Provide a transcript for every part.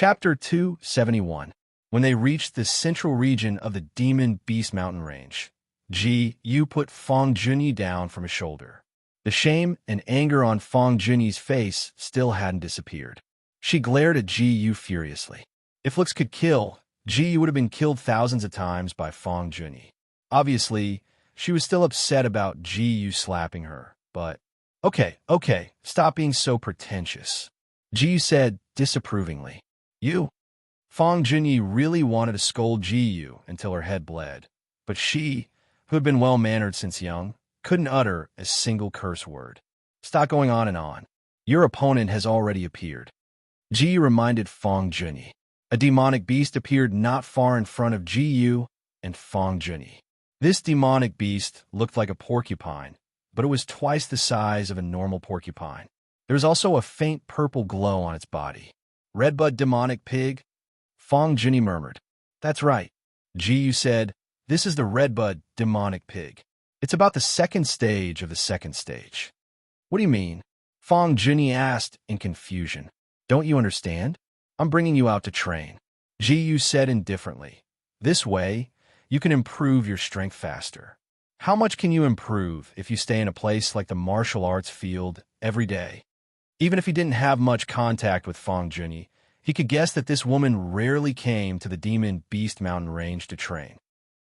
Chapter 271. When they reached the central region of the Demon Beast Mountain Range, Ji Yu put Fang Junyi down from his shoulder. The shame and anger on Fang Junyi's face still hadn't disappeared. She glared at Ji Yu furiously. If looks could kill, Ji Yu would have been killed thousands of times by Fang Junyi. Obviously, she was still upset about Ji Yu slapping her, but okay, stop being so pretentious, Ji Yu said disapprovingly. You? Fang Junyi really wanted to scold Ji Yu until her head bled, but she, who had been well-mannered since young, couldn't utter a single curse word. Stop going on and on. Your opponent has already appeared. Ji Yu reminded Fang Junyi. A demonic beast appeared not far in front of Ji Yu and Fang Junyi. This demonic beast looked like a porcupine, but it was twice the size of a normal porcupine. There was also a faint purple glow on its body. Redbud demonic pig? Fang Junyi murmured. That's right, Ji Yu said. This is the Redbud demonic pig. It's about the second stage of the second stage. What do you mean? Fang Junyi asked in confusion. Don't you understand? I'm bringing you out to train, Ji Yu said indifferently. This way, you can improve your strength faster. How much can you improve if you stay in a place like the martial arts field every day? Even if he didn't have much contact with Fang Junyi, he could guess that this woman rarely came to the Demon Beast Mountain Range to train.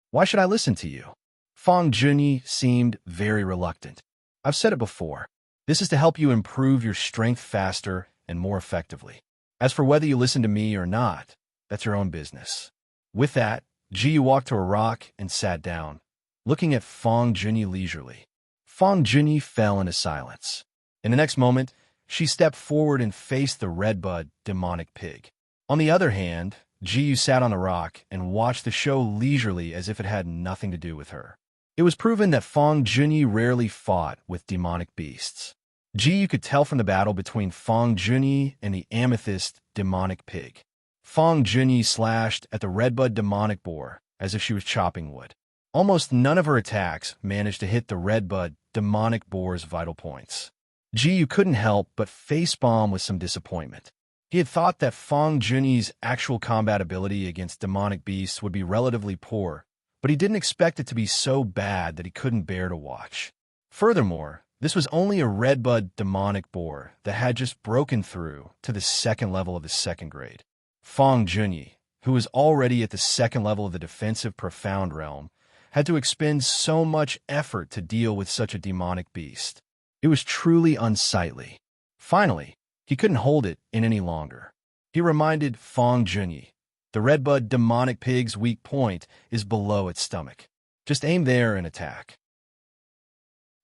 Why should I listen to you? Fang Junyi seemed very reluctant. I've said it before. This is to help you improve your strength faster and more effectively. As for whether you listen to me or not, that's your own business. With that, Ji Yu walked to a rock and sat down, looking at Fang Junyi leisurely. Fang Junyi fell into silence. In the next moment, she stepped forward and faced the Redbud demonic pig. On the other hand, Ji Yu sat on the rock and watched the show leisurely as if it had nothing to do with her. It was proven that Fang Junyi rarely fought with demonic beasts. Ji Yu could tell from the battle between Fang Junyi and the amethyst demonic pig. Fang Junyi slashed at the Redbud demonic boar as if she was chopping wood. Almost none of her attacks managed to hit the Redbud demonic boar's vital points. Ji Yu couldn't help but facepalm with some disappointment. He had thought that Fang Junyi's actual combat ability against demonic beasts would be relatively poor, but he didn't expect it to be so bad that he couldn't bear to watch. Furthermore, this was only a Redbud demonic boar that had just broken through to the second level of the second grade. Fang Junyi, who was already at the second level of the defensive profound realm, had to expend so much effort to deal with such a demonic beast. It was truly unsightly. Finally, he couldn't hold it in any longer. He reminded Fang Junyi, the Redbud demonic pig's weak point is below its stomach. Just aim there and attack.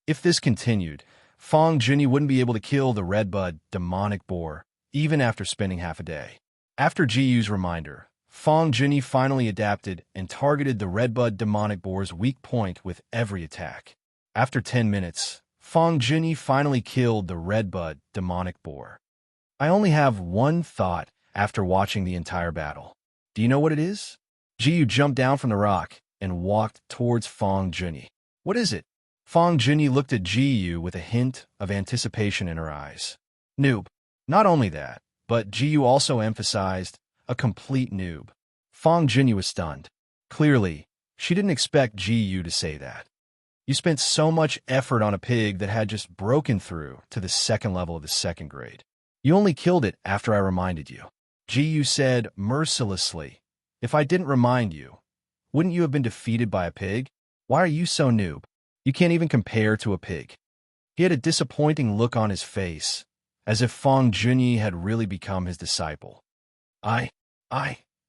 If this continued, Fang Junyi wouldn't be able to kill the Redbud demonic boar, even after spending half a day. After Ji Yu's reminder, Fang Junyi finally adapted and targeted the Redbud demonic boar's weak point with every attack. After 10 minutes, Fang Junyi finally killed the Redbud demonic boar. I only have one thought after watching the entire battle. Do you know what it is? Ji Yu jumped down from the rock and walked towards Fang Junyi. What is it? Fang Junyi looked at Ji Yu with a hint of anticipation in her eyes. Noob. Not only that, but Ji Yu also emphasized a complete noob. Fang Junyi was stunned. Clearly, she didn't expect Ji Yu to say that. You spent so much effort on a pig that had just broken through to the second level of the second grade. You only killed it after I reminded you. Ji Yu said mercilessly, if I didn't remind you, wouldn't you have been defeated by a pig? Why are you so noob? You can't even compare to a pig. He had a disappointing look on his face, as if Fang Junyi had really become his disciple. I.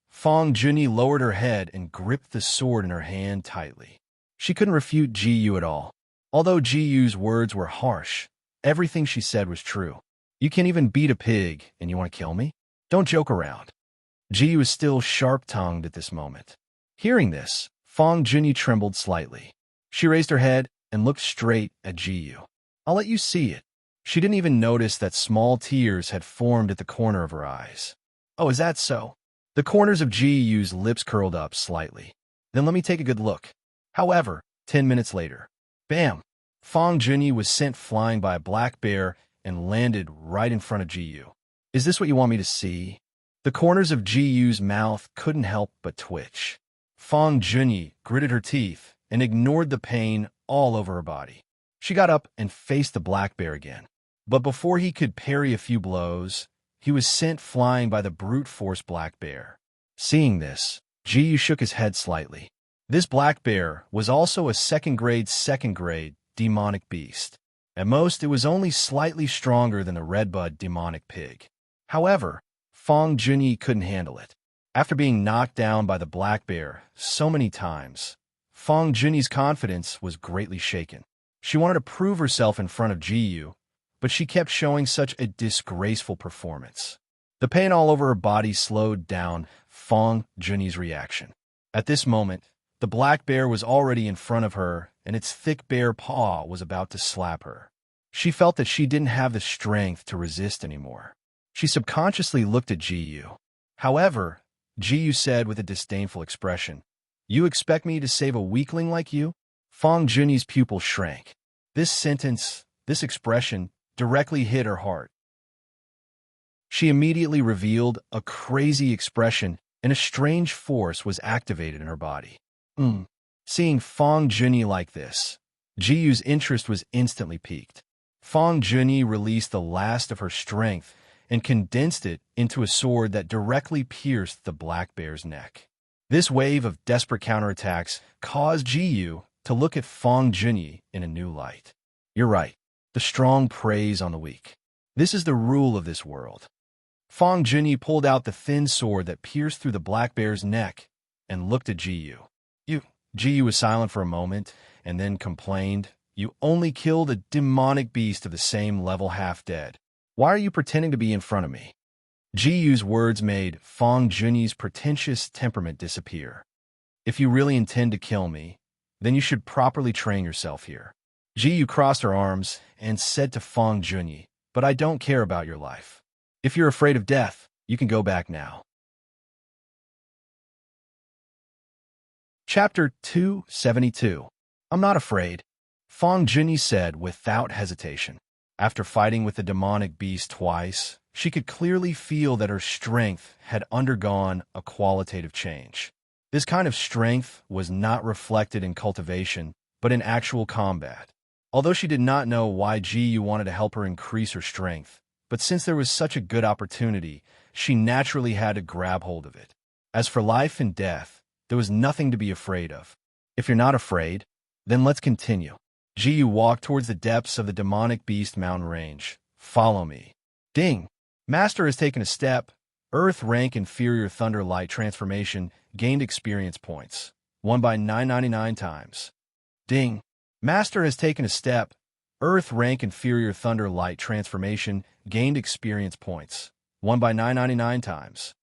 Fang Junyi lowered her head and gripped the sword in her hand tightly. She couldn't refute Ji Yu at all. Although Ji Yu's words were harsh, everything she said was true. You can't even beat a pig, and you want to kill me? Don't joke around. Ji Yu was still sharp-tongued at this moment. Hearing this, Fang Junyi trembled slightly. She raised her head and looked straight at Ji Yu. I'll let you see it. She didn't even notice that small tears had formed at the corner of her eyes. Oh, is that so? The corners of Ji Yu's lips curled up slightly. Then let me take a good look. However, 10 minutes later, bam! Fang Junyi was sent flying by a black bear and landed right in front of Ji Yu. Is this what you want me to see? The corners of Ji-Yu's mouth couldn't help but twitch. Fong Junyi gritted her teeth and ignored the pain all over her body. She got up and faced the black bear again. But before he could parry a few blows, he was sent flying by the brute force black bear. Seeing this, Ji-Yu shook his head slightly. This black bear was also a second-grade demonic beast. At most, it was only slightly stronger than the redbud demonic pig. However, Fong Junyi couldn't handle it. After being knocked down by the black bear so many times, Fong Junyi's confidence was greatly shaken. She wanted to prove herself in front of Ji-Yu, but she kept showing such a disgraceful performance. The pain all over her body slowed down Fong Junyi's reaction. At this moment, the black bear was already in front of her, and its thick bare paw was about to slap her. She felt that she didn't have the strength to resist anymore. She subconsciously looked at Ji-Yu. However, Ji-Yu said with a disdainful expression, "You expect me to save a weakling like you?" Fong Junyi's pupil shrank. This sentence, this expression, directly hit her heart. She immediately revealed a crazy expression, and a strange force was activated in her body. Seeing Fong Junyi like this, Ji-Yu's interest was instantly piqued. Fong Junyi released the last of her strength and condensed it into a sword that directly pierced the black bear's neck. This wave of desperate counterattacks caused Ji-Yu to look at Fong Junyi in a new light. You're right. The strong preys on the weak. This is the rule of this world. Fong Junyi pulled out the thin sword that pierced through the black bear's neck and looked at Ji-Yu. Ji-Yu was silent for a moment and then complained, "You only killed a demonic beast of the same level half dead. Why are you pretending to be in front of me?" Ji-Yu's words made Fong Junyi's pretentious temperament disappear. "If you really intend to kill me, then you should properly train yourself here." Ji-Yu crossed her arms and said to Fong Junyi, "But I don't care about your life. If you're afraid of death, you can go back now." Chapter 272. I'm not afraid, Fong Junyi said without hesitation. After fighting with the demonic beast twice, she could clearly feel that her strength had undergone a qualitative change. This kind of strength was not reflected in cultivation, but in actual combat. Although she did not know why Ji-Yu wanted to help her increase her strength, but since there was such a good opportunity, she naturally had to grab hold of it. As for life and death, there was nothing to be afraid of. If you're not afraid, then let's continue. Ji-Yu walked towards the depths of the demonic beast mountain range. Follow me. Ding! Master has taken a step. Earth rank inferior thunder light transformation gained experience points. 1 by 999 times. Ding! Master has taken a step. Earth rank inferior thunder light transformation gained experience points. 1 by 999 times.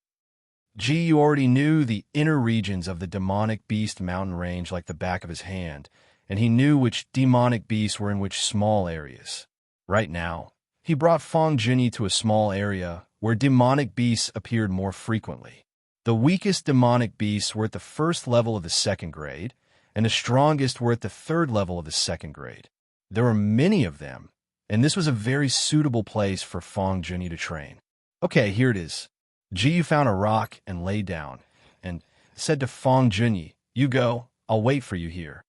Ji-Yu already knew the inner regions of the demonic beast mountain range like the back of his hand, and he knew which demonic beasts were in which small areas. Right now, he brought Fong Junyi to a small area where demonic beasts appeared more frequently. The weakest demonic beasts were at the first level of the second grade, and the strongest were at the third level of the second grade. There were many of them, and this was a very suitable place for Fong Junyi to train. Okay, here it is. Ji-Yu found a rock and lay down, and said to Fong Junyi, "You go, I'll wait for you here."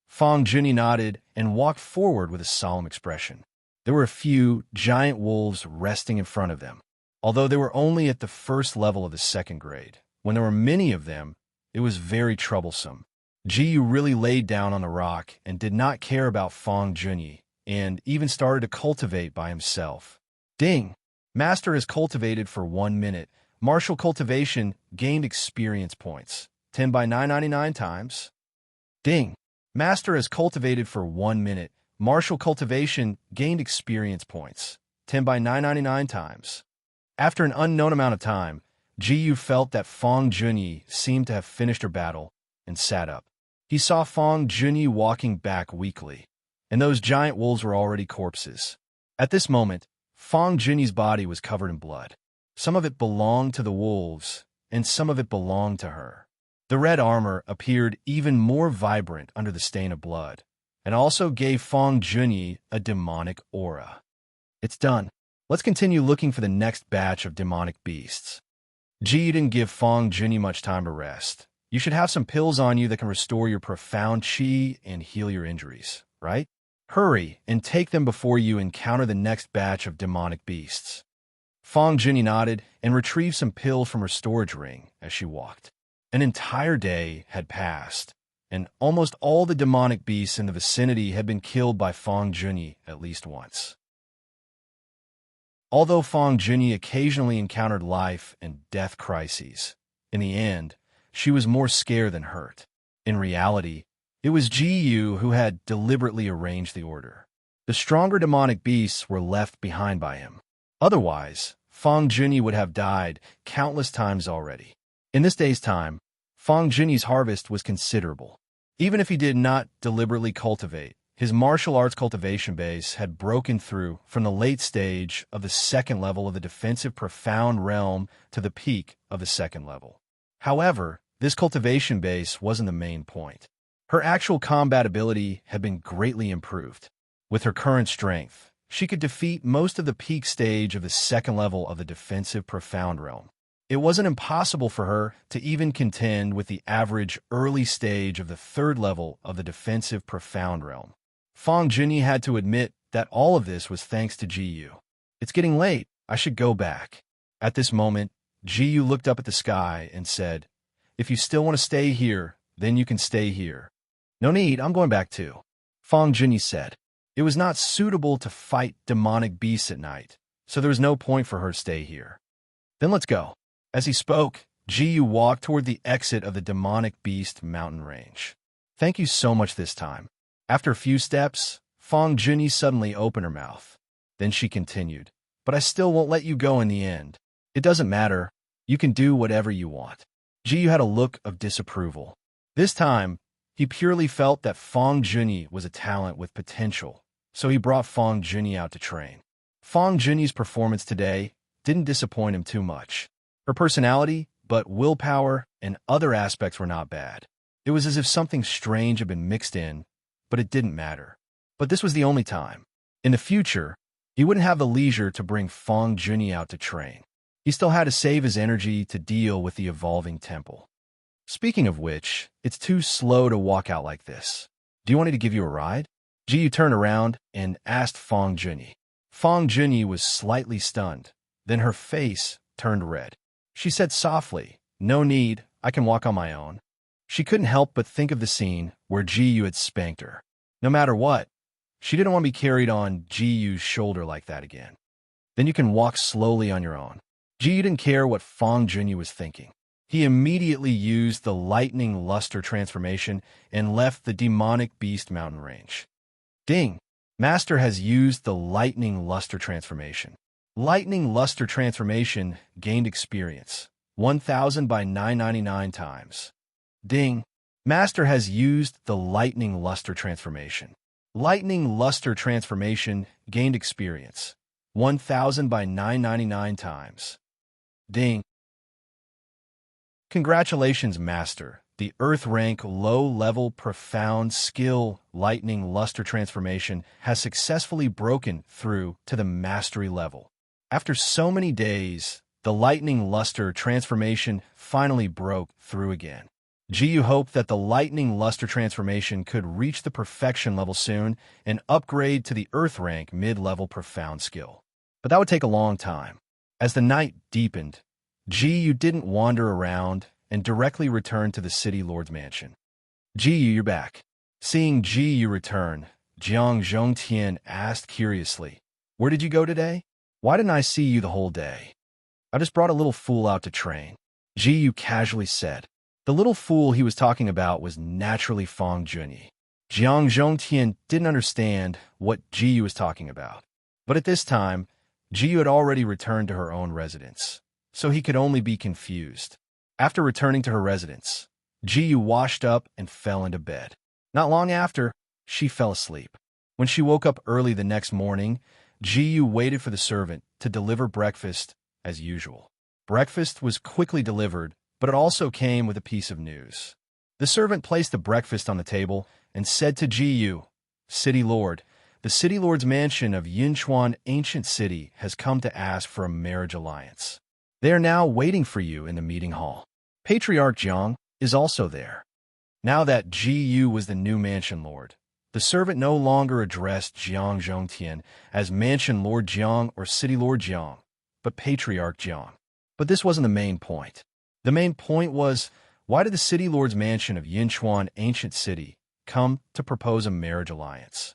Fong Junyi nodded and walked forward with a solemn expression. There were a few giant wolves resting in front of them. Although they were only at the first level of the second grade, when there were many of them, it was very troublesome. Ji-Yu really laid down on the rock and did not care about Fong Junyi, and even started to cultivate by himself. Ding! Master has cultivated for 1 minute. Martial cultivation gained experience points. 10 by 999 times. Ding! Master has cultivated for 1 minute. Martial cultivation gained experience points. 10 by 999 times. After an unknown amount of time, Ji-Yu felt that Fong Junyi seemed to have finished her battle and sat up. He saw Fong Junyi walking back weakly, and those giant wolves were already corpses. At this moment, Fong Junyi's body was covered in blood. Some of it belonged to the wolves, and some of it belonged to her. The red armor appeared even more vibrant under the stain of blood, and also gave Fong Junyi a demonic aura. It's done. Let's continue looking for the next batch of demonic beasts. Ji, you didn't give Fong Junyi much time to rest. You should have some pills on you that can restore your profound qi and heal your injuries, right? Hurry and take them before you encounter the next batch of demonic beasts. Fong Junyi nodded and retrieved some pills from her storage ring as she walked. An entire day had passed, and almost all the demonic beasts in the vicinity had been killed by Fong Junyi at least once. Although Fong Junyi occasionally encountered life and death crises, in the end, she was more scared than hurt. In reality, it was Ji Yu who had deliberately arranged the order. The stronger demonic beasts were left behind by him. Otherwise, Fong Junyi would have died countless times already. In this day's time, Fong Junyi's harvest was considerable. Even if he did not deliberately cultivate, his martial arts cultivation base had broken through from the late stage of the second level of the defensive profound realm to the peak of the second level. However, this cultivation base wasn't the main point. Her actual combat ability had been greatly improved. With her current strength, she could defeat most of the peak stage of the second level of the defensive profound realm. It wasn't impossible for her to even contend with the average early stage of the third level of the defensive profound realm. Fong Junyi had to admit that all of this was thanks to Ji Yu. It's getting late. I should go back. At this moment, Ji Yu looked up at the sky and said, "If you still want to stay here, then you can stay here." "No need, I'm going back too," Fong Junyi said. It was not suitable to fight demonic beasts at night, so there was no point for her to stay here. "Then let's go." As he spoke, Ji Yu walked toward the exit of the demonic beast mountain range. "Thank you so much this time." After a few steps, Fong Junyi suddenly opened her mouth. Then she continued, "But I still won't let you go in the end. It doesn't matter. You can do whatever you want." Ji Yu had a look of disapproval. This time, he purely felt that Fong Junyi was a talent with potential, so he brought Fong Junyi out to train. Fong Junyi's performance today didn't disappoint him too much. Her personality, but willpower, and other aspects were not bad. It was as if something strange had been mixed in, but it didn't matter. But this was the only time. In the future, he wouldn't have the leisure to bring Fong Junyi out to train. He still had to save his energy to deal with the evolving temple. Speaking of which, it's too slow to walk out like this. Do you want me to give you a ride? Ji Yu turned around and asked Fong Junyi. Fong Junyi was slightly stunned. Then her face turned red. She said softly, "No need, I can walk on my own." She couldn't help but think of the scene where Ji Yu had spanked her. No matter what, she didn't want to be carried on Ji Yu's shoulder like that again. "Then you can walk slowly on your own." Ji Yu didn't care what Fong Junyi was thinking. He immediately used the lightning luster transformation and left the demonic beast mountain range. Ding! Master has used the lightning luster transformation. Lightning luster transformation gained experience, 1,000 by 999 times. Ding! Master has used the lightning luster transformation. Lightning luster transformation gained experience, 1,000 by 999 times. Ding! Congratulations, Master. The Earth rank low-level profound skill lightning luster transformation has successfully broken through to the mastery level. After so many days, the lightning luster transformation finally broke through again. Ji Yu hoped that the lightning luster transformation could reach the perfection level soon and upgrade to the Earth rank mid-level profound skill. But that would take a long time. As the night deepened, Ji Yu didn't wander around and directly returned to the city lord's mansion. "Ji Yu, you're back." Seeing Ji Yu return, Jiang Zhongtian asked curiously, "Where did you go today? Why didn't I see you the whole day?" "I just brought a little fool out to train," Ji Yu casually said. The little fool he was talking about was naturally Fong Junyi. Jiang Zhongtian didn't understand what Ji Yu was talking about. But at this time, Ji Yu had already returned to her own residence, so he could only be confused. After returning to her residence, Ji Yu washed up and fell into bed. Not long after, she fell asleep. When she woke up early the next morning, Ji Yu waited for the servant to deliver breakfast as usual. Breakfast was quickly delivered, but it also came with a piece of news. The servant placed the breakfast on the table and said to Ji Yu, "City Lord, the City Lord's mansion of Yinchuan Ancient City has come to ask for a marriage alliance. They are now waiting for you in the meeting hall. Patriarch Jiang is also there. Now that Gu was the new mansion lord, the servant no longer addressed Jiang Zhongtian as Mansion Lord Jiang or City Lord Jiang, but Patriarch Jiang. But this wasn't the main point. The main point was, why did the City Lord's mansion of Yinchuan Ancient City come to propose a marriage alliance?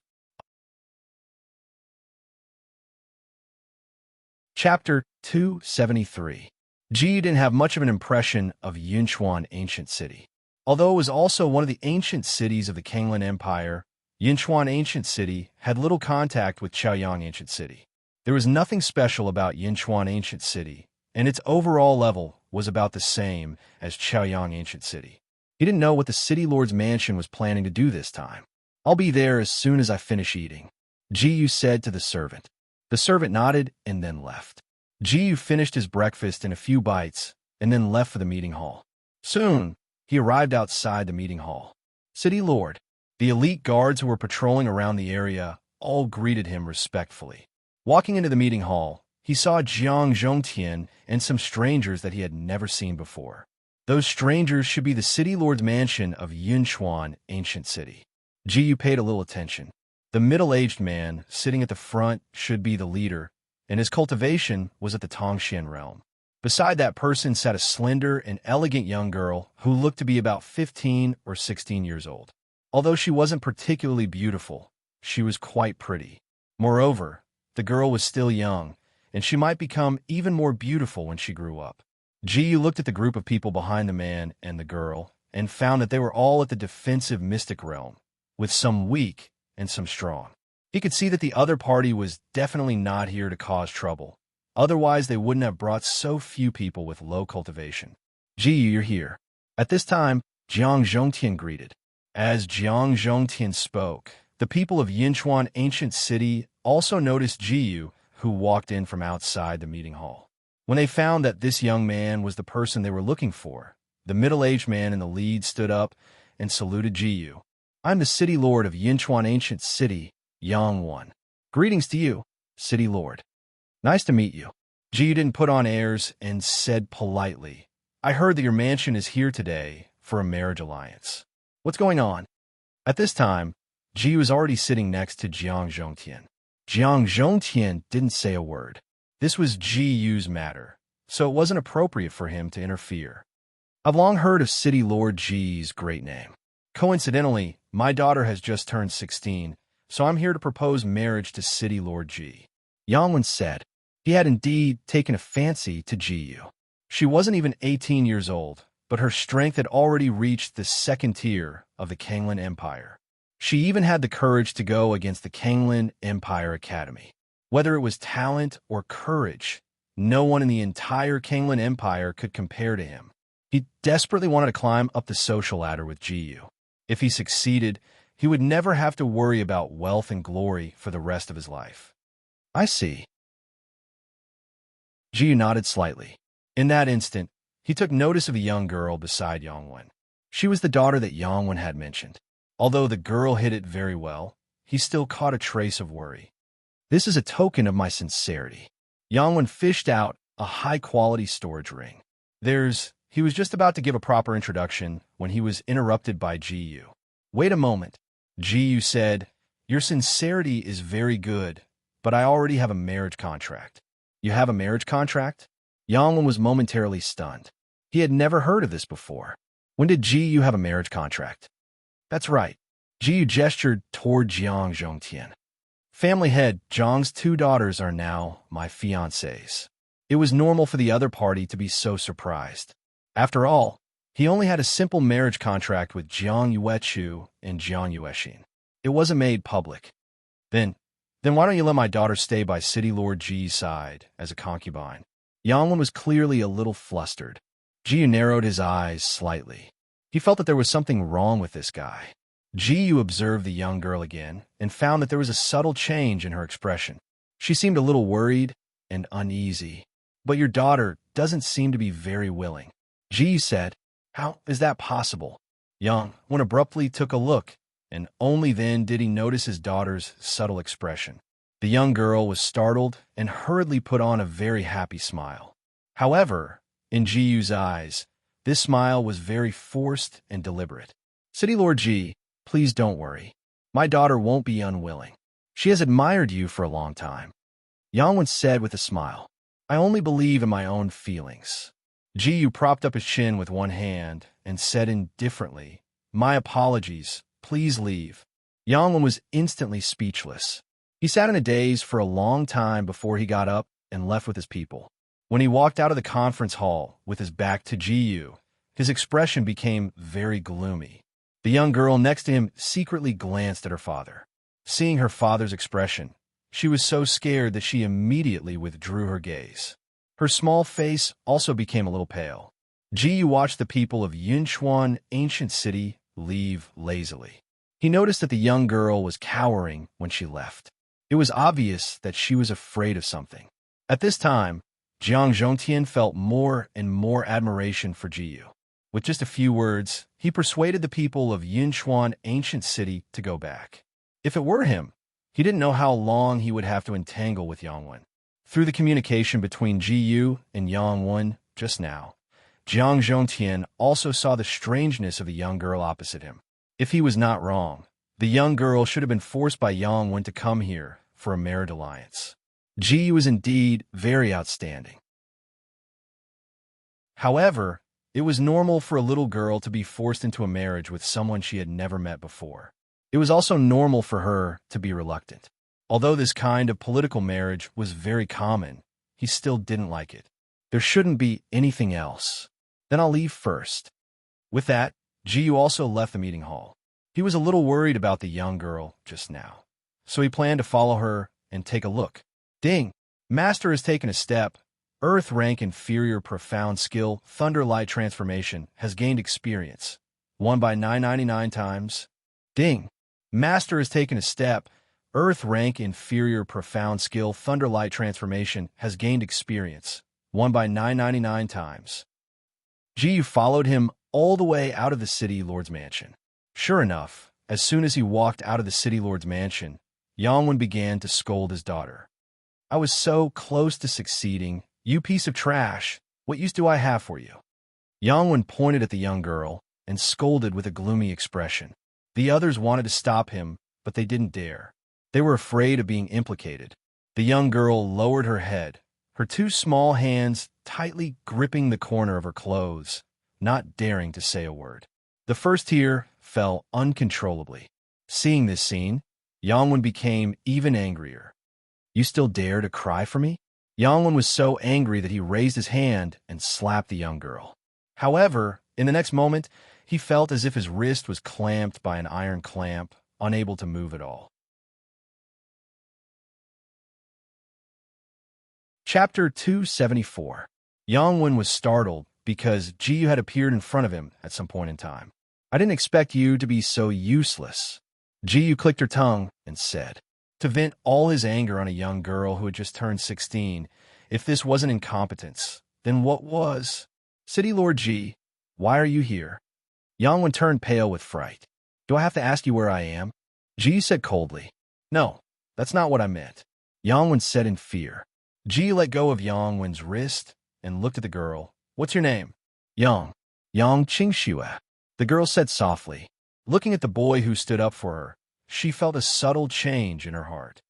Chapter 273. Ji didn't have much of an impression of Yinchuan Ancient City. Although it was also one of the ancient cities of the Kanglan Empire, Yinchuan Ancient City had little contact with Chaoyang Ancient City. There was nothing special about Yinchuan Ancient City, and its overall level was about the same as Chaoyang Ancient City. He didn't know what the City Lord's mansion was planning to do this time. "I'll be there as soon as I finish eating," Jiyu said to the servant. The servant nodded and then left. Jiyu finished his breakfast in a few bites and then left for the meeting hall. Soon, he arrived outside the meeting hall. City Lord, the elite guards who were patrolling around the area all greeted him respectfully. Walking into the meeting hall, he saw Jiang Zhongtian and some strangers that he had never seen before. Those strangers should be the City Lord's mansion of Yinchuan Ancient City. Jiyu paid a little attention. The middle-aged man sitting at the front should be the leader, and his cultivation was at the Tongxian realm. Beside that person sat a slender and elegant young girl who looked to be about 15 or 16 years old. Although she wasn't particularly beautiful, she was quite pretty. Moreover, the girl was still young, and she might become even more beautiful when she grew up. Jiyu looked at the group of people behind the man and the girl and found that they were all at the defensive mystic realm, with some weak and some strong. He could see that the other party was definitely not here to cause trouble. Otherwise, they wouldn't have brought so few people with low cultivation. "Jiyu, you're here." At this time, Jiang Zhongtian greeted. As Jiang Zhongtian spoke, the people of Yinchuan Ancient City also noticed Jiyu, who walked in from outside the meeting hall. When they found that this young man was the person they were looking for, the middle-aged man in the lead stood up and saluted Jiyu. "I'm the City Lord of Yinchuan Ancient City, Yang One. Greetings to you, City Lord. Nice to meet you." Jiyu didn't put on airs and said politely, "I heard that your mansion is here today for a marriage alliance. What's going on?" At this time, Jiyu was already sitting next to Jiang Zhongtian. Jiang Zhongtian didn't say a word. This was Jiyu's matter, so it wasn't appropriate for him to interfere. "I've long heard of City Lord Ji's great name. Coincidentally, my daughter has just turned 16, so I'm here to propose marriage to City Lord Ji," Yangwen said. He had indeed taken a fancy to Jiyu. She wasn't even 18 years old, but her strength had already reached the second tier of the Kanglan Empire. She even had the courage to go against the Kanglan Empire Academy. Whether it was talent or courage, no one in the entire Kanglan Empire could compare to him. He desperately wanted to climb up the social ladder with Jiyu. If he succeeded, he would never have to worry about wealth and glory for the rest of his life. "I see." Jiyu nodded slightly. In that instant, he took notice of a young girl beside Yangwen. She was the daughter that Yangwen had mentioned. Although the girl hid it very well, he still caught a trace of worry. "This is a token of my sincerity." Yangwen fished out a high-quality storage ring. He was just about to give a proper introduction when he was interrupted by Jiyu. "Wait a moment," Jiyu said. "Your sincerity is very good, but I already have a marriage contract." "You have a marriage contract?" Yangwen was momentarily stunned. He had never heard of this before. "When did Jiyu have a marriage contract?" "That's right." Jiyu gestured toward Jiang Zhongtian. "Family head, Jiang's 2 daughters are now my fiancées." It was normal for the other party to be so surprised. After all, he only had a simple marriage contract with Jiang Yuechu and Jiang Yuexin. It wasn't made public. Then why don't you let my daughter stay by City Lord Ji's side as a concubine?" Yangwen was clearly a little flustered. Jiyu narrowed his eyes slightly. He felt that there was something wrong with this guy. Jiyu observed the young girl again and found that there was a subtle change in her expression. She seemed a little worried and uneasy. "But your daughter doesn't seem to be very willing," Jiyu said. "How is that possible?" Yangwen abruptly took a look and only then did he notice his daughter's subtle expression. The young girl was startled and hurriedly put on a very happy smile. However, in Ji-Yu's eyes, this smile was very forced and deliberate. City Lord Ji, please don't worry. My daughter won't be unwilling. She has admired you for a long time. Yang Wen said with a smile. I only believe in my own feelings. Ji-Yu propped up his chin with one hand and said indifferently, My apologies, please leave. Yang Wen was instantly speechless. He sat in a daze for a long time before he got up and left with his people. When he walked out of the conference hall with his back to Ji-Yu, his expression became very gloomy. The young girl next to him secretly glanced at her father. Seeing her father's expression, she was so scared that she immediately withdrew her gaze. Her small face also became a little pale. Ji-Yu watched the people of Yunchuan ancient city leave lazily. He noticed that the young girl was cowering when she left. It was obvious that she was afraid of something. At this time, Jiang Zhongtian felt more and more admiration for Ji-Yu. With just a few words, he persuaded the people of Yunchuan ancient city to go back. If it were him, he didn't know how long he would have to entangle with Yang Wen. Through the communication between Ji-Yu and Yang Wen just now, Jiang Zhongtian also saw the strangeness of the young girl opposite him. If he was not wrong, the young girl should have been forced by Yang Wen to come here for a marriage alliance. Ji-Yu was indeed very outstanding. However, it was normal for a little girl to be forced into a marriage with someone she had never met before. It was also normal for her to be reluctant. Although this kind of political marriage was very common, he still didn't like it. There shouldn't be anything else. Then I'll leave first. With that, Ji-Yu also left the meeting hall. He was a little worried about the young girl just now, so he planned to follow her and take a look. Ding! Master has taken a step. Earth rank inferior profound skill Thunderlight transformation has gained experience. 1 by 999 times. Ding! Master has taken a step. Earth rank inferior profound skill Thunderlight transformation has gained experience. 1 by 999 times. Ji-Yu followed him all the way out of the city lord's mansion. Sure enough, as soon as he walked out of the city lord's mansion, Yang Wen began to scold his daughter. I was so close to succeeding. You piece of trash. What use do I have for you? Yang Wen pointed at the young girl and scolded with a gloomy expression. The others wanted to stop him, but they didn't dare. They were afraid of being implicated. The young girl lowered her head, her two small hands tightly gripping the corner of her clothes, not daring to say a word. The first tear fell uncontrollably. Seeing this scene, Yang Wen became even angrier. You still dare to cry for me? Yang Wen was so angry that he raised his hand and slapped the young girl. However, in the next moment, he felt as if his wrist was clamped by an iron clamp, unable to move at all. Chapter 274. Yang Wen was startled because Ji-Yu had appeared in front of him at some point in time. I didn't expect you to be so useless. Ji-Yu clicked her tongue and said, to vent all his anger on a young girl who had just turned 16, if this wasn't incompetence, then what was? City Lord Ji, why are you here? Yang Wen turned pale with fright. Do I have to ask you where I am? Ji said coldly. No, that's not what I meant. Yang Wen said in fear. Ji let go of Yang Wen's wrist and looked at the girl. What's your name? Yang Qingxue. The girl said softly. Looking at the boy who stood up for her, she felt a subtle change in her heart.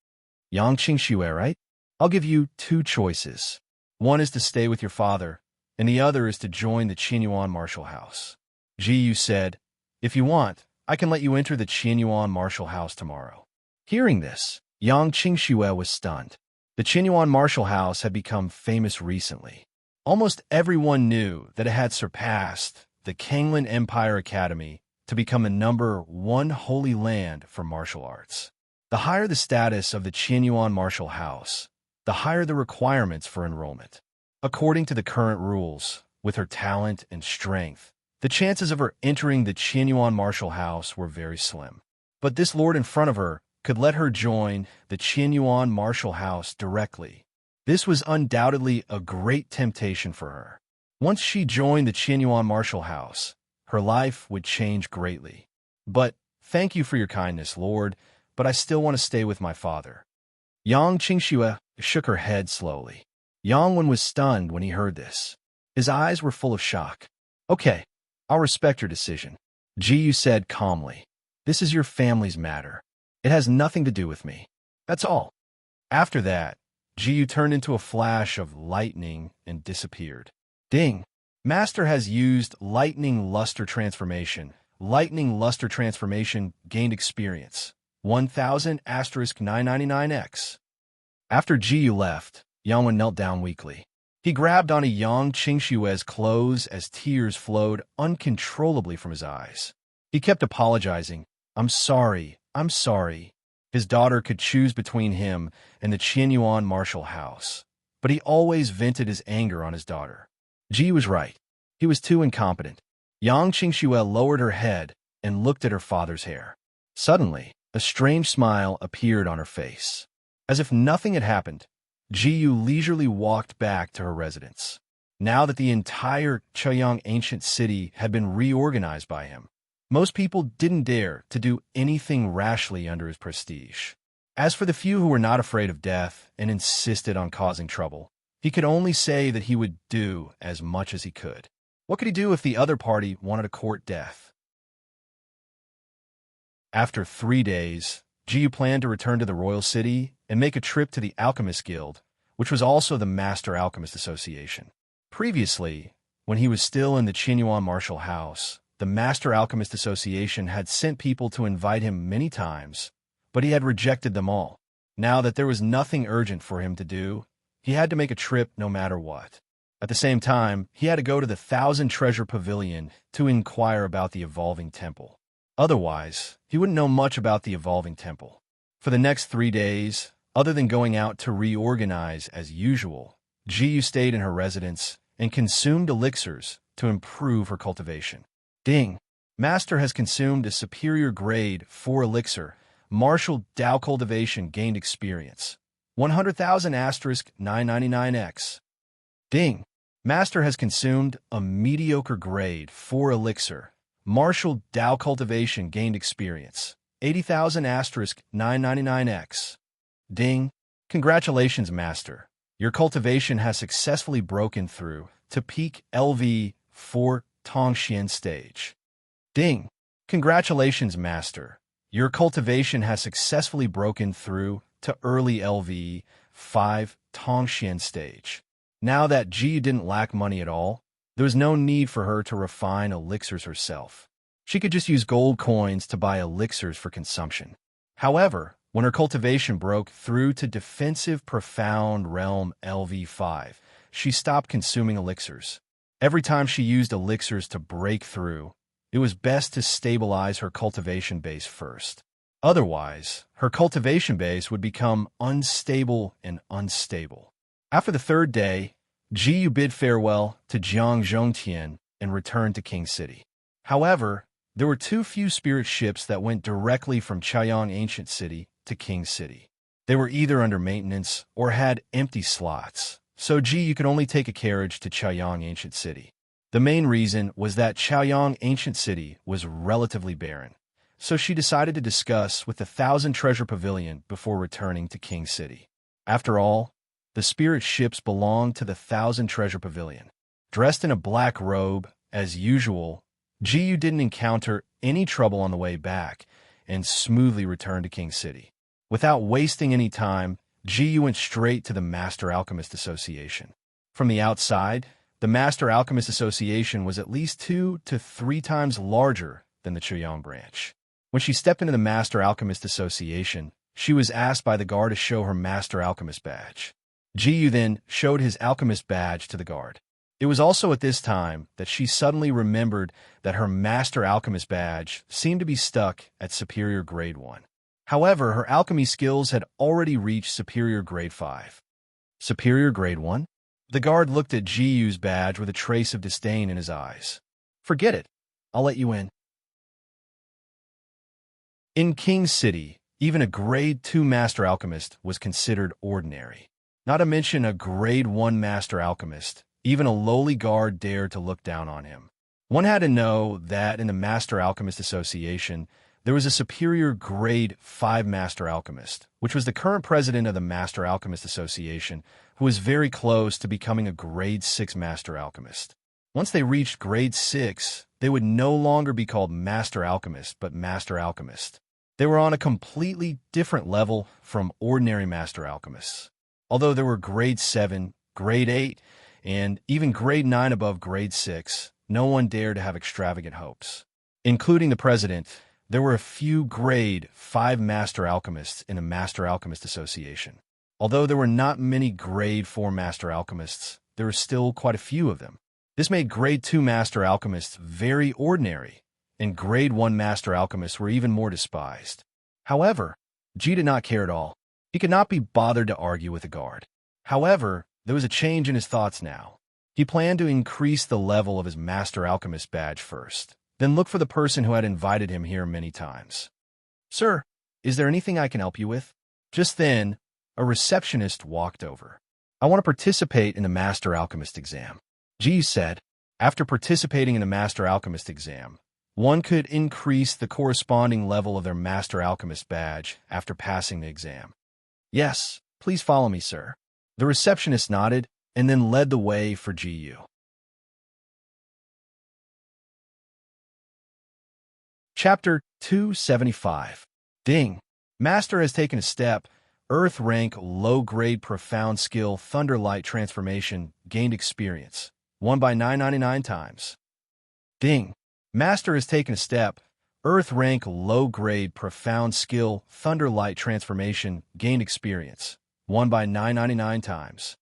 Yang Qingxue, right? I'll give you two choices. One is to stay with your father, and the other is to join the Qianyuan martial house. Ji said, if you want, I can let you enter the Qianyuan martial house tomorrow. Hearing this, Yang Qingxue was stunned. The Qianyuan martial house had become famous recently. Almost everyone knew that it had surpassed the Kanglan Empire Academy to become the #1 holy land for martial arts. The higher the status of the Qianyuan martial house, the higher the requirements for enrollment. According to the current rules, with her talent and strength, the chances of her entering the Qianyuan martial house were very slim. But this lord in front of her could let her join the Qianyuan martial house directly. This was undoubtedly a great temptation for her. Once she joined the Qianyuan martial house, her life would change greatly. But "Thank you for your kindness, Lord, but I still want to stay with my father." Yang Qingxue shook her head slowly. Yang Wen was stunned when he heard this. His eyes were full of shock. "Okay, I'll respect your decision," Ji Yu said calmly. "This is your family's matter. It has nothing to do with me. That's all." After that, Ji Yu turned into a flash of lightning and disappeared. Ding! Master has used lightning luster transformation. Lightning luster transformation gained experience. 1000*999x. After Ji Yu left, Yang Wen knelt down weakly. He grabbed onto Yang Qingxue's clothes as tears flowed uncontrollably from his eyes. He kept apologizing. I'm sorry. His daughter could choose between him and the Qianyuan martial house, but he always vented his anger on his daughter. Ji was right. He was too incompetent. Yang Qingxue lowered her head and looked at her father's hair. Suddenly, a strange smile appeared on her face. As if nothing had happened, Ji Yu leisurely walked back to her residence. Now that the entire Chaoyang ancient city had been reorganized by him, most people didn't dare to do anything rashly under his prestige. As for the few who were not afraid of death and insisted on causing trouble, he could only say that he would do as much as he could. What could he do if the other party wanted to court death? After 3 days, Ji Yu planned to return to the royal city and make a trip to the Alchemist Guild, which was also the Master Alchemist Association. Previously, when he was still in the Qianyuan martial house, the Master Alchemist Association had sent people to invite him many times, but he had rejected them all. Now that there was nothing urgent for him to do, he had to make a trip no matter what. At the same time, he had to go to the 1,000 Treasure Pavilion to inquire about the Evolving Temple. Otherwise, he wouldn't know much about the Evolving Temple. For the next 3 days, other than going out to reorganize as usual, Ji Yu stayed in her residence and consumed elixirs to improve her cultivation. Ding! Master has consumed a superior grade 4 elixir. Martial Dao cultivation gained experience. 100,000*999x. Ding! Master has consumed a mediocre grade 4 elixir. Martial Dao cultivation gained experience. 80,000*999x. Ding! Congratulations, Master. Your cultivation has successfully broken through to peak LV4 Tongxian stage. Ding! Congratulations, Master. Your cultivation has successfully broken through to early LV5 Tongxian stage. Now that Ji didn't lack money at all, there was no need for her to refine elixirs herself. She could just use gold coins to buy elixirs for consumption. However, when her cultivation broke through to defensive profound realm LV5, she stopped consuming elixirs. Every time she used elixirs to break through, it was best to stabilize her cultivation base first. Otherwise, her cultivation base would become unstable and unstable. After the 3rd day, Ji Yu bid farewell to Jiang Zhongtian and returned to King City. However, there were too few spirit ships that went directly from Chaoyang Ancient City to King City. They were either under maintenance or had empty slots, so Ji Yu could only take a carriage to Chaoyang Ancient City. The main reason was that Chaoyang Ancient City was relatively barren, so she decided to discuss with the 1,000 Treasure Pavilion before returning to King City. After all, the spirit ships belonged to the 1,000 Treasure Pavilion. Dressed in a black robe, as usual, Ji Yu didn't encounter any trouble on the way back and smoothly returned to King City. Without wasting any time, Ji Yu went straight to the Master Alchemist Association. From the outside, the Master Alchemist Association was at least 2 to 3 times larger than the Chaoyang branch. When she stepped into the Master Alchemist Association, she was asked by the guard to show her Master Alchemist badge. Ji Yu then showed his Alchemist badge to the guard. It was also at this time that she suddenly remembered that her Master Alchemist badge seemed to be stuck at Superior Grade 1. However, her alchemy skills had already reached Superior Grade 5. Superior Grade 1? The guard looked at Ji Yu's badge with a trace of disdain in his eyes. Forget it. I'll let you in. In King City, even a Grade 2 Master Alchemist was considered ordinary. Not to mention a Grade 1 Master Alchemist, even a lowly guard dared to look down on him. One had to know that in the Master Alchemist Association, there was a superior grade 5 Master Alchemist, which was the current president of the Master Alchemist Association, who was very close to becoming a grade 6 Master Alchemist. Once they reached grade 6, they would no longer be called Master Alchemist, but Master Alchemist. They were on a completely different level from ordinary Master Alchemists. Although there were grade 7, grade 8, and even grade 9 above grade 6, no one dared to have extravagant hopes. Including the president, there were a few grade 5 Master Alchemists in the Master Alchemist Association. Although there were not many grade 4 Master Alchemists, there were still quite a few of them. This made grade 2 Master Alchemists very ordinary, and grade 1 Master Alchemists were even more despised. However, G did not care at all. He could not be bothered to argue with the guard. However, there was a change in his thoughts now. He planned to increase the level of his Master Alchemist badge first, then look for the person who had invited him here many times. "Sir, is there anything I can help you with?" Just then, a receptionist walked over. "I want to participate in the Master Alchemist exam," G said. After participating in the Master Alchemist exam, one could increase the corresponding level of their Master Alchemist badge after passing the exam. "Yes, please follow me, sir." The receptionist nodded and then led the way for GU. Chapter 275. Ding. Master has taken a step. Earth rank, low-grade, profound skill, Thunderlight transformation, gained experience. 1 by 999 times. Ding. Master has taken a step. Earth rank, low-grade, profound skill, Thunderlight transformation, gained experience. 1 by 999 times.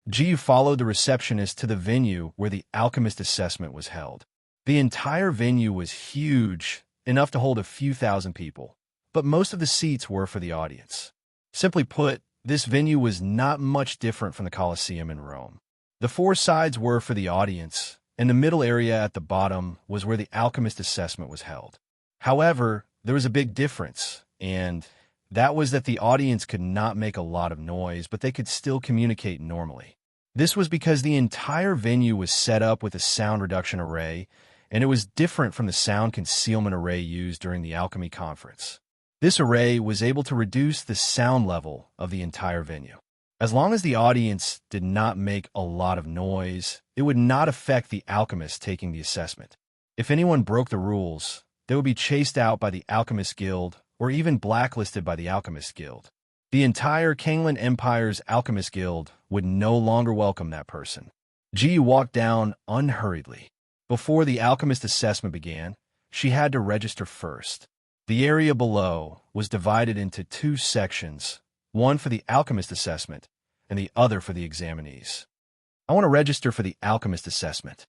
G followed the receptionist to the venue where the alchemist assessment was held. The entire venue was huge, enough to hold a few thousand people, but most of the seats were for the audience. Simply put, this venue was not much different from the Colosseum in Rome. The 4 sides were for the audience, and the middle area at the bottom was where the alchemist assessment was held. However, there was a big difference, and that was that the audience could not make a lot of noise, but they could still communicate normally. This was because the entire venue was set up with a sound reduction array, and it was different from the sound concealment array used during the alchemy conference. This array was able to reduce the sound level of the entire venue. As long as the audience did not make a lot of noise, it would not affect the alchemist taking the assessment. If anyone broke the rules, they would be chased out by the Alchemist Guild or even blacklisted by the Alchemist Guild. The entire Kanglan Empire's Alchemist Guild would no longer welcome that person. Ji walked down unhurriedly. Before the alchemist assessment began, she had to register first. The area below was divided into 2 sections, one for the alchemist assessment and the other for the examinees. "I want to register for the alchemist assessment,"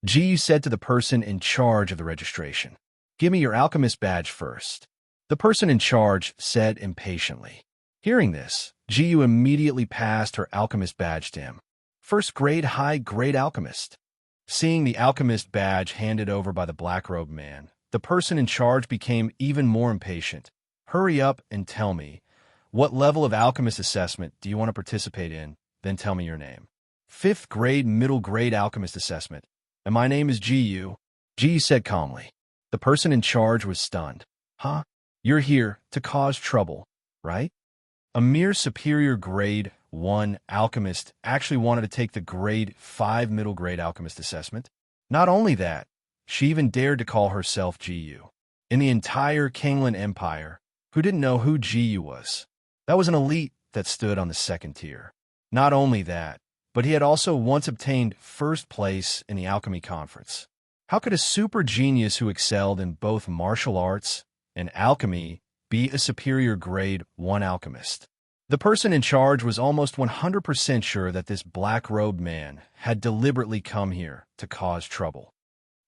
Ji said to the person in charge of the registration. "Give me your alchemist badge first," the person in charge said impatiently. Hearing this, Ji immediately passed her alchemist badge to him. "First grade, high-grade alchemist." Seeing the alchemist badge handed over by the black-robed man, the person in charge became even more impatient. "Hurry up and tell me, what level of alchemist assessment do you want to participate in? Then tell me your name." "5th grade, middle grade alchemist assessment. And my name is Ji," Ji said calmly. The person in charge was stunned. "Huh? You're here to cause trouble, right?" A mere superior grade 1 alchemist actually wanted to take the grade 5 middle grade alchemist assessment. Not only that, she even dared to call herself GU. In the entire Kanglan Empire, who didn't know who GU was? That was an elite that stood on the 2nd tier. Not only that, but he had also once obtained 1st place in the alchemy conference. How could a super genius who excelled in both martial arts and alchemy be a superior grade 1 alchemist? The person in charge was almost 100% sure that this black-robed man had deliberately come here to cause trouble.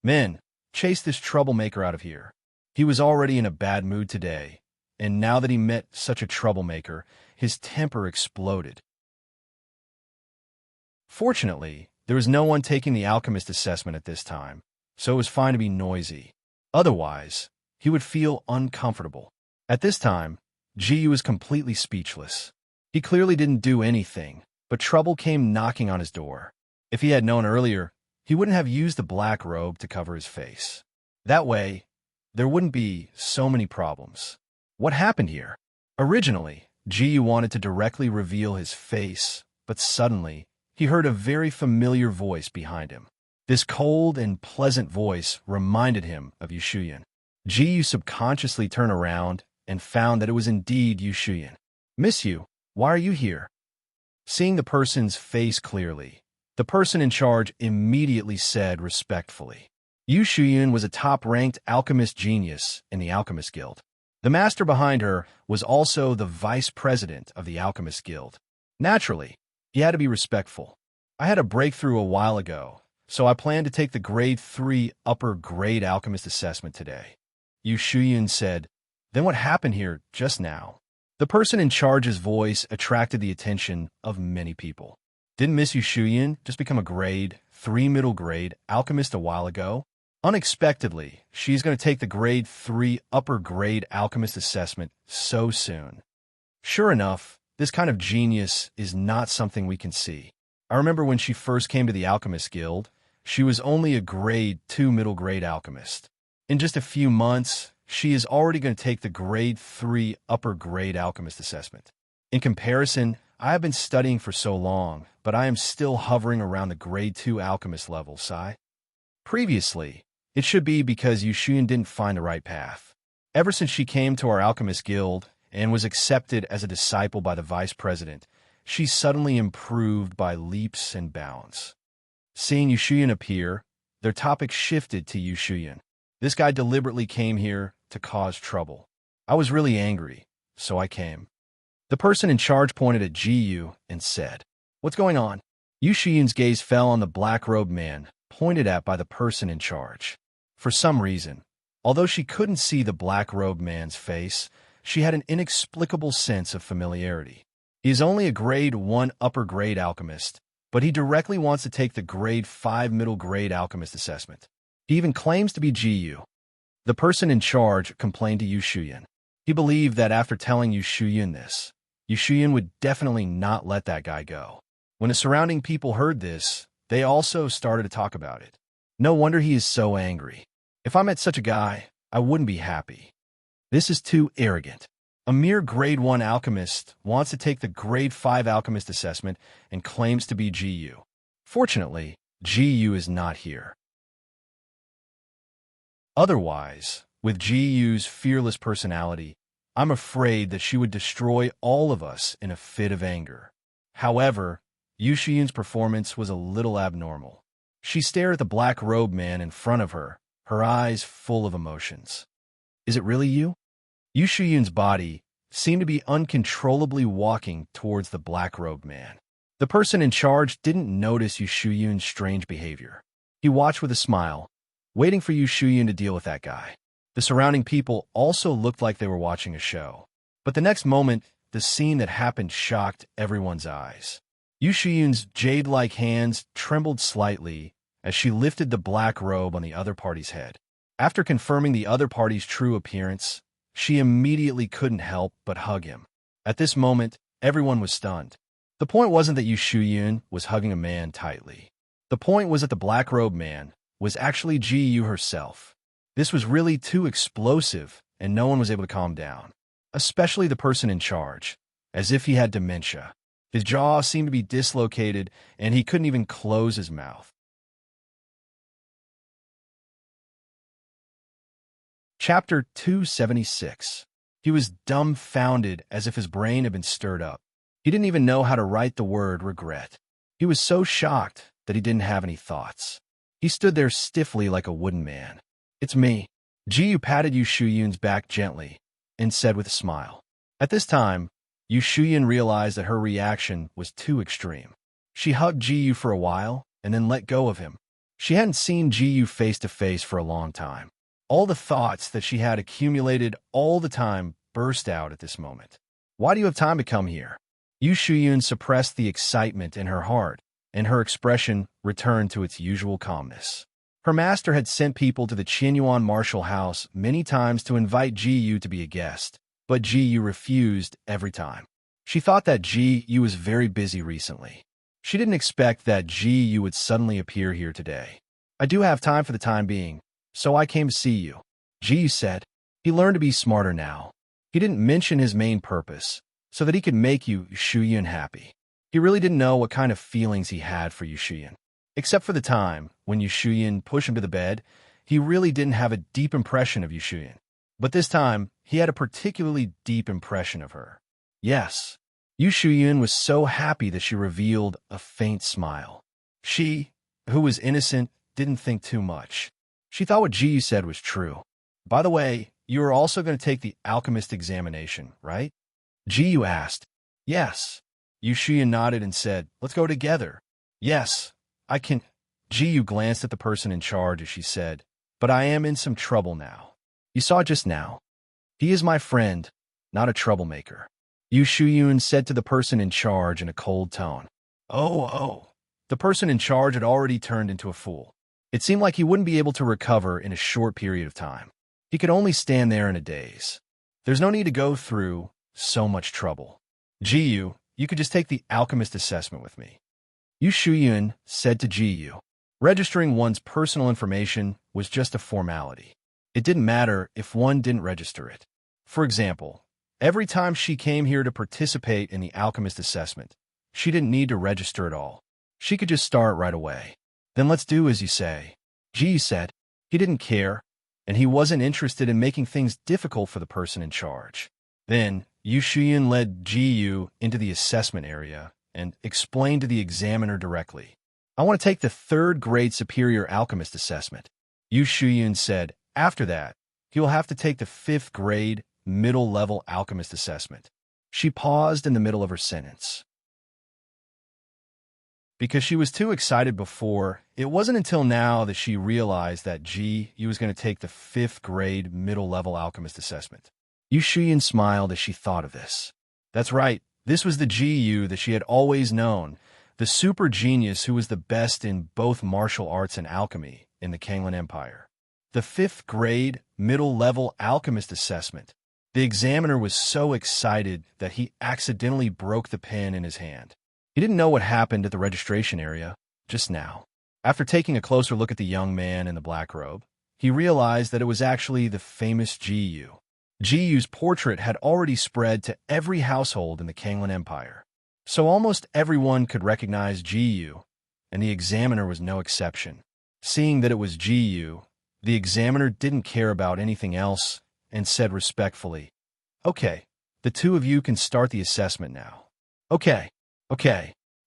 "Men, chase this troublemaker out of here." He was already in a bad mood today, and now that he met such a troublemaker, his temper exploded. Fortunately, there was no one taking the alchemist assessment at this time, so it was fine to be noisy. Otherwise, he would feel uncomfortable. At this time, Ji was completely speechless. He clearly didn't do anything, but trouble came knocking on his door. If he had known earlier, he wouldn't have used the black robe to cover his face. That way, there wouldn't be so many problems. What happened here? Originally, Ji wanted to directly reveal his face, but suddenly, he heard a very familiar voice behind him. This cold and pleasant voice reminded him of Yu Shuyan. Ji subconsciously turned around and found that it was indeed Yu Shuyan. "Miss you, why are you here?" Seeing the person's face clearly, the person in charge immediately said respectfully. Yu Shuyan was a top-ranked alchemist genius in the Alchemist Guild. The master behind her was also the vice president of the Alchemist Guild. Naturally, he had to be respectful. "I had a breakthrough a while ago, so I plan to take the Grade 3 Upper Grade Alchemist assessment today," Yu Shuyan said. "Then what happened here just now?" The person in charge's voice attracted the attention of many people. Didn't Miss Yu Shuyan just become a Grade 3 Middle Grade Alchemist a while ago? Unexpectedly, she's going to take the Grade 3 Upper Grade Alchemist assessment so soon. Sure enough, this kind of genius is not something we can see. I remember when she first came to the Alchemist Guild, she was only a Grade 2 Middle Grade Alchemist. In just a few months, she is already going to take the Grade 3 Upper Grade Alchemist assessment. In comparison, I have been studying for so long, but I am still hovering around the Grade 2 Alchemist level, Sai. Previously, it should be because Yu Shuyan didn't find the right path. Ever since she came to our Alchemist Guild and was accepted as a disciple by the Vice President, she suddenly improved by leaps and bounds. Seeing Yu Shuyan appear, their topic shifted to Yu Shuyan. This guy deliberately came here to cause trouble. I was really angry, so I came. The person in charge pointed at Ji and said, "What's going on?" Yu Shuyan's gaze fell on the black-robed man, pointed at by the person in charge. For some reason, although she couldn't see the black-robed man's face, she had an inexplicable sense of familiarity. He is only a Grade 1 Upper Grade Alchemist, but he directly wants to take the Grade 5 Middle Grade Alchemist assessment. He even claims to be Ji. The person in charge complained to Yu Shuyan. He believed that after telling Yu Shuyan this, Yu Shuyan would definitely not let that guy go. When the surrounding people heard this, they also started to talk about it. No wonder he is so angry. If I met such a guy, I wouldn't be happy. This is too arrogant. A mere Grade 1 alchemist wants to take the Grade 5 alchemist assessment and claims to be Ji. Fortunately, Ji is not here. Otherwise, with Ji's fearless personality, I'm afraid that she would destroy all of us in a fit of anger. However, Yu Shuyan's performance was a little abnormal. She stared at the black-robed man in front of her, her eyes full of emotions. "Is it really you?" Yu Shuyan's body seemed to be uncontrollably walking towards the black-robed man. The person in charge didn't notice Yu Shuyan's strange behavior. He watched with a smile, waiting for Yu Shuyan to deal with that guy. The surrounding people also looked like they were watching a show. But the next moment, the scene that happened shocked everyone's eyes. Yu Shuyan's jade-like hands trembled slightly as she lifted the black robe on the other party's head. After confirming the other party's true appearance, she immediately couldn't help but hug him. At this moment, everyone was stunned. The point wasn't that Yu Shuyan was hugging a man tightly. The point was that the black-robed man was actually Ji herself. This was really too explosive, and no one was able to calm down, especially the person in charge, as if he had dementia. His jaw seemed to be dislocated, and he couldn't even close his mouth. Chapter 276. He was dumbfounded as if his brain had been stirred up. He didn't even know how to write the word regret. He was so shocked that he didn't have any thoughts. He stood there stiffly like a wooden man. "It's me." Ji patted Yu Shuyan's back gently and said with a smile. At this time, Yu Shuyan realized that her reaction was too extreme. She hugged Ji for a while and then let go of him. She hadn't seen Ji face to face for a long time. All the thoughts that she had accumulated all the time burst out at this moment. "Why do you have time to come here?" Yu Shuyan suppressed the excitement in her heart, and her expression returned to its usual calmness. Her master had sent people to the Qianyuan martial house many times to invite Ji to be a guest, but Ji refused every time. She thought that Ji was very busy recently. She didn't expect that Ji would suddenly appear here today. "I do have time for the time being, so I came to see you." Ji said. He learned to be smarter now. He didn't mention his main purpose, so that he could make Yu Shuyan happy. He really didn't know what kind of feelings he had for Yu Shuyan. Except for the time when Yu Shuyan pushed him to the bed, he really didn't have a deep impression of Yu Shuyan. But this time, he had a particularly deep impression of her. Yes, Yu Shuyan was so happy that she revealed a faint smile. She, who was innocent, didn't think too much. She thought what Ji said was true. By the way, you are also going to take the alchemist examination, right? Ji asked. Yes. Yu Shuyan nodded and said, let's go together. Yes, I can. Ji glanced at the person in charge as she said, but I am in some trouble now. You saw just now. He is my friend, not a troublemaker. Yu Shuyan said to the person in charge in a cold tone. Oh. The person in charge had already turned into a fool. It seemed like he wouldn't be able to recover in a short period of time. He could only stand there in a daze. There's no need to go through so much trouble. Ji, you could just take the alchemist assessment with me. Yu Shuyan said to Ji. Registering one's personal information was just a formality. It didn't matter if one didn't register it. For example, every time she came here to participate in the alchemist assessment, she didn't need to register at all. She could just start right away. Then let's do as you say. Ji said. He didn't care, and he wasn't interested in making things difficult for the person in charge. Then, Yu Shuyan led Ji into the assessment area and explained to the examiner directly. I want to take the 3rd grade superior alchemist assessment. Yu Shuyan said. After that, he will have to take the 5th grade middle-level alchemist assessment. She paused in the middle of her sentence. Because she was too excited before, it wasn't until now that she realized that Ji was going to take the 5th grade middle-level alchemist assessment. Yu Shuyan smiled as she thought of this. That's right, this was the Ji that she had always known, the super genius who was the best in both martial arts and alchemy in the Kanglan Empire. The 5th grade middle-level alchemist assessment. The examiner was so excited that he accidentally broke the pen in his hand. He didn't know what happened at the registration area just now. After taking a closer look at the young man in the black robe, he realized that it was actually the famous Ji. Ji's portrait had already spread to every household in the Kanglan Empire. So almost everyone could recognize Ji, and the examiner was no exception. Seeing that it was Ji, the examiner didn't care about anything else and said respectfully, Okay, the 2 of you can start the assessment now. Okay.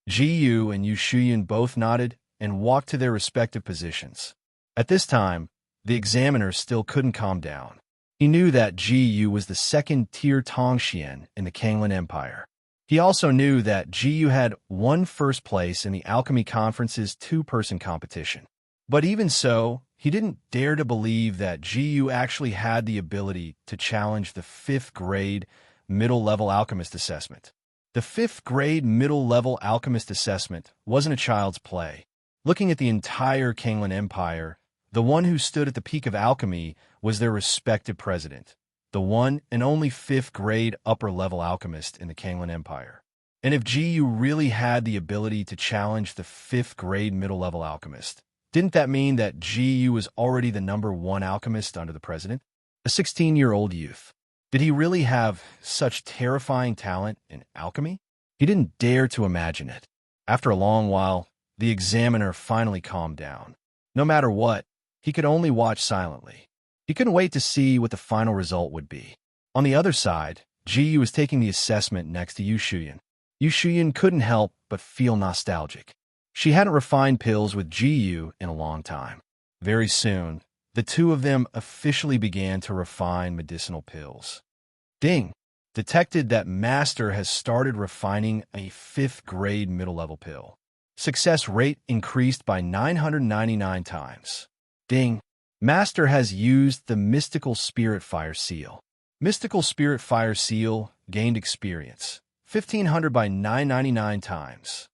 Ji and Yu Shuyan both nodded and walked to their respective positions. At this time, the examiner still couldn't calm down. He knew that Ji was the 2nd-tier Tongxian in the Kanglan Empire. He also knew that Ji had won 1st place in the Alchemy Conference's 2-person competition. But even so, he didn't dare to believe that Ji actually had the ability to challenge the 5th grade middle-level alchemist assessment. The 5th grade middle-level alchemist assessment wasn't a child's play. Looking at the entire Kanglan Empire, the one who stood at the peak of alchemy was their respected president, the one and only 5th grade upper-level alchemist in the Kanglan Empire. And if Ji really had the ability to challenge the 5th grade middle-level alchemist, didn't that mean that Ji was already the #1 alchemist under the president? A 16-year-old youth. Did he really have such terrifying talent in alchemy? He didn't dare to imagine it. After a long while, the examiner finally calmed down. No matter what, he could only watch silently. He couldn't wait to see what the final result would be. On the other side, Ji was taking the assessment next to Yu Shuyan. Yu Shuyan couldn't help but feel nostalgic. She hadn't refined pills with Ji in a long time. Very soon, the 2 of them officially began to refine medicinal pills. Ding! Detected that Master has started refining a 5th grade middle-level pill. Success rate increased by 999 times. Ding! Master has used the Mystical Spirit Fire Seal. Mystical Spirit Fire Seal gained experience. 1,500 by 999 times.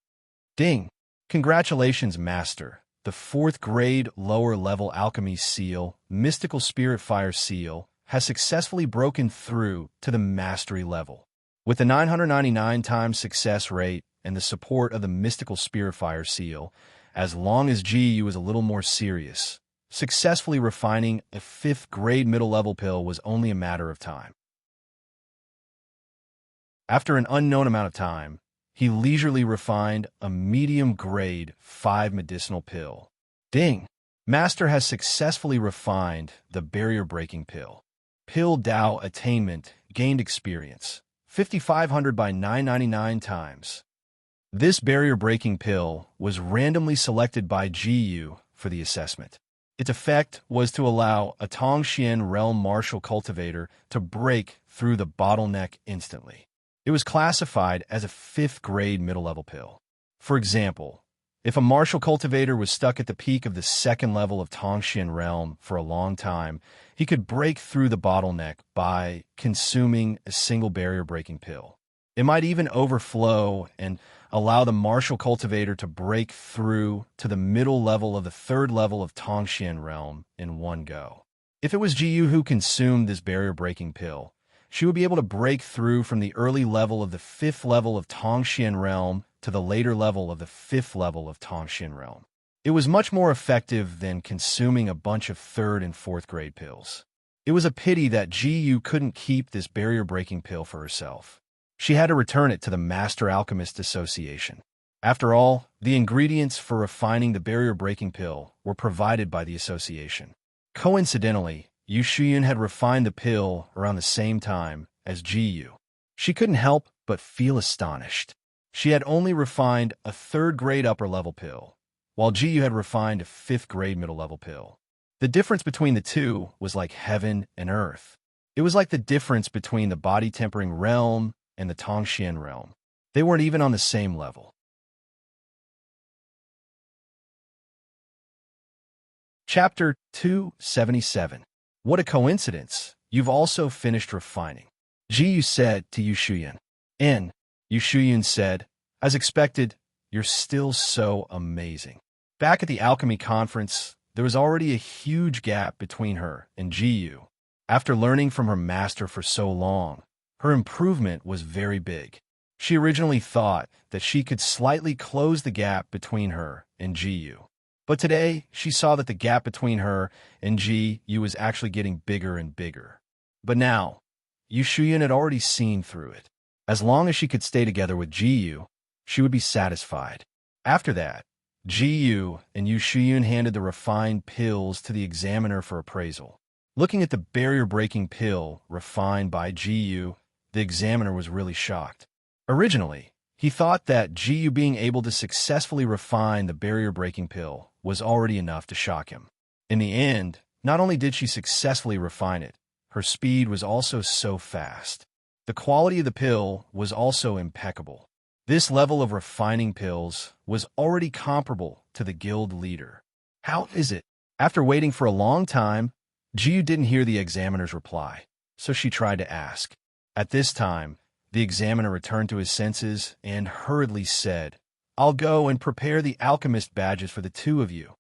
Ding! Congratulations, Master. The 4th grade lower-level alchemy seal, Mystical Spirit Fire Seal, has successfully broken through to the mastery level. With the 999 times success rate and the support of the Mystical Spirit Fire Seal, as long as Ji was a little more serious, successfully refining a 5th-grade middle-level pill was only a matter of time. After an unknown amount of time, he leisurely refined a medium-grade 5 medicinal pill. Ding! Master has successfully refined the barrier-breaking pill. Pill Dao attainment gained experience 5,500 by 999 times. This barrier-breaking pill was randomly selected by GU for the assessment. Its effect was to allow a Tongxian realm martial cultivator to break through the bottleneck instantly. It was classified as a 5th-grade middle-level pill. For example, if a martial cultivator was stuck at the peak of the 2nd level of Tongxian realm for a long time, he could break through the bottleneck by consuming a single barrier-breaking pill. It might even overflow and allow the martial cultivator to break through to the middle level of the 3rd level of Tongxian realm in one go. If it was Jiyu who consumed this barrier-breaking pill, she would be able to break through from the early level of the 5th level of Tongxian realm to the later level of the 5th level of Tongxian realm. It was much more effective than consuming a bunch of 3rd and 4th grade pills. It was a pity that Jiyu couldn't keep this barrier-breaking pill for herself. She had to return it to the Master Alchemist Association. After all, the ingredients for refining the barrier-breaking pill were provided by the association. Coincidentally, Yu Shuyun had refined the pill around the same time as Jiyu. She couldn't help but feel astonished. She had only refined a 3rd-grade upper-level pill, while Jiyu had refined a 5th-grade middle-level pill. The difference between the two was like heaven and earth. It was like the difference between the body-tempering realm and the Tongxian realm. They weren't even on the same level. Chapter 277. What a coincidence! You've also finished refining. Jiyu said to Yu Shuyun. Yu Shuyun said, as expected, you're still so amazing. Back at the alchemy conference, there was already a huge gap between her and Jiyu. After learning from her master for so long, her improvement was very big. She originally thought that she could slightly close the gap between her and Jiyu. But today, she saw that the gap between her and Jiyu was actually getting bigger and bigger. But now, Yu Shuyun had already seen through it. As long as she could stay together with Jiyu, she would be satisfied. After that, Jiyu and Yu Shuyun handed the refined pills to the examiner for appraisal. Looking at the barrier-breaking pill refined by Jiyu, the examiner was really shocked. Originally, he thought that Jiyu being able to successfully refine the barrier-breaking pill was already enough to shock him. In the end, not only did she successfully refine it, her speed was also so fast. The quality of the pill was also impeccable. This level of refining pills was already comparable to the guild leader. How is it? After waiting for a long time, Jiyu didn't hear the examiner's reply, so she tried to ask. At this time, the examiner returned to his senses and hurriedly said, I'll go and prepare the alchemist badges for the two of you.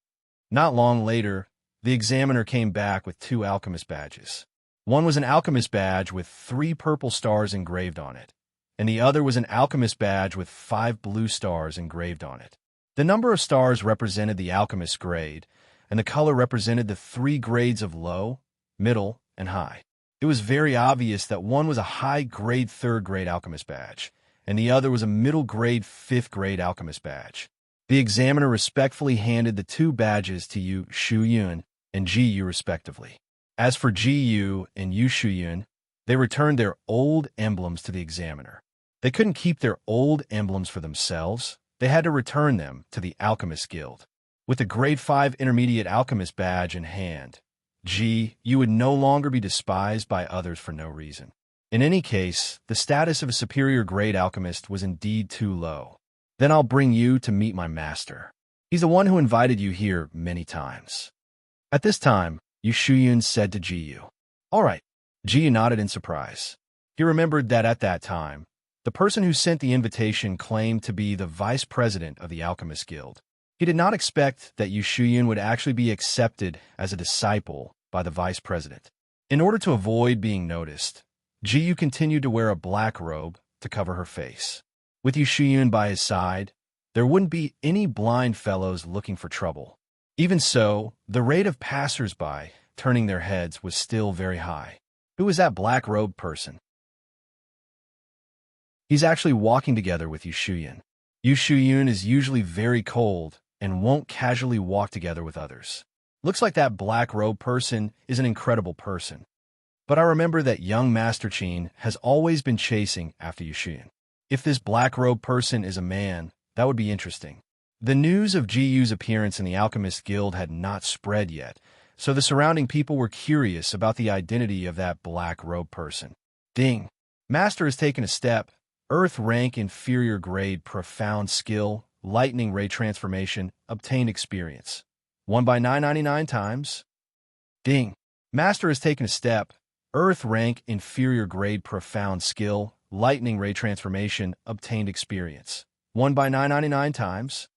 Not long later, the examiner came back with 2 alchemist badges. One was an alchemist badge with 3 purple stars engraved on it, and the other was an alchemist badge with 5 blue stars engraved on it. The number of stars represented the alchemist grade, and the color represented the 3 grades of low, middle, and high. It was very obvious that one was a high-grade 3rd-grade alchemist badge, and the other was a middle-grade 5th-grade alchemist badge. The examiner respectfully handed the 2 badges to Yu Shuyun and Jiyu respectively. As for Jiyu and Yu Shuyun, they returned their old emblems to the examiner. They couldn't keep their old emblems for themselves. They had to return them to the Alchemist Guild. With the Grade 5 Intermediate Alchemist badge in hand, you would no longer be despised by others for no reason. In any case, the status of a superior grade alchemist was indeed too low. Then I'll bring you to meet my master. He's the one who invited you here many times. At this time, Yu Shuyun said to Jiyu. All right. Jiyu nodded in surprise. He remembered that at that time, the person who sent the invitation claimed to be the vice president of the Alchemist Guild. He did not expect that Yu Shuyun would actually be accepted as a disciple by the vice president. In order to avoid being noticed, Jiyu continued to wear a black robe to cover her face. With Yu Shuyun by his side, there wouldn't be any blind fellows looking for trouble. Even so, the rate of passers-by turning their heads was still very high. Who was that black-robed person? He's actually walking together with Yu Shuyun. Yu Shuyun is usually very cold and won't casually walk together with others. Looks like that black-robed person is an incredible person. But I remember that young Master Qin has always been chasing after Yu Shuyun. If this black-robed person is a man, that would be interesting. The news of Ji Yu's appearance in the Alchemist Guild had not spread yet, so the surrounding people were curious about the identity of that black-robed person. Ding! Master has taken a step. Earth rank inferior grade profound skill, lightning ray transformation, obtain experience. 1 by 999 times. Ding! Master has taken a step. Earth rank inferior grade profound skill, lightning ray transformation, obtained experience. 1 by 999 times.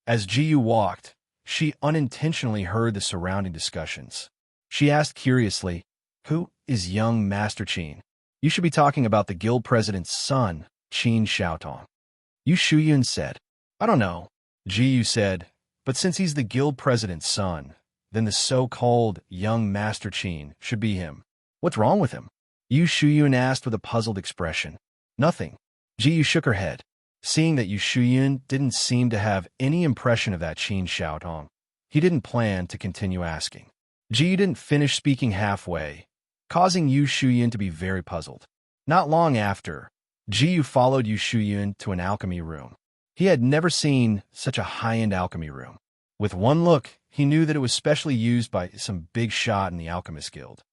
As Ji Yu walked, she unintentionally heard the surrounding discussions. She asked curiously, "Who is young Master Qin?" "You should be talking about the guild president's son," Qin Xiaotong. Yu Shuyun said. "I don't know," Ji Yu said, "but since he's the guild president's son, then the so-called young Master Qin should be him." "What's wrong with him?" Yu Shuyun asked with a puzzled expression. "Nothing." Ji Yu shook her head. Seeing that Yu Shuyun didn't seem to have any impression of that Qin Xiaotong, he didn't plan to continue asking. Ji Yu didn't finish speaking halfway, causing Yu Shuyun to be very puzzled. Not long after, Ji Yu followed Yu Shuyun to an alchemy room. He had never seen such a high-end alchemy room. With one look, he knew that it was specially used by some big shot in the Alchemist Guild.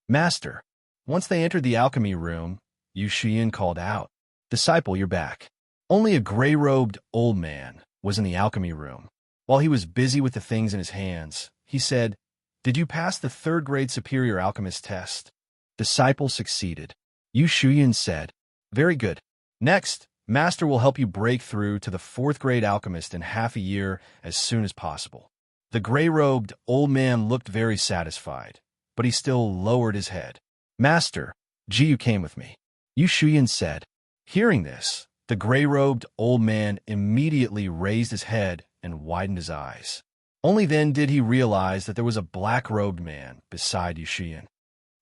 "Master." Once they entered the alchemy room, Yu Shuyun called out, "Disciple, you're back." Only a gray-robed old man was in the alchemy room. While he was busy with the things in his hands, he said, "Did you pass the third-grade superior alchemist test?" "Disciple succeeded." Yu Shuyun said, "Very good. Next, Master will help you break through to the fourth-grade alchemist in half a year as soon as possible." The gray-robed old man looked very satisfied, but he still lowered his head. "Master, Ji Yu came with me," Yu Shuyun said. Hearing this, the gray-robed old man immediately raised his head and widened his eyes. Only then did he realize that there was a black-robed man beside Yu Shuyun.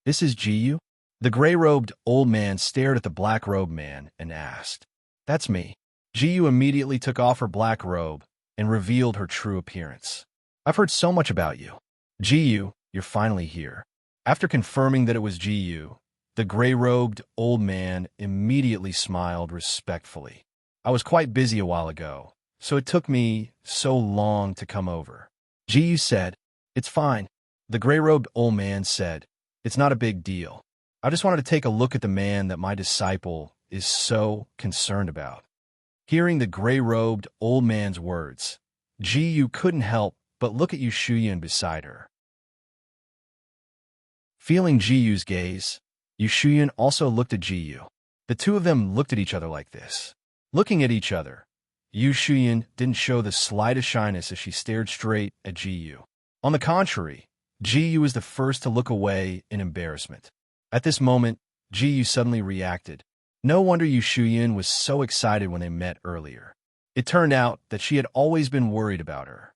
"This is Ji Yu?" The gray-robed old man stared at the black-robed man and asked. "That's me." Ji Yu immediately took off her black robe and revealed her true appearance. "I've heard so much about you. Ji Yu, you're finally here." After confirming that it was Ji Yu, the gray-robed old man immediately smiled respectfully. "I was quite busy a while ago, so it took me so long to come over." Ji Yu said, "It's fine." The gray-robed old man said, "It's not a big deal. I just wanted to take a look at the man that my disciple is so concerned about." Hearing the gray-robed old man's words, Ji Yu couldn't help but look at Yu Shuyun beside her. Feeling Ji Yu's gaze, Yu Shuyun also looked at Ji Yu. The two of them looked at each other like this. Looking at each other, Yu Shuyun didn't show the slightest shyness as she stared straight at Ji Yu. On the contrary, Ji Yu was the first to look away in embarrassment. At this moment, Ji Yu suddenly reacted. No wonder Yu Shuyun was so excited when they met earlier. It turned out that she had always been worried about her.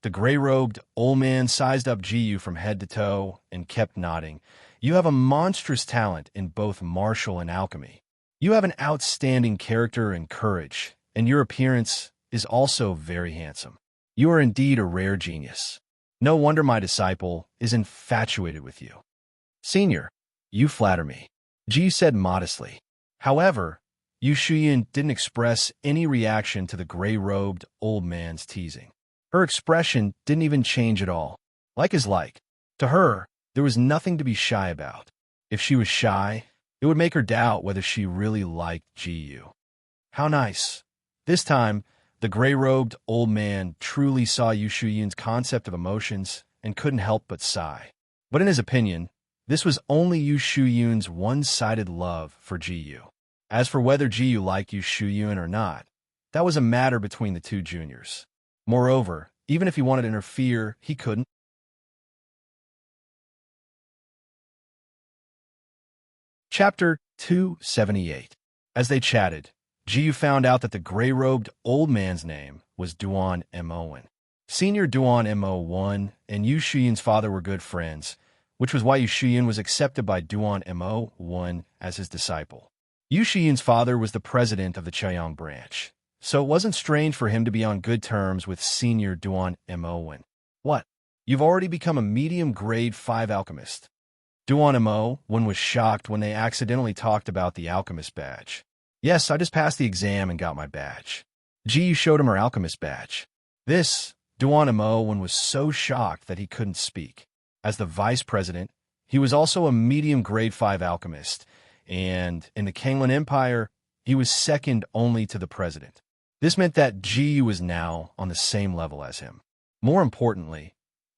The gray-robed old man sized up Ji Yu from head to toe and kept nodding. "You have a monstrous talent in both martial and alchemy. You have an outstanding character and courage, and your appearance is also very handsome. You are indeed a rare genius. No wonder my disciple is infatuated with you." "Senior, you flatter me," Ji Yu said modestly. However, Yu Shuyun didn't express any reaction to the gray-robed old man's teasing. Her expression didn't even change at all. Like is like. To her, there was nothing to be shy about. If she was shy, it would make her doubt whether she really liked Ji Yu. How nice. This time, the gray-robed old man truly saw Yu Shuyun's concept of emotions and couldn't help but sigh. But in his opinion, this was only Yu Shuyun's one-sided love for Ji Yu. As for whether Ji Yu liked Yu Shuyun or not, that was a matter between the two juniors. Moreover, even if he wanted to interfere, he couldn't. Chapter 278. As they chatted, Ji Yu found out that the gray-robed old man's name was Duan M. Owen. Senior Duan Mo1 and Yu Shuyin's father were good friends, which was why Yu Shuyin was accepted by Duan Mo1 as his disciple. Yu Shuyin's father was the president of the Chaoyang branch, so it wasn't strange for him to be on good terms with Senior Duan Mo1. What? You've already become a medium grade 5 alchemist. Duan Mo1 was shocked when they accidentally talked about the alchemist badge. Yes, I just passed the exam and got my badge. Ji showed him her alchemist badge. Duan Mo1 was so shocked that he couldn't speak. As the vice president, he was also a medium grade 5 alchemist, and in the Kanglan Empire, he was second only to the president. This meant that Ji was now on the same level as him. More importantly,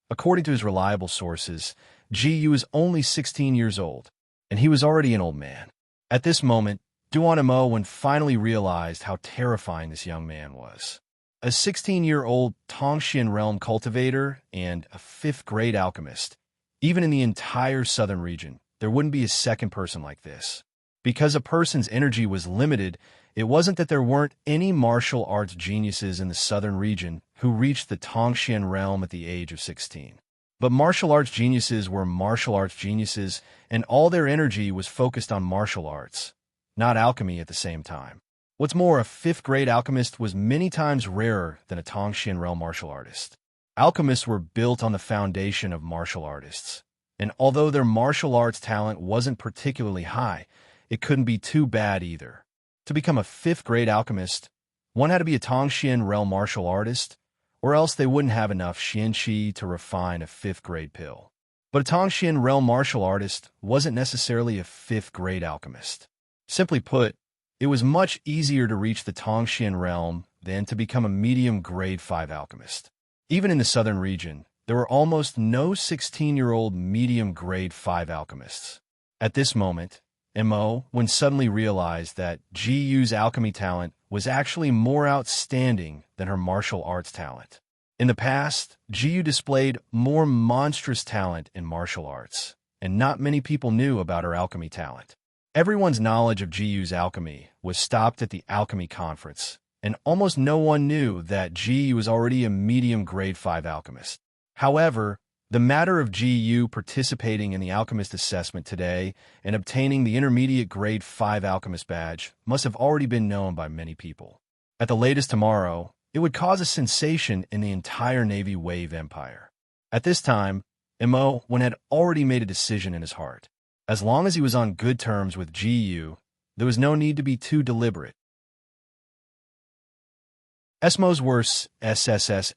according to his reliable sources, Ji was only 16 years old, and he was already an old man. At this moment, Duan Mo1 finally realized how terrifying this young man was. A 16-year-old Tongxian realm cultivator and a 5th grade alchemist. Even in the entire southern region, there wouldn't be a second person like this. Because a person's energy was limited, it wasn't that there weren't any martial arts geniuses in the southern region who reached the Tongxian realm at the age of 16. But martial arts geniuses were martial arts geniuses, and all their energy was focused on martial arts, not alchemy at the same time. What's more, a 5th grade alchemist was many times rarer than a Tongxian realm martial artist. Alchemists were built on the foundation of martial artists, and although their martial arts talent wasn't particularly high, it couldn't be too bad either. To become a 5th grade alchemist, one had to be a Tongxian realm martial artist, or else they wouldn't have enough xianqi to refine a 5th grade pill. But a Tongxian realm martial artist wasn't necessarily a 5th grade alchemist. Simply put, it was much easier to reach the Tongxian realm than to become a medium grade 5 alchemist. Even in the southern region, there were almost no 16-year-old medium grade 5 alchemists. At this moment, Mo1 suddenly realized that Ji Yu's alchemy talent was actually more outstanding than her martial arts talent. In the past, Ji Yu displayed more monstrous talent in martial arts, and not many people knew about her alchemy talent. Everyone's knowledge of Ji Yu's alchemy was stopped at the alchemy conference, and almost no one knew that Ji Yu was already a medium grade 5 alchemist. However, the matter of Ji Yu participating in the alchemist assessment today and obtaining the intermediate grade 5 alchemist badge must have already been known by many people. At the latest tomorrow, it would cause a sensation in the entire Navy Wave Empire. At this time, Mo1 had already made a decision in his heart. As long as he was on good terms with Ji Yu, there was no need to be too deliberate. Esmos worse SSS.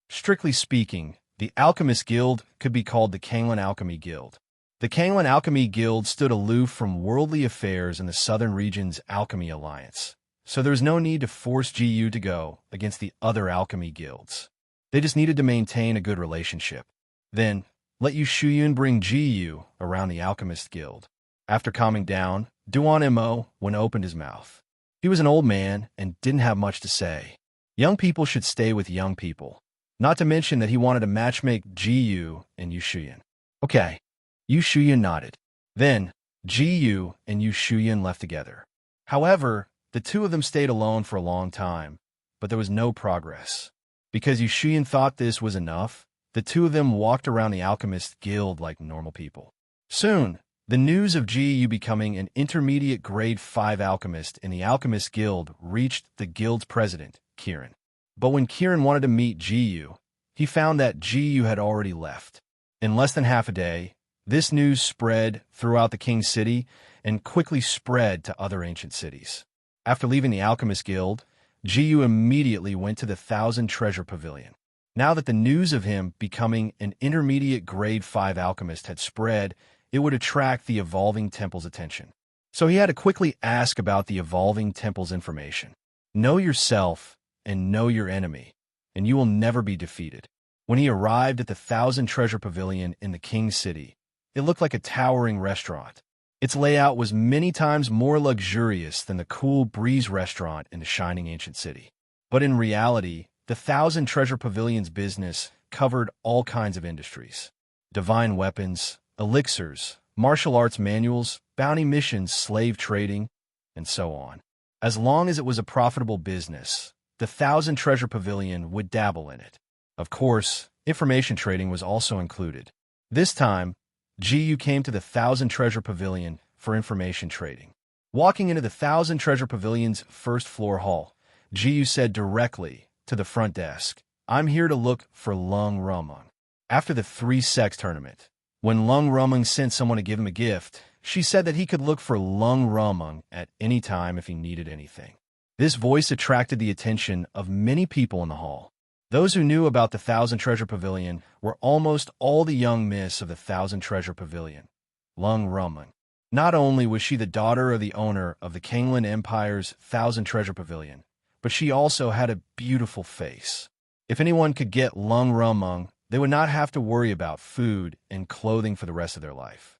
Strictly speaking, the Alchemist Guild could be called the Kanglan Alchemy Guild. The Kanglan Alchemy Guild stood aloof from worldly affairs in the southern region's alchemy alliance, so there was no need to force Ji Yu to go against the other alchemy guilds. They just needed to maintain a good relationship. Then, let Yu Shuyin bring Ji Yu around the Alchemist Guild. After calming down, Duan Mo1 opened his mouth. He was an old man and didn't have much to say. Young people should stay with young people. Not to mention that he wanted to matchmake Ji Yu and Yu Shuyin. Okay, Yu Shuyin nodded. Then, Ji Yu and Yu Shuyin left together. However, the two of them stayed alone for a long time, but there was no progress. Because Yu Shuyin thought this was enough, the two of them walked around the Alchemist Guild like normal people. Soon, the news of Ji Yu becoming an intermediate grade 5 alchemist in the Alchemist Guild reached the guild's president, Kiran. But when Kiran wanted to meet Ji Yu, he found that Ji Yu had already left. In less than half a day, this news spread throughout the King's City and quickly spread to other ancient cities. After leaving the Alchemist Guild, Ji Yu immediately went to the Thousand Treasure Pavilion. Now that the news of him becoming an intermediate grade 5 alchemist had spread, it would attract the Evolving Temple's attention. So he had to quickly ask about the Evolving Temple's information. Know yourself and know your enemy, and you will never be defeated. When he arrived at the Thousand Treasure Pavilion in the King's City, it looked like a towering restaurant. Its layout was many times more luxurious than the cool breeze restaurant in the shining ancient city. But in reality, the Thousand Treasure Pavilion's business covered all kinds of industries. Divine weapons, elixirs, martial arts manuals, bounty missions, slave trading, and so on. As long as it was a profitable business, the Thousand Treasure Pavilion would dabble in it. Of course, information trading was also included. This time, Jiyu came to the Thousand Treasure Pavilion for information trading. Walking into the Thousand Treasure Pavilion's first-floor hall, Jiyu said directly to the front desk, "I'm here to look for Lung Rumung." After the 3-sex tournament, when Lung Rumung sent someone to give him a gift, she said that he could look for Lung Rumung at any time if he needed anything. This voice attracted the attention of many people in the hall. Those who knew about the Thousand Treasure Pavilion were almost all the young miss of the Thousand Treasure Pavilion, Lung Rumung. Not only was she the daughter of the owner of the Kanglan Empire's Thousand Treasure Pavilion, but she also had a beautiful face. If anyone could get Lung Rumung, they would not have to worry about food and clothing for the rest of their life.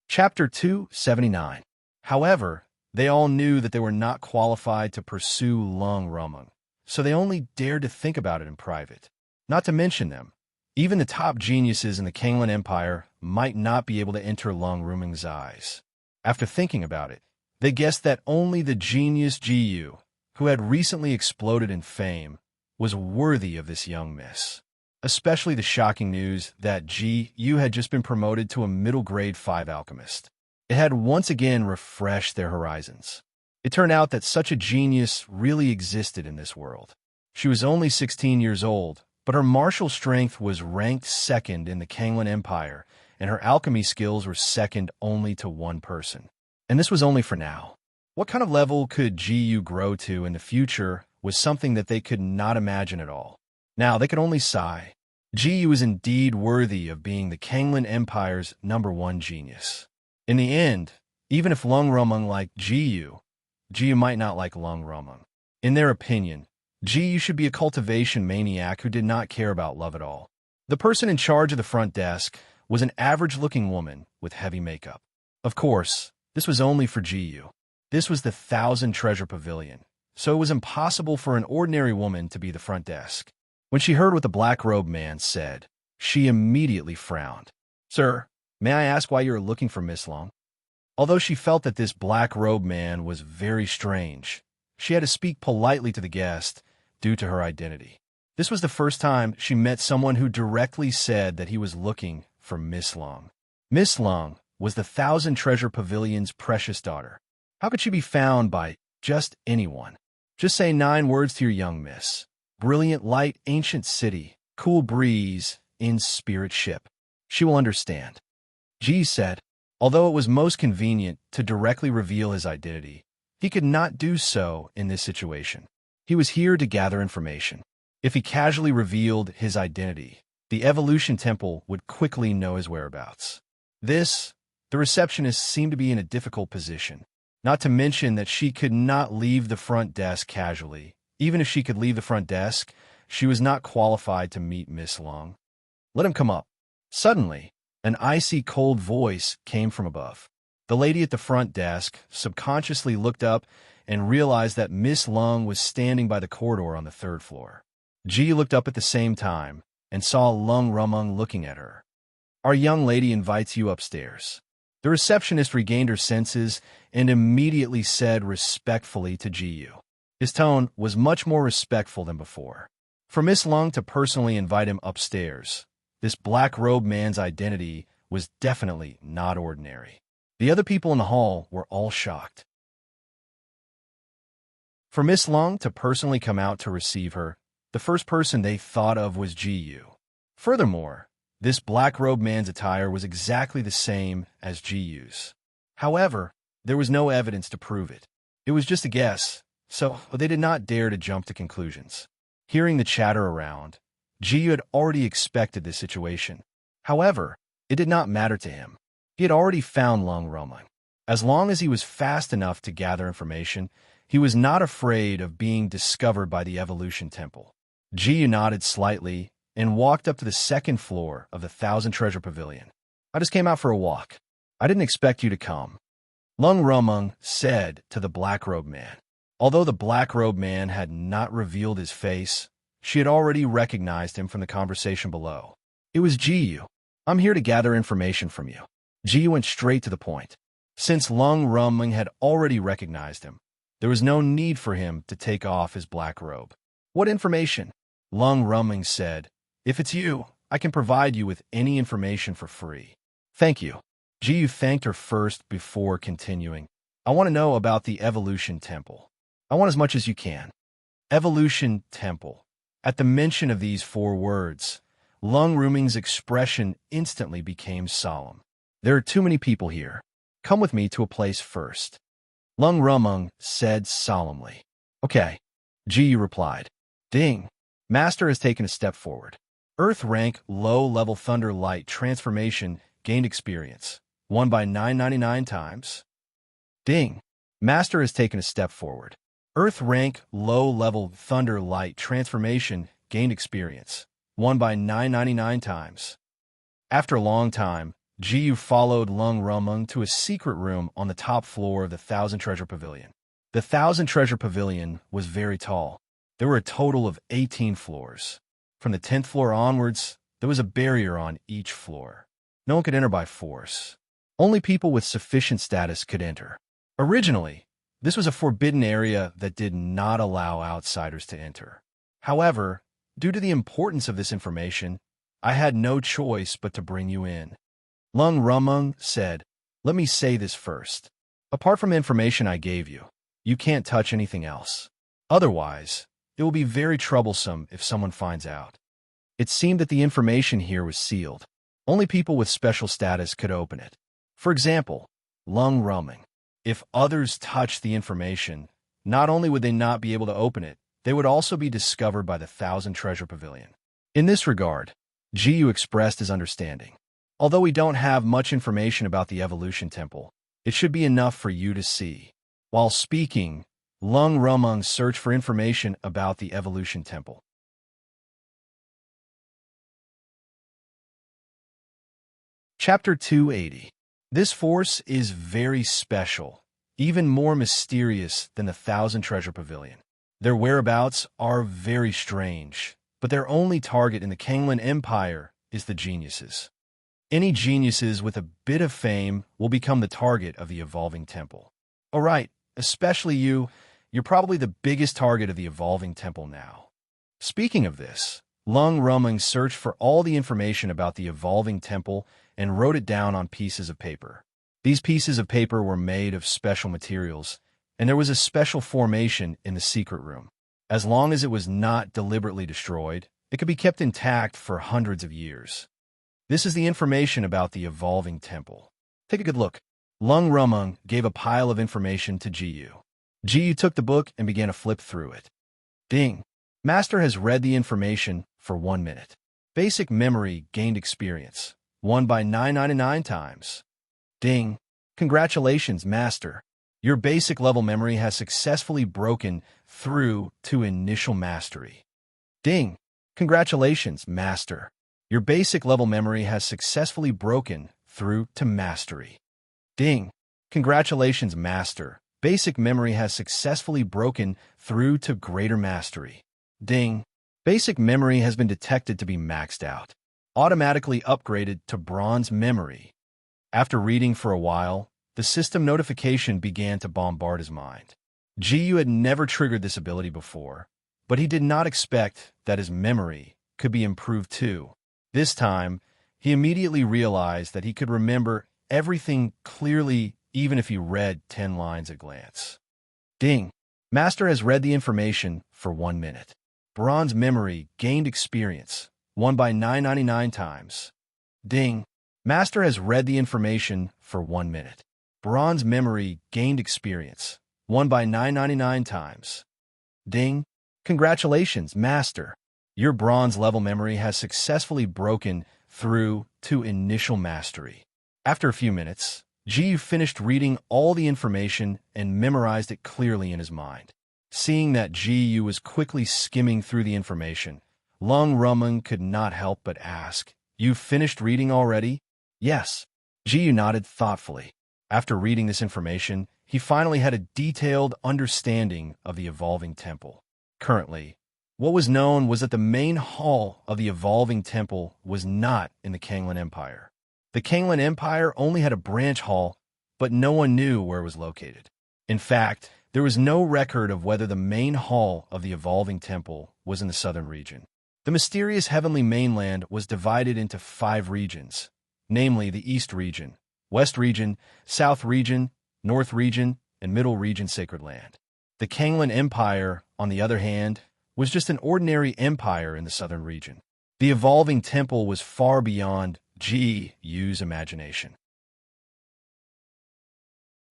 Chapter 279. However, they all knew that they were not qualified to pursue Lung Rumung, so they only dared to think about it in private. Not to mention them, even the top geniuses in the Kanglan Empire might not be able to enter Lung Rumung's eyes. After thinking about it, they guessed that only the genius Jiyu, who had recently exploded in fame, was worthy of this young miss. Especially the shocking news that Jiyu had just been promoted to a middle-grade 5 alchemist. It had once again refreshed their horizons. It turned out that such a genius really existed in this world. She was only 16 years old, but her martial strength was ranked second in the Kanglan Empire, and her alchemy skills were second only to one person. And this was only for now. What kind of level could Jiyu grow to in the future was something that they could not imagine at all. Now they could only sigh. Jiyu is indeed worthy of being the Kanglan Empire's #1 genius. In the end, even if Lung Rumung liked Jiyu might not like Lung Rumung. In their opinion, Jiyu should be a cultivation maniac who did not care about love at all. The person in charge of the front desk was an average-looking woman with heavy makeup. Of course, this was only for Jiyu. This was the Thousand Treasure Pavilion, so it was impossible for an ordinary woman to be the front desk. When she heard what the black-robed man said, she immediately frowned. "Sir, may I ask why you are looking for Miss Long?" Although she felt that this black-robed man was very strange, she had to speak politely to the guest due to her identity. This was the first time she met someone who directly said that he was looking for Miss Long. Miss Long was the Thousand Treasure Pavilion's precious daughter. How could she be found by just anyone? Just say 9 words to your young miss. Brilliant light, ancient city, cool breeze, in spirit ship. She will understand. Ji said, although it was most convenient to directly reveal his identity, he could not do so in this situation. He was here to gather information. If he casually revealed his identity, the Evolution Temple would quickly know his whereabouts. The receptionist seemed to be in a difficult position. Not to mention that she could not leave the front desk casually. Even if she could leave the front desk, she was not qualified to meet Miss Long. "Let him come up." Suddenly, an icy cold voice came from above. The lady at the front desk subconsciously looked up and realized that Miss Long was standing by the corridor on the 3rd floor. Ji looked up at the same time and saw Lung Rumung looking at her. "Our young lady invites you upstairs." The receptionist regained her senses and immediately said respectfully to Jiyu. His tone was much more respectful than before. For Miss Long to personally invite him upstairs, this black-robed man's identity was definitely not ordinary. The other people in the hall were all shocked. For Miss Long to personally come out to receive her, the first person they thought of was Jiyu. Furthermore, this black-robed man's attire was exactly the same as Jiyu's. However, there was no evidence to prove it. It was just a guess, so they did not dare to jump to conclusions. Hearing the chatter around, Jiyu had already expected this situation. However, it did not matter to him. He had already found Lung Rumung. As long as he was fast enough to gather information, he was not afraid of being discovered by the Evolution Temple. Jiyu nodded slightly and walked up to the 2nd floor of the Thousand Treasure Pavilion. "I just came out for a walk. I didn't expect you to come," Lung Rumung said to the black-robed man. Although the black-robed man had not revealed his face, she had already recognized him from the conversation below. "It was Jiyu. I'm here to gather information from you." Ji went straight to the point. Since Lung Rumeng had already recognized him, there was no need for him to take off his black robe. What information? Lung Rumeng said. If it's you, I can provide you with any information for free. Thank you. Ji thanked her first before continuing. I want to know about the Evolution Temple. I want as much as you can. Evolution Temple. At the mention of these 4 words, Lung Rumeng's expression instantly became solemn. There are too many people here. Come with me to a place first. Lung Rumeng said solemnly. Okay. Ji replied. Ding. Master has taken a step forward. Earth rank low-level thunder light transformation gained experience. 1 by 999 times. Ding. Master has taken a step forward. Earth rank low-level thunder light transformation gained experience. 1 by 999 times. After a long time, Ji followed Lung Rumeng to a secret room on the top floor of the Thousand Treasure Pavilion. The Thousand Treasure Pavilion was very tall. There were a total of 18 floors. From the 10th floor onwards, there was a barrier on each floor. No one could enter by force. Only people with sufficient status could enter. Originally, this was a forbidden area that did not allow outsiders to enter. However, due to the importance of this information, I had no choice but to bring you in. Lung Rumeng said, let me say this first. Apart from information I gave you, you can't touch anything else. Otherwise, it will be very troublesome if someone finds out. It seemed that the information here was sealed. Only people with special status could open it. For example, Lung Rumeng. If others touched the information, not only would they not be able to open it, they would also be discovered by the Thousand Treasure Pavilion. In this regard, Ji expressed his understanding. Although we don't have much information about the Evolution Temple, it should be enough for you to see. While speaking, Lung Rumeng searched for information about the Evolution Temple. Chapter 280. This force is very special, even more mysterious than the Thousand Treasure Pavilion. Their whereabouts are very strange, but their only target in the Kanglan Empire is the geniuses. Any geniuses with a bit of fame will become the target of the Evolving Temple. All right, especially you. You're probably the biggest target of the Evolving Temple now. Speaking of this, Lung Rumeng searched for all the information about the Evolving Temple and wrote it down on pieces of paper. These pieces of paper were made of special materials, and there was a special formation in the secret room. As long as it was not deliberately destroyed, it could be kept intact for hundreds of years. This is the information about the Evolving Temple. Take a good look. Lung Rumeng gave a pile of information to Ji. Ji took the book and began to flip through it. Ding. Master has read the information for 1 minute. Basic memory gained experience. 1 by 999 times. Ding. Congratulations, Master. Your basic level memory has successfully broken through to initial mastery. Ding. Congratulations, Master. Your basic level memory has successfully broken through to mastery. Ding. Congratulations, Master. Basic memory has successfully broken through to greater mastery. Ding. Basic memory has been detected to be maxed out. Automatically upgraded to bronze memory. After reading for a while, the system notification began to bombard his mind. Ji had never triggered this ability before, but he did not expect that his memory could be improved too. This time, he immediately realized that he could remember everything clearly even if he read 10 lines at glance. Ding. Master has read the information for 1 minute. Bronze memory gained experience. 1 by 999 times. Ding. Master has read the information for 1 minute. Bronze memory gained experience. 1 by 999 times. Ding. Congratulations, Master. Your bronze level memory has successfully broken through to initial mastery. After a few minutes, Ji finished reading all the information and memorized it clearly in his mind. Seeing that Ji was quickly skimming through the information, Lung Rumeng could not help but ask, "You finished reading already?" "Yes." Ji nodded thoughtfully. After reading this information, he finally had a detailed understanding of the Evolving Temple. Currently, what was known was that the main hall of the Evolving Temple was not in the Kanglan Empire. The Kanglan Empire only had a branch hall, but no one knew where it was located. In fact, there was no record of whether the main hall of the Evolving Temple was in the southern region. The mysterious heavenly mainland was divided into 5 regions, namely the East Region, West Region, South Region, North Region, and Middle Region Sacred Land. The Kanglan Empire, on the other hand, was just an ordinary empire in the southern region. The Evolving Temple was far beyond GU's imagination.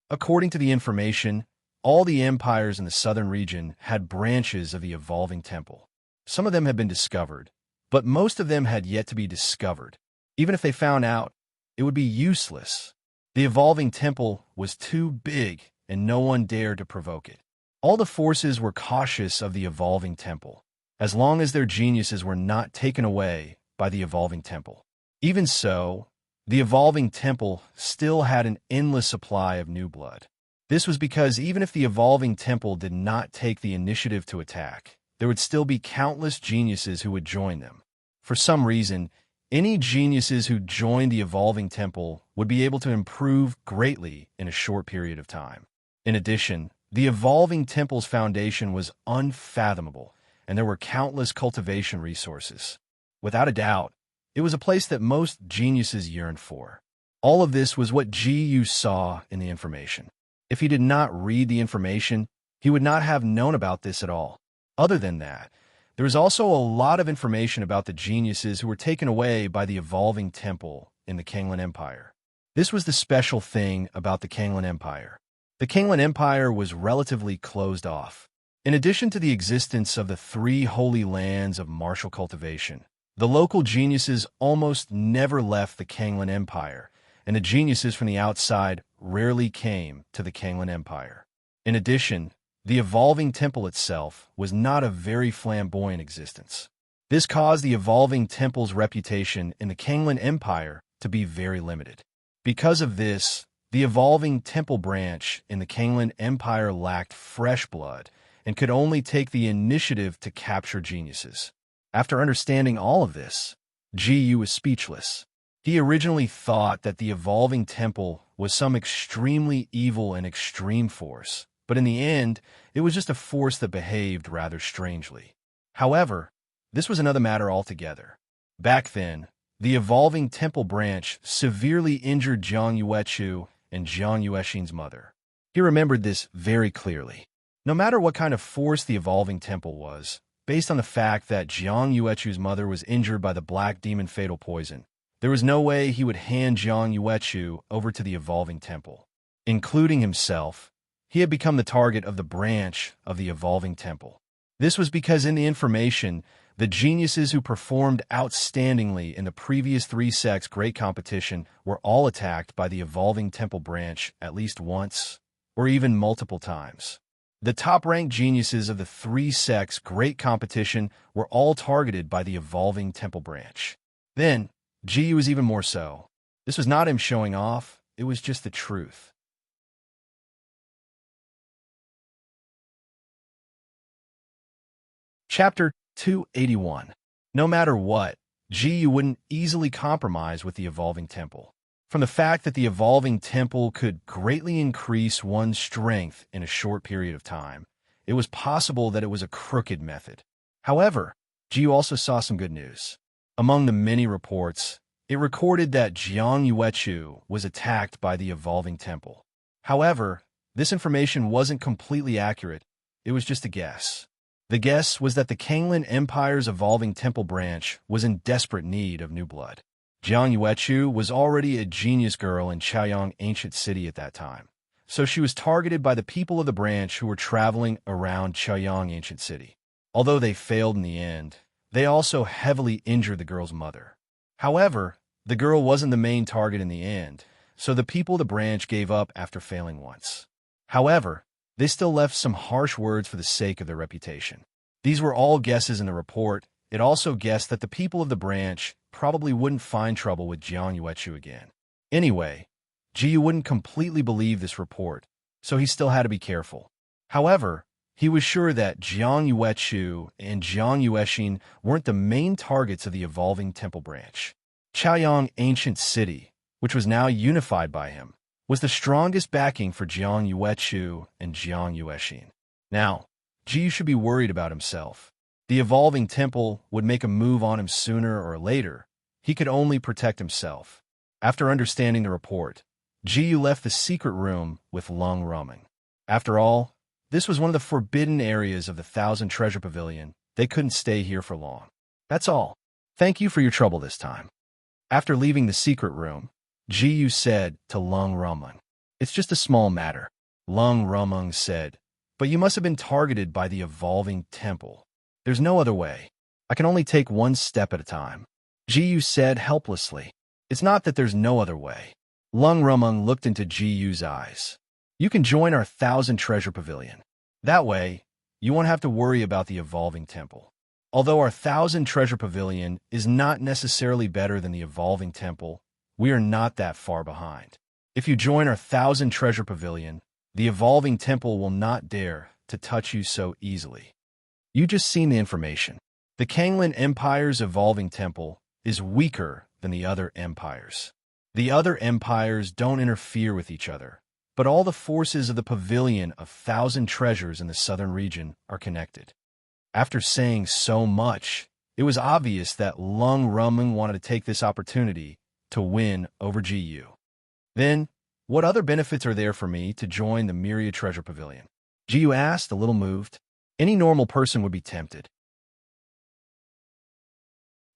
According to the information, all the empires in the southern region had branches of the Evolving Temple. Some of them had been discovered, but most of them had yet to be discovered. Even if they found out, it would be useless. The Evolving Temple was too big, and no one dared to provoke it. All the forces were cautious of the Evolving Temple, as long as their geniuses were not taken away by the Evolving Temple. Even so, the Evolving Temple still had an endless supply of new blood. This was because even if the Evolving Temple did not take the initiative to attack, there would still be countless geniuses who would join them. For some reason, any geniuses who joined the Evolving Temple would be able to improve greatly in a short period of time. In addition, the Evolving Temple's foundation was unfathomable, and there were countless cultivation resources. Without a doubt, it was a place that most geniuses yearned for. All of this was what GU saw in the information. If he did not read the information, he would not have known about this at all. Other than that, there was also a lot of information about the geniuses who were taken away by the Evolving Temple in the Kanglan Empire. This was the special thing about the Kanglan Empire. The Kanglan Empire was relatively closed off. In addition to the existence of the 3 holy lands of martial cultivation, the local geniuses almost never left the Kanglan Empire, and the geniuses from the outside rarely came to the Kanglan Empire. In addition, the Evolving Temple itself was not a very flamboyant existence. This caused the Evolving Temple's reputation in the Kanglan Empire to be very limited. Because of this, the Evolving Temple branch in the Kanglan Empire lacked fresh blood and could only take the initiative to capture geniuses. After understanding all of this, GU was speechless. He originally thought that the Evolving Temple was some extremely evil and extreme force, but in the end, it was just a force that behaved rather strangely. However, this was another matter altogether. Back then, the Evolving Temple branch severely injured Jiang Yuechu and Jiang Yuexin's mother. He remembered this very clearly. No matter what kind of force the Evolving Temple was, based on the fact that Jiang Yuechu's mother was injured by the Black Demon Fatal Poison, there was no way he would hand Jiang Yuechu over to the Evolving Temple. Including himself, he had become the target of the branch of the Evolving Temple. This was because in the information, the geniuses who performed outstandingly in the previous 3 sects great competition were all attacked by the Evolving Temple branch at least once, or even multiple times. The top-ranked geniuses of the 3 sects great competition were all targeted by the Evolving Temple branch. Then, GU was even more so. This was not him showing off, it was just the truth. Chapter 281. No matter what, GU wouldn't easily compromise with the Evolving Temple. From the fact that the Evolving Temple could greatly increase one's strength in a short period of time, it was possible that it was a crooked method. However, GU also saw some good news. Among the many reports, it recorded that Jiang Yuechu was attacked by the Evolving Temple. However, this information wasn't completely accurate, it was just a guess. The guess was that the Kanglan Empire's Evolving Temple branch was in desperate need of new blood. Jiang Yuechu was already a genius girl in Chaoyang Ancient City at that time, so she was targeted by the people of the branch who were traveling around Chaoyang Ancient City. Although they failed in the end, they also heavily injured the girl's mother. However, the girl wasn't the main target in the end, so the people of the branch gave up after failing once. However, they still left some harsh words for the sake of their reputation. These were all guesses in the report. It also guessed that the people of the branch probably wouldn't find trouble with Jiang Yuechu again. Anyway, GU wouldn't completely believe this report, so he still had to be careful. However, he was sure that Jiang Yuechu and Jiang Yuexin weren't the main targets of the Evolving Temple branch. Chaoyang Ancient City, which was now unified by him, was the strongest backing for Jiang Yuechu and Jiang Yuexin. Now, Ji should be worried about himself. The evolving temple would make a move on him sooner or later. He could only protect himself. After understanding the report, Ji left the secret room with Lung Rumeng. After all, this was one of the forbidden areas of the Thousand Treasure Pavilion. They couldn't stay here for long. That's all. Thank you for your trouble this time. After leaving the secret room, Ji said to Lung Rumeng, "It's just a small matter." Lung Rumeng said, "But you must have been targeted by the evolving temple. There's no other way. I can only take one step at a time." Ji said helplessly, "It's not that there's no other way." Lung Rumeng looked into Ji eyes. "You can join our Thousand Treasure Pavilion. That way, you won't have to worry about the evolving temple. Although our Thousand Treasure Pavilion is not necessarily better than the evolving temple, we are not that far behind. If you join our Thousand Treasure Pavilion, the evolving temple will not dare to touch you so easily." You just seen the information. The Kanglin Empire's evolving temple is weaker than the other empires. The other empires don't interfere with each other, but all the forces of the Pavilion of Thousand Treasures in the southern region are connected. After saying so much, it was obvious that Lung Rumeng wanted to take this opportunity to win over Ji. "Then, what other benefits are there for me to join the Myriad Treasure Pavilion?" Ji asked, a little moved. Any normal person would be tempted.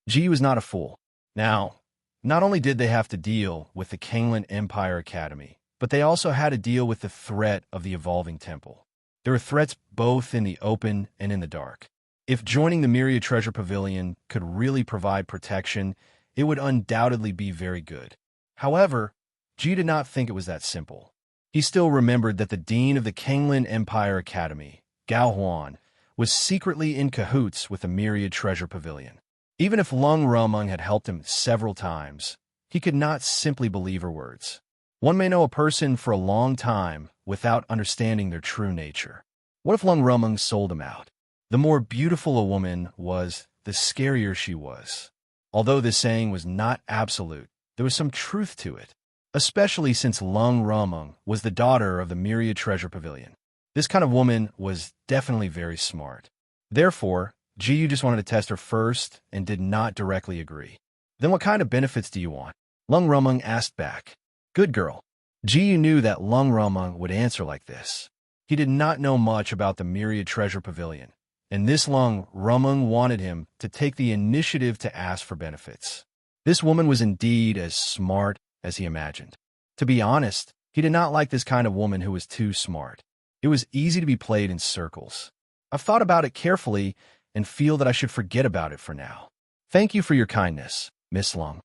Ji was not a fool. Now, not only did they have to deal with the Kanglin Empire Academy, but they also had to deal with the threat of the evolving temple. There were threats both in the open and in the dark. If joining the Myriad Treasure Pavilion could really provide protection, it would undoubtedly be very good. However, Ji did not think it was that simple. He still remembered that the dean of the Kanglin Empire Academy, Gao Huan, was secretly in cahoots with the Myriad Treasure Pavilion. Even if Lung Rumeng had helped him several times, he could not simply believe her words. One may know a person for a long time without understanding their true nature. What if Lung Rumeng sold him out? The more beautiful a woman was, the scarier she was. Although this saying was not absolute, there was some truth to it, especially since Lung Rumeng was the daughter of the Myriad Treasure Pavilion. This kind of woman was definitely very smart. Therefore, Ji just wanted to test her first and did not directly agree. "Then what kind of benefits do you want?" Lung Rumeng asked back. "Good girl." Ji knew that Lung Rumeng would answer like this. He did not know much about the Myriad Treasure Pavilion, and this Lung Rumeng wanted him to take the initiative to ask for benefits. This woman was indeed as smart as he imagined. To be honest, he did not like this kind of woman who was too smart. It was easy to be played in circles. "I've thought about it carefully and feel that I should forget about it for now. Thank you for your kindness, Miss Lung."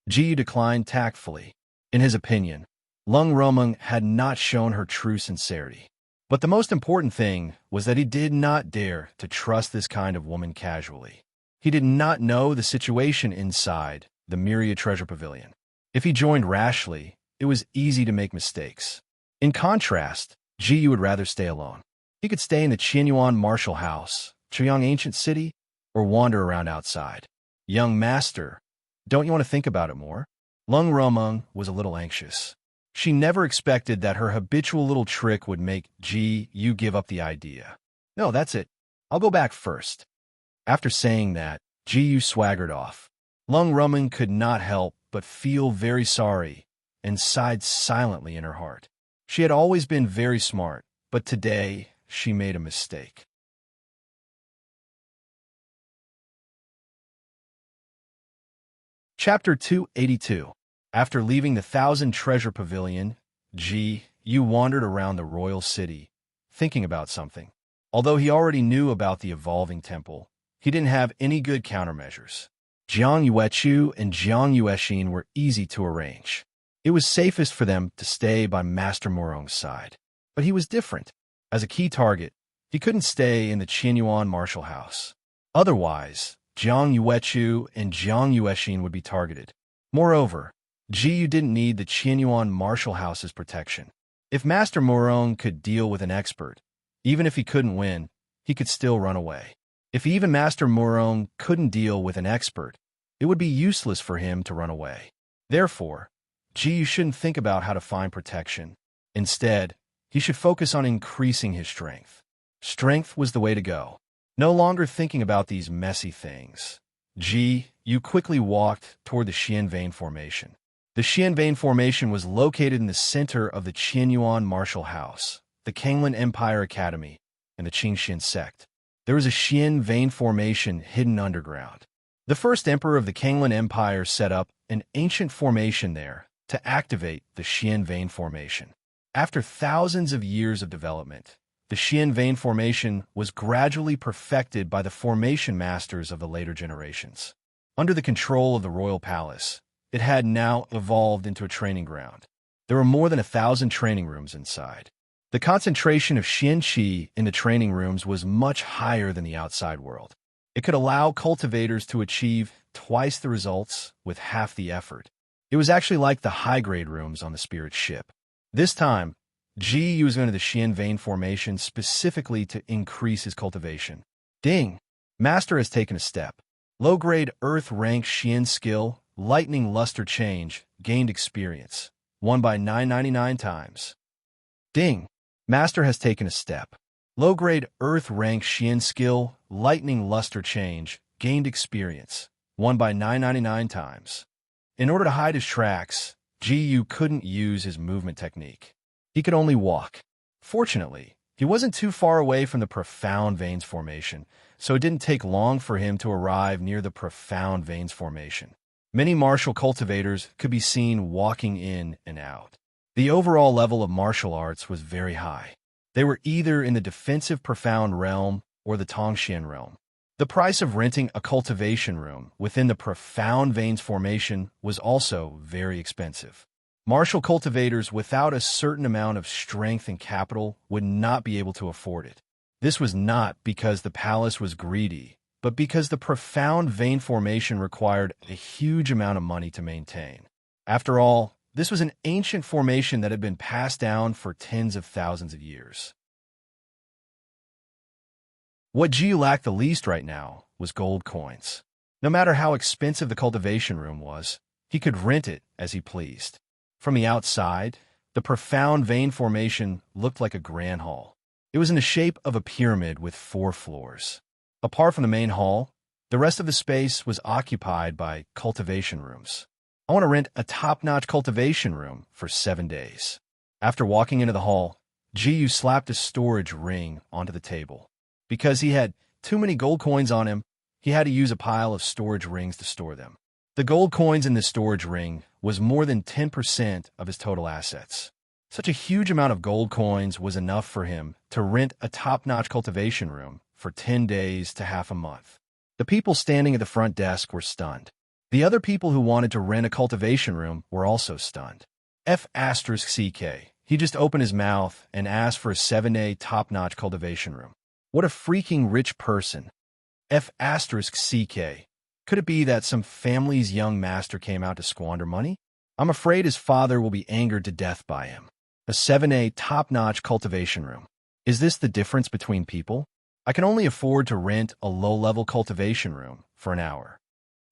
Ji declined tactfully. In his opinion, Lung Rumeng had not shown her true sincerity. But the most important thing was that he did not dare to trust this kind of woman casually. He did not know the situation inside the Myriad Treasure Pavilion. If he joined rashly, it was easy to make mistakes. In contrast, Ji would rather stay alone. He could stay in the Qianyuan Martial House, Chuyang Ancient City, or wander around outside. "Young master, don't you want to think about it more?" Lung Rumeng was a little anxious. She never expected that her habitual little trick would make Ji give up the idea. "No, that's it. I'll go back first." After saying that, Ji swaggered off. Lung Rumeng could not help but feel very sorry and sighed silently in her heart. She had always been very smart, but today she made a mistake. Chapter 282. After leaving the Thousand Treasure Pavilion, Ji wandered around the royal city, thinking about something. Although he already knew about the evolving temple, he didn't have any good countermeasures. Jiang Yuechu and Jiang Yuexin were easy to arrange. It was safest for them to stay by Master Morong's side. But he was different. As a key target, he couldn't stay in the Qianyuan Martial House. Otherwise, Jiang Yuechu and Jiang Yuexin would be targeted. Moreover, Ji didn't need the Qianyuan Martial House's protection. If Master Morong could deal with an expert, even if he couldn't win, he could still run away. If even Master Morong couldn't deal with an expert, it would be useless for him to run away. Therefore, Ji Yu shouldn't think about how to find protection. Instead, he should focus on increasing his strength. Strength was the way to go. No longer thinking about these messy things, Ji Yu quickly walked toward the Xian Vein Formation. The Xian Vein Formation was located in the center of the Qianyuan Martial House, the Kanglan Empire Academy, and the Qingxian sect. There was a Xian Vein Formation hidden underground. The first emperor of the Kanglan Empire set up an ancient formation there to activate the Xian Vein Formation. After thousands of years of development, the Xian Vein Formation was gradually perfected by the formation masters of the later generations. Under the control of the royal palace, it had now evolved into a training ground. There were more than 1,000 training rooms inside. The concentration of Xian Qi in the training rooms was much higher than the outside world. It could allow cultivators to achieve twice the results with half the effort. It was actually like the high-grade rooms on the spirit ship. This time, Ji Yu was going to the Xian Vein Formation specifically to increase his cultivation. Ding! Master has taken a step. Low-grade Earth rank Xian skill, Lightning Luster Change, gained experience. Won by 999 times. Ding! Master has taken a step. Low-grade Earth rank Xian skill, Lightning Luster Change, gained experience. Won by 999 times. In order to hide his tracks, Ji Yu couldn't use his movement technique. He could only walk. Fortunately, he wasn't too far away from the Profound Veins Formation, so it didn't take long for him to arrive near the Profound Veins Formation. Many martial cultivators could be seen walking in and out. The overall level of martial arts was very high. They were either in the defensive Profound realm or the Tongxian realm. The price of renting a cultivation room within the Profound Veins Formation was also very expensive. Martial cultivators without a certain amount of strength and capital would not be able to afford it. This was not because the palace was greedy, but because the Profound Vein Formation required a huge amount of money to maintain. After all, this was an ancient formation that had been passed down for tens of thousands of years. What Ji Yu lacked the least right now was gold coins. No matter how expensive the cultivation room was, he could rent it as he pleased. From the outside, the Profound Vein Formation looked like a grand hall. It was in the shape of a pyramid with 4 floors. Apart from the main hall, the rest of the space was occupied by cultivation rooms. I want to rent a top-notch cultivation room for 7 days. After walking into the hall, Ji Yu slapped a storage ring onto the table. Because he had too many gold coins on him, he had to use a pile of storage rings to store them. The gold coins in this storage ring was more than 10% of his total assets. Such a huge amount of gold coins was enough for him to rent a top-notch cultivation room for 10 days to half a month. The people standing at the front desk were stunned. The other people who wanted to rent a cultivation room were also stunned. F***CK. He just opened his mouth and asked for a 7-day top-notch cultivation room. What a freaking rich person. F***CK. Could it be that some family's young master came out to squander money? I'm afraid his father will be angered to death by him. A 7A top-notch cultivation room. Is this the difference between people? I can only afford to rent a low-level cultivation room for an hour.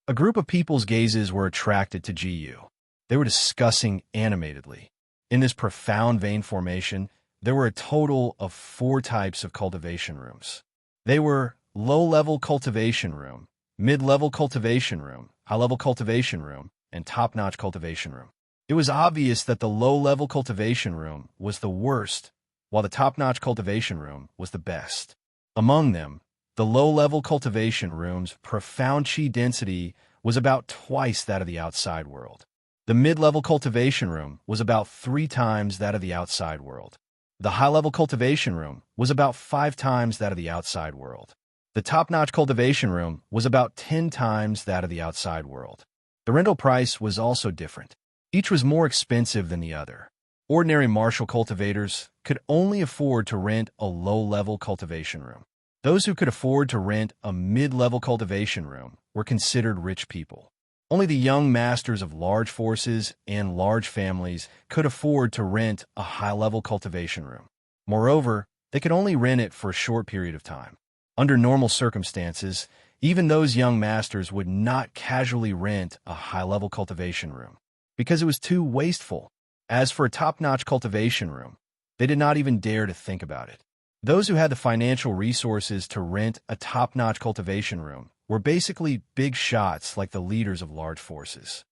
A group of people's gazes were attracted to Ji Yu. They were discussing animatedly. In this Profound Vein Formation, there were a total of 4 types of cultivation rooms. They were low-level cultivation room, mid-level cultivation room, high-level cultivation room, and top-notch cultivation room. It was obvious that the low-level cultivation room was the worst, while the top-notch cultivation room was the best. Among them, the low-level cultivation room's profound chi density was about twice that of the outside world. The mid-level cultivation room was about 3 times that of the outside world. The high-level cultivation room was about 5 times that of the outside world. The top-notch cultivation room was about 10 times that of the outside world. The rental price was also different. Each was more expensive than the other. Ordinary martial cultivators could only afford to rent a low-level cultivation room. Those who could afford to rent a mid-level cultivation room were considered rich people. Only the young masters of large forces and large families could afford to rent a high-level cultivation room. Moreover, they could only rent it for a short period of time. Under normal circumstances, even those young masters would not casually rent a high-level cultivation room. because it was too wasteful. As for a top-notch cultivation room, they did not even dare to think about it. Those who had the financial resources to rent a top-notch cultivation room were basically big shots like the leaders of large forces.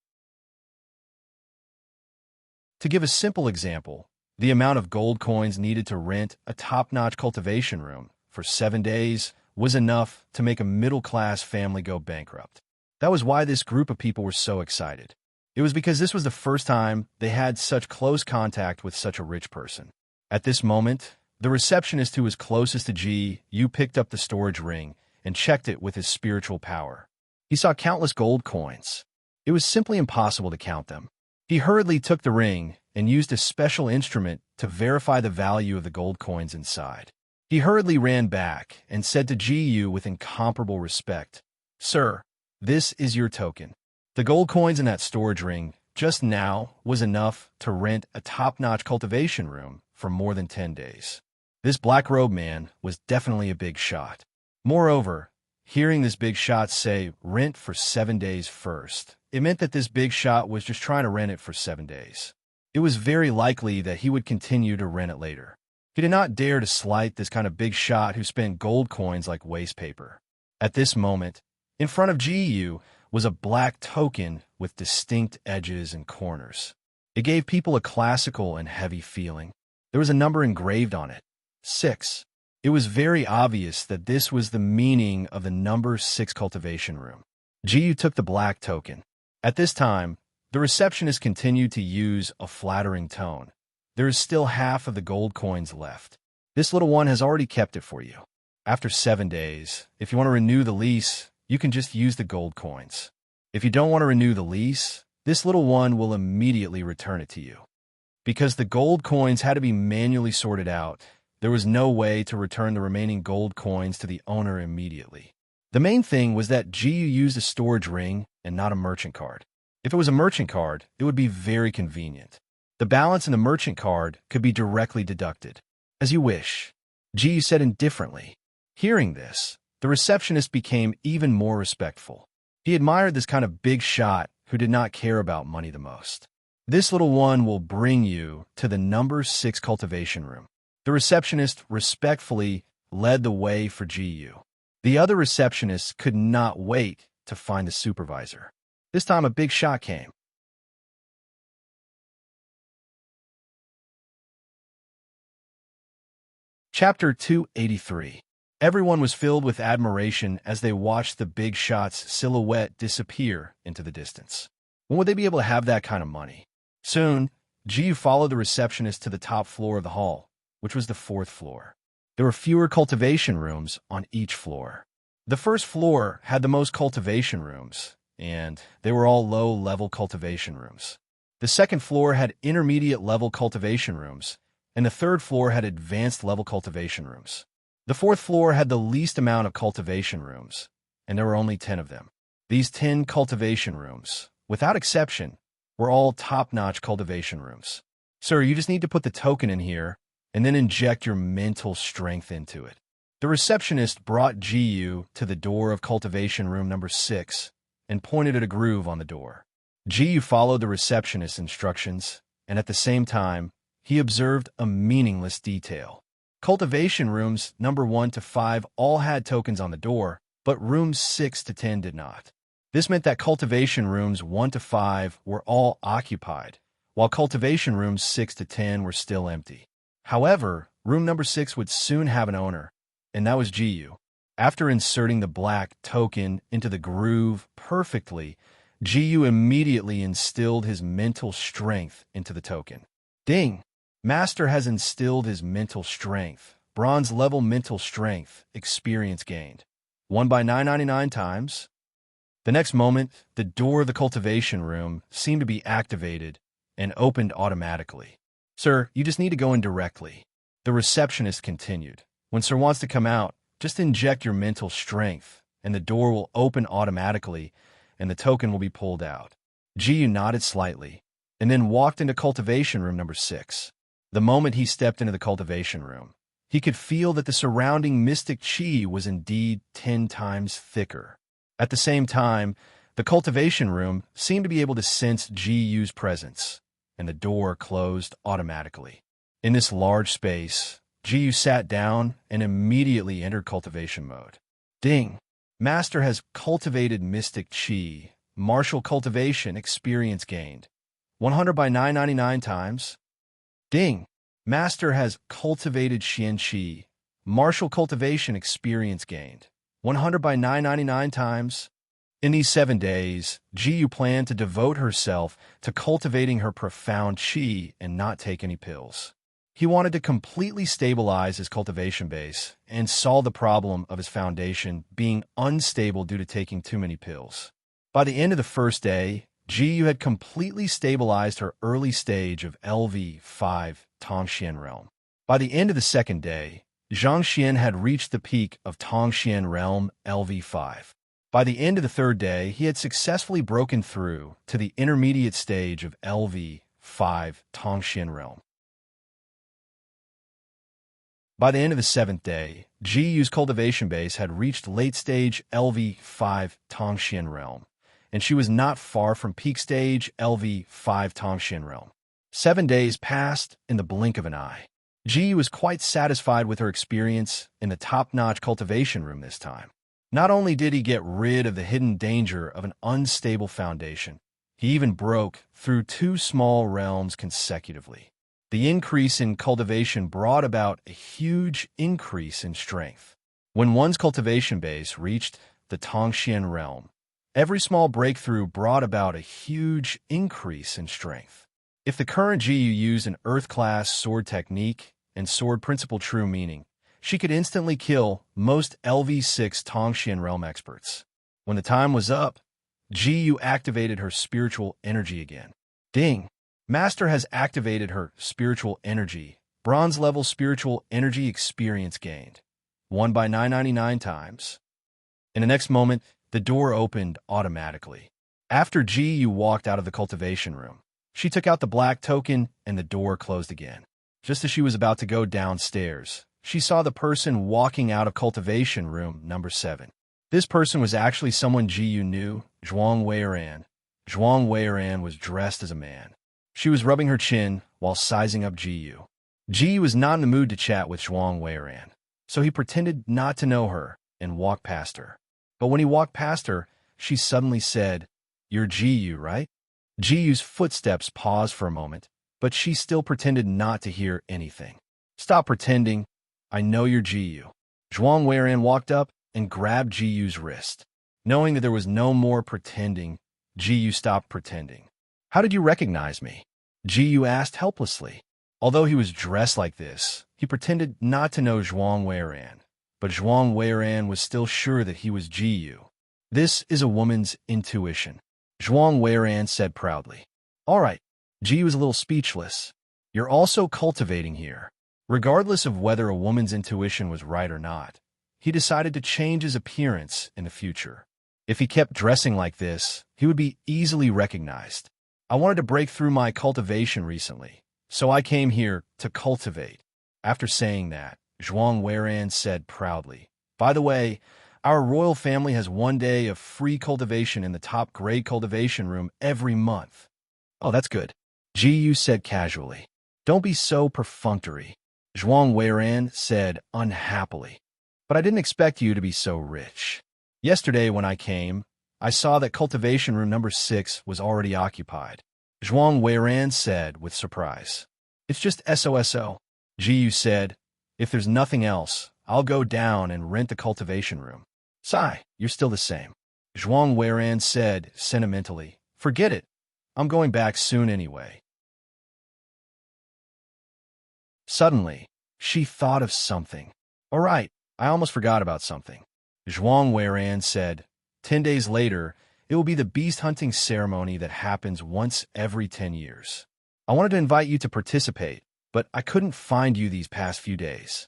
To give a simple example, the amount of gold coins needed to rent a top-notch cultivation room for 7 days was enough to make a middle-class family go bankrupt. That was why this group of people were so excited. It was because this was the first time they had such close contact with such a rich person. At this moment, the receptionist who was closest to Yu picked up the storage ring and checked it with his spiritual power. He saw countless gold coins. It was simply impossible to count them. He hurriedly took the ring and used a special instrument to verify the value of the gold coins inside. He hurriedly ran back and said to Yu with incomparable respect, "Sir, this is your token." The gold coins in that storage ring just now was enough to rent a top-notch cultivation room for more than 10 days. This black-robed man was definitely a big shot. Moreover, hearing this big shot say rent for 7 days first, it meant that this big shot was just trying to rent it for 7 days. It was very likely that he would continue to rent it later. He did not dare to slight this kind of big shot who spent gold coins like waste paper. At this moment, in front of Yu was a black token with distinct edges and corners. It gave people a classical and heavy feeling. There was a number engraved on it, 6. It was very obvious that this was the meaning of the number 6 cultivation room. Yu took the black token. At this time, the receptionist continued to use a flattering tone. There is still half of the gold coins left. This little one has already kept it for you. After 7 days, if you want to renew the lease, you can just use the gold coins. If you don't want to renew the lease, this little one will immediately return it to you. Because the gold coins had to be manually sorted out, there was no way to return the remaining gold coins to the owner immediately. The main thing was that Yu used a storage ring and not a merchant card. If it was a merchant card, it would be very convenient. The balance in the merchant card could be directly deducted. As you wish, Yu said indifferently. Hearing this, the receptionist became even more respectful. He admired this kind of big shot who did not care about money the most. This little one will bring you to the number 6 cultivation room. The receptionist respectfully led the way for Yu. The other receptionists could not wait to find the supervisor. This time a big shot came. Chapter 283. Everyone was filled with admiration as they watched the big shot's silhouette disappear into the distance. When would they be able to have that kind of money? Soon, Yu followed the receptionist to the top floor of the hall, which was the 4th floor. There were fewer cultivation rooms on each floor. The first floor had the most cultivation rooms, and they were all low-level cultivation rooms. The second floor had intermediate-level cultivation rooms, and the third floor had advanced-level cultivation rooms. The 4th floor had the least amount of cultivation rooms, and there were only 10 of them. These 10 cultivation rooms, without exception, were all top-notch cultivation rooms. Sir, you just need to put the token in here, and then inject your mental strength into it. The receptionist brought Yu to the door of cultivation room number 6 and pointed at a groove on the door. Yu followed the receptionist's instructions, and at the same time, he observed a meaningless detail. Cultivation rooms number 1 to 5 all had tokens on the door, but rooms 6 to 10 did not. This meant that cultivation rooms 1 to 5 were all occupied, while cultivation rooms 6 to 10 were still empty. However, room number 6 would soon have an owner, and that was Yu. After inserting the black token into the groove perfectly, Yu immediately instilled his mental strength into the token. Ding! Master has instilled his mental strength. Bronze level mental strength. Experience gained. 1 by 999 times. The next moment, the door of the cultivation room seemed to be activated and opened automatically. Sir, you just need to go in directly. The receptionist continued. When Sir wants to come out, just inject your mental strength, and the door will open automatically, and the token will be pulled out. Yu nodded slightly, and then walked into cultivation room number 6. The moment he stepped into the cultivation room, he could feel that the surrounding mystic chi was indeed 10 times thicker. At the same time, The cultivation room seemed to be able to sense Ji-Yu's presence, and the door closed automatically. In this large space, Ji-Yu sat down and immediately entered cultivation mode. Ding! Master has cultivated mystic chi. Martial cultivation experience gained. 100 by 999 times. Ding! Master has cultivated Xian Qi. Martial cultivation experience gained. 100 by 999 times. In these 7 days, Ji-Yu planned to devote herself to cultivating her profound qi and not take any pills. He wanted to completely stabilize his cultivation base and solve the problem of his foundation being unstable due to taking too many pills. By the end of the first day, Ji-Yu had completely stabilized her early stage of LV5 Tongxian realm. By the end of the second day, Zhangxian had reached the peak of Tongxian realm LV5. By the end of the third day, he had successfully broken through to the intermediate stage of LV5 Tongxian realm. By the end of the seventh day, Ji-Yu's cultivation base had reached late-stage LV5 Tongxian realm, and she was not far from peak stage LV5 Tongxian realm. 7 days passed in the blink of an eye. Ji-Yu was quite satisfied with her experience in the top-notch cultivation room this time. Not only did he get rid of the hidden danger of an unstable foundation, he even broke through 2 small realms consecutively. The increase in cultivation brought about a huge increase in strength. When one's cultivation base reached the Tongxian realm, every small breakthrough brought about a huge increase in strength. If the current Ji-Yu used an Earth-class sword technique and sword principle true meaning, she could instantly kill most LV6 Tongxian realm experts. When the time was up, Ji-Yu activated her spiritual energy again. Ding! Master has activated her spiritual energy. Bronze level spiritual energy experience gained. 1 by 999 times. In the next moment, the door opened automatically. After Ji-Yu walked out of the cultivation room, she took out the black token and the door closed again. Just as she was about to go downstairs, she saw the person walking out of cultivation room number 7. This person was actually someone Ji-Yu knew, Zhuang Weiran. Zhuang Weiran was dressed as a man. She was rubbing her chin while sizing up Ji-Yu. Ji-Yu was not in the mood to chat with Zhuang Weiran, so he pretended not to know her and walked past her. But when he walked past her, she suddenly said, "You're Ji-Yu, right?" Ji-Yu's footsteps paused for a moment, but she still pretended not to hear anything. "Stop pretending. I know you're Ji-Yu." Zhuang Weiran walked up and grabbed Ji-Yu's wrist. Knowing that there was no more pretending, Ji-Yu stopped pretending. "How did you recognize me?" Ji-Yu asked helplessly. Although he was dressed like this, he pretended not to know Zhuang Weiran, but Zhuang Weiran was still sure that he was Ji-Yu. "This is a woman's intuition," Zhuang Weiran said proudly. "All right." Ji-Yu was a little speechless. "You're also cultivating here." Regardless of whether a woman's intuition was right or not, he decided to change his appearance in the future. If he kept dressing like this, he would be easily recognized. "I wanted to break through my cultivation recently, so I came here to cultivate." After saying that, Zhuang Weiran said proudly, "By the way, our royal family has 1 day of free cultivation in the top-grade cultivation room every month." "Oh, that's good," Ji-Yu said casually. "Don't be so perfunctory," Zhuang Weiran said unhappily. "But I didn't expect you to be so rich. Yesterday when I came, I saw that cultivation room number 6 was already occupied," Zhuang Weiran said with surprise. "It's just SOSO," Ji-Yu said. "If there's nothing else, I'll go down and rent the cultivation room." "Sigh, you're still the same," Zhuang Weiran said sentimentally. "Forget it. I'm going back soon anyway." Suddenly, she thought of something. "All right, I almost forgot about something," Zhuang Weiran said. 10 days later, it will be the beast hunting ceremony that happens once every 10 years. I wanted to invite you to participate, but I couldn't find you these past few days."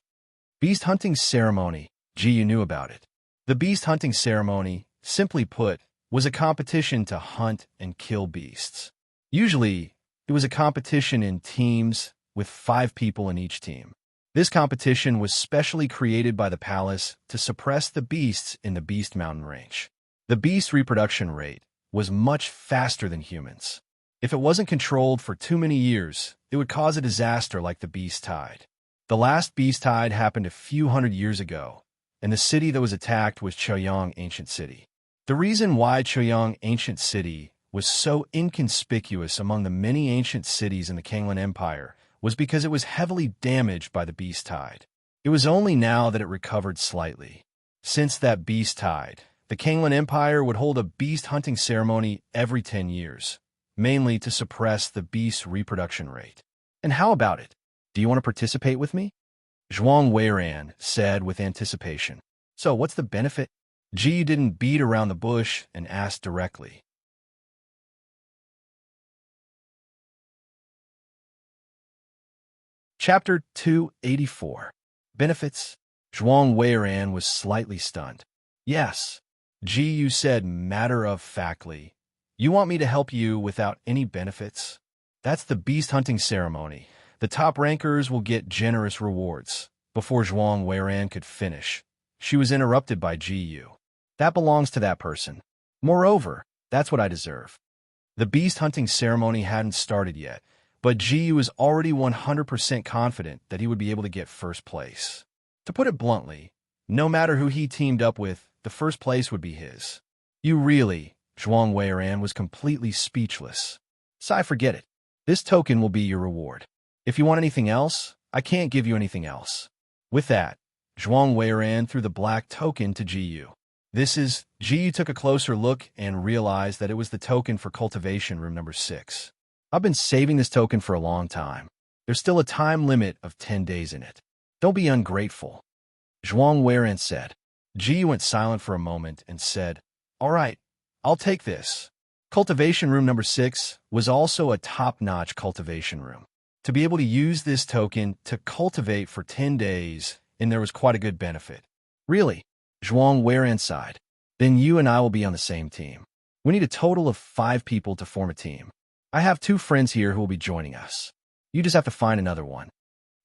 Beast hunting ceremony, Ji-Yu knew about it. The beast hunting ceremony, simply put, was a competition to hunt and kill beasts. Usually, it was a competition in teams with 5 people in each team. This competition was specially created by the palace to suppress the beasts in the Beast Mountain range. The beast reproduction rate was much faster than humans. If it wasn't controlled for too many years, it would cause a disaster like the Beast Tide. The last Beast Tide happened a few hundred years ago, and the city that was attacked was Choyang Ancient City. The reason why Choyang Ancient City was so inconspicuous among the many ancient cities in the Kanglan Empire was because it was heavily damaged by the Beast Tide. It was only now that it recovered slightly. Since that Beast Tide, the Kanglan Empire would hold a beast hunting ceremony every 10 years, mainly to suppress the beast's reproduction rate. And how about it? Do you want to participate with me? Zhuang Weiran said with anticipation. So what's the benefit? Ji didn't beat around the bush and asked directly. Chapter 284. Benefits. Zhuang Weiran was slightly stunned. Yes, Ji Yu said matter-of-factly. You want me to help you without any benefits? That's the beast hunting ceremony. The top rankers will get generous rewards. Before Zhuang Weiran could finish, she was interrupted by Ji Yu. That belongs to that person. Moreover, that's what I deserve. The beast hunting ceremony hadn't started yet, but Ji Yu was already 100% confident that he would be able to get first place. To put it bluntly, no matter who he teamed up with, the first place would be his. You really, Zhuang Weiran was completely speechless. Sai, forget it. This token will be your reward. If you want anything else, I can't give you anything else. With that, Zhuang Weiran threw the black token to Ji Yu. Ji Yu took a closer look and realized that it was the token for cultivation room number 6. I've been saving this token for a long time. There's still a time limit of 10 days in it. Don't be ungrateful. Zhuang Weiran said. Ji Yu went silent for a moment and said, All right, I'll take this. Cultivation room number 6 was also a top-notch cultivation room. To be able to use this token to cultivate for 10 days, and there was quite a good benefit. Really? Zhuang Weiran sighed. Then you and I will be on the same team. We need a total of 5 people to form a team. I have 2 friends here who will be joining us. You just have to find another one.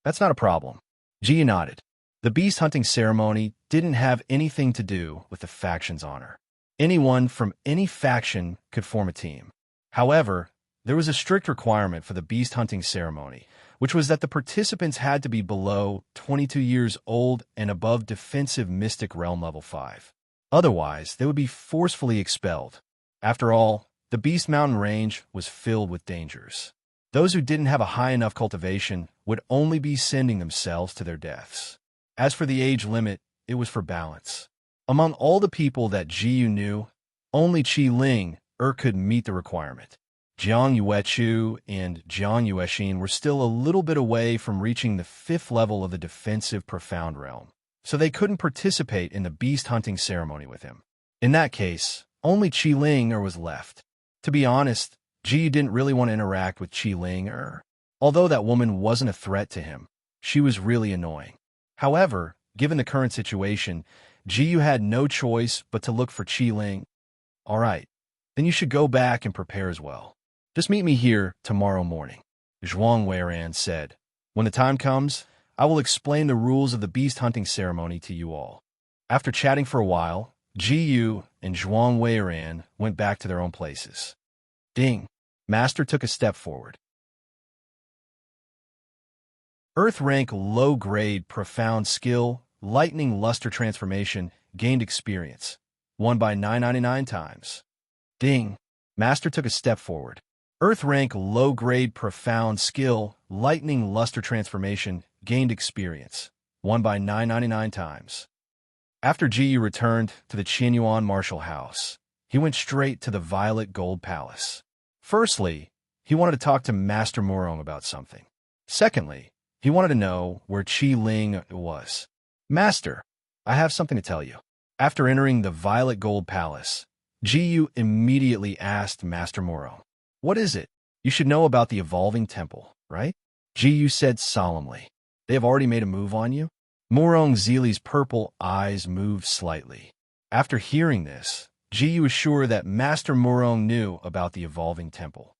That's not a problem. Ji nodded. The beast hunting ceremony didn't have anything to do with the faction's honor. Anyone from any faction could form a team. However, there was a strict requirement for the beast hunting ceremony, which was that the participants had to be below 22 years old and above defensive mystic realm level 5. Otherwise, they would be forcefully expelled. After all, the Beast Mountain range was filled with dangers. Those who didn't have a high enough cultivation would only be sending themselves to their deaths. As for the age limit, it was for balance. Among all the people that Ji Yu knew, only Qi Ling could meet the requirement. Jiang Yuechu and Jiang Yuexin were still a little bit away from reaching the 5th level of the defensive profound realm, so they couldn't participate in the beast hunting ceremony with him. In that case, only Qi Ling was left. To be honest, Ji Yu didn't really want to interact with Qi Ling. Although that woman wasn't a threat to him, she was really annoying. However, given the current situation, Ji Yu had no choice but to look for Qi Ling. All right, then you should go back and prepare as well. Just meet me here tomorrow morning, Zhuang Weiran said. When the time comes, I will explain the rules of the beast hunting ceremony to you all. After chatting for a while, Ji Yu and Zhuang Weiran went back to their own places. Ding! Master took a step forward. Earth rank low grade profound skill, lightning luster transformation, gained experience. Won by 999 times. Ding! Master took a step forward. Earth rank low grade profound skill, lightning luster transformation, gained experience. Won by 999 times. After Ji Yu returned to the Qianyuan Martial House, he went straight to the Violet Gold Palace. Firstly, he wanted to talk to Master Murong about something. Secondly, he wanted to know where Qi Ling was. Master, I have something to tell you. After entering the Violet Gold Palace, Ji Yu immediately asked Master Murong, What is it? You should know about the Evolving Temple, right? Ji Yu said solemnly. They have already made a move on you? Murong Zili's purple eyes moved slightly. After hearing this, Ji Yu was sure that Master Murong knew about the Evolving Temple.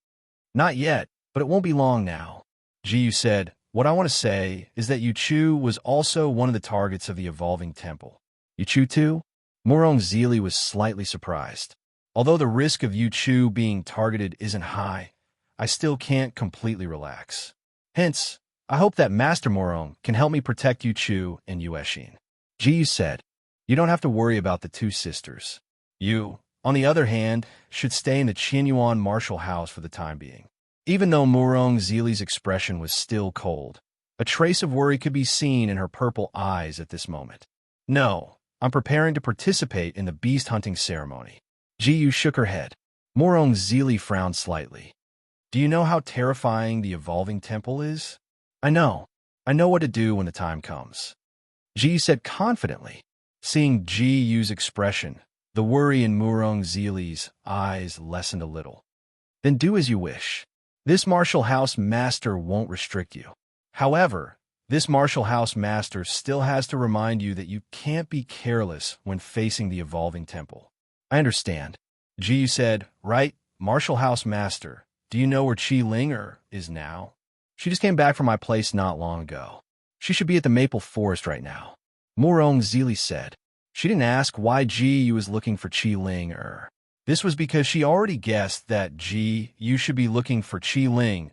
Not yet, but it won't be long now. Ji Yu said, What I want to say is that Yu Chu was also one of the targets of the Evolving Temple. Yu Chu too? Murong Zili was slightly surprised. Although the risk of Yu Chu being targeted isn't high, I still can't completely relax. Hence, I hope that Master Morong can help me protect Yu Chu and Yu Eshin. Ji said, you don't have to worry about the two sisters. You, on the other hand, should stay in the Qianyuan martial house for the time being. Even though Morong Zili's expression was still cold, a trace of worry could be seen in her purple eyes at this moment. No, I'm preparing to participate in the beast hunting ceremony. Ji Yu shook her head. Morong Zili frowned slightly. Do you know how terrifying the evolving temple is? I know. I know what to do when the time comes. Ji said confidently. Seeing Ji Yu's expression, the worry in Morong Zili's eyes lessened a little. Then do as you wish. This martial house master won't restrict you. However, this martial house master still has to remind you that you can't be careless when facing the evolving temple. I understand. Ji Yu said, right, martial house master, do you know where Qi Ling is now? She just came back from my place not long ago. She should be at the maple forest right now. Morong Zili said. She didn't ask why Ji Yu was looking for Qi Ling. This was because she already guessed that Ji Yu should be looking for Qi Ling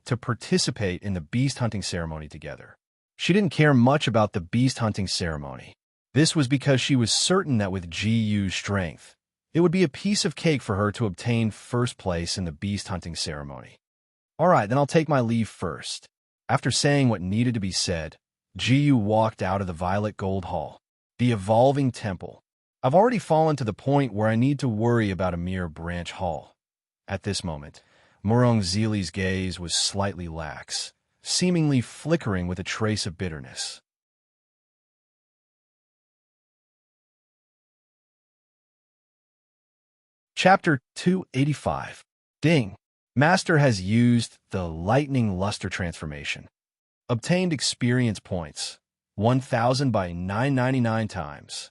to participate in the beast hunting ceremony together. She didn't care much about the beast hunting ceremony. This was because she was certain that with Ji Yu's strength, it would be a piece of cake for her to obtain first place in the beast hunting ceremony. All right, then I'll take my leave first. After saying what needed to be said, Ji Yu walked out of the Violet Gold Hall, the evolving temple. I've already fallen to the point where I need to worry about a mere branch hall. At this moment, Morong Zili's gaze was slightly lax, seemingly flickering with a trace of bitterness. Chapter 285. Ding. Master has used the Lightning Luster transformation. Obtained experience points, 1,000 by 999 times.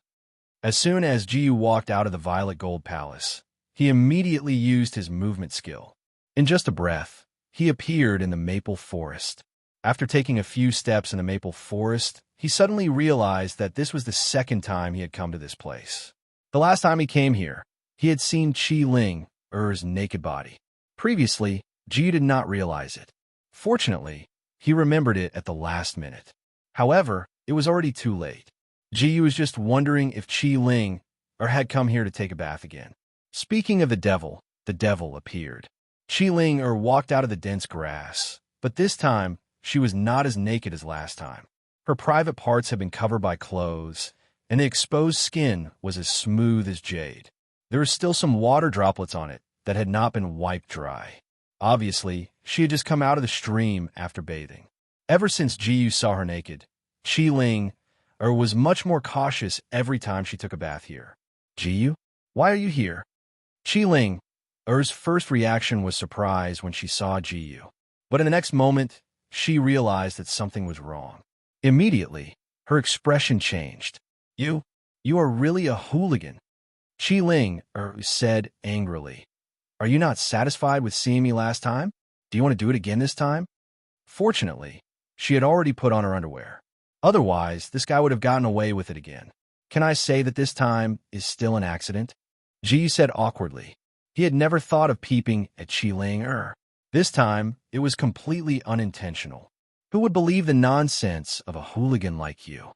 As soon as Ji Yu walked out of the Violet Gold Palace, he immediately used his movement skill. In just a breath, he appeared in the maple forest. After taking a few steps in the maple forest, he suddenly realized that this was the second time he had come to this place. The last time he came here, he had seen Qi Ling's naked body. Previously, Ji did not realize it. Fortunately, he remembered it at the last minute. However, it was already too late. Ji was just wondering if Qi Ling had come here to take a bath again. Speaking of the devil appeared. Qi Ling walked out of the dense grass, but this time, she was not as naked as last time. Her private parts had been covered by clothes, and the exposed skin was as smooth as jade. There were still some water droplets on it that had not been wiped dry. Obviously, she had just come out of the stream after bathing. Ever since Ji Yu saw her naked, Qi Ling was much more cautious every time she took a bath here. Ji Yu, why are you here? Qi Ling's first reaction was surprise when she saw Ji Yu. But in the next moment, she realized that something was wrong. Immediately, her expression changed. You are really a hooligan. Qi Ling said angrily. Are you not satisfied with seeing me last time? Do you want to do it again this time? Fortunately, she had already put on her underwear. Otherwise, this guy would have gotten away with it again. Can I say that this time is still an accident? Ji said awkwardly. He had never thought of peeping at Qi Ling. This time, it was completely unintentional. Who would believe the nonsense of a hooligan like you?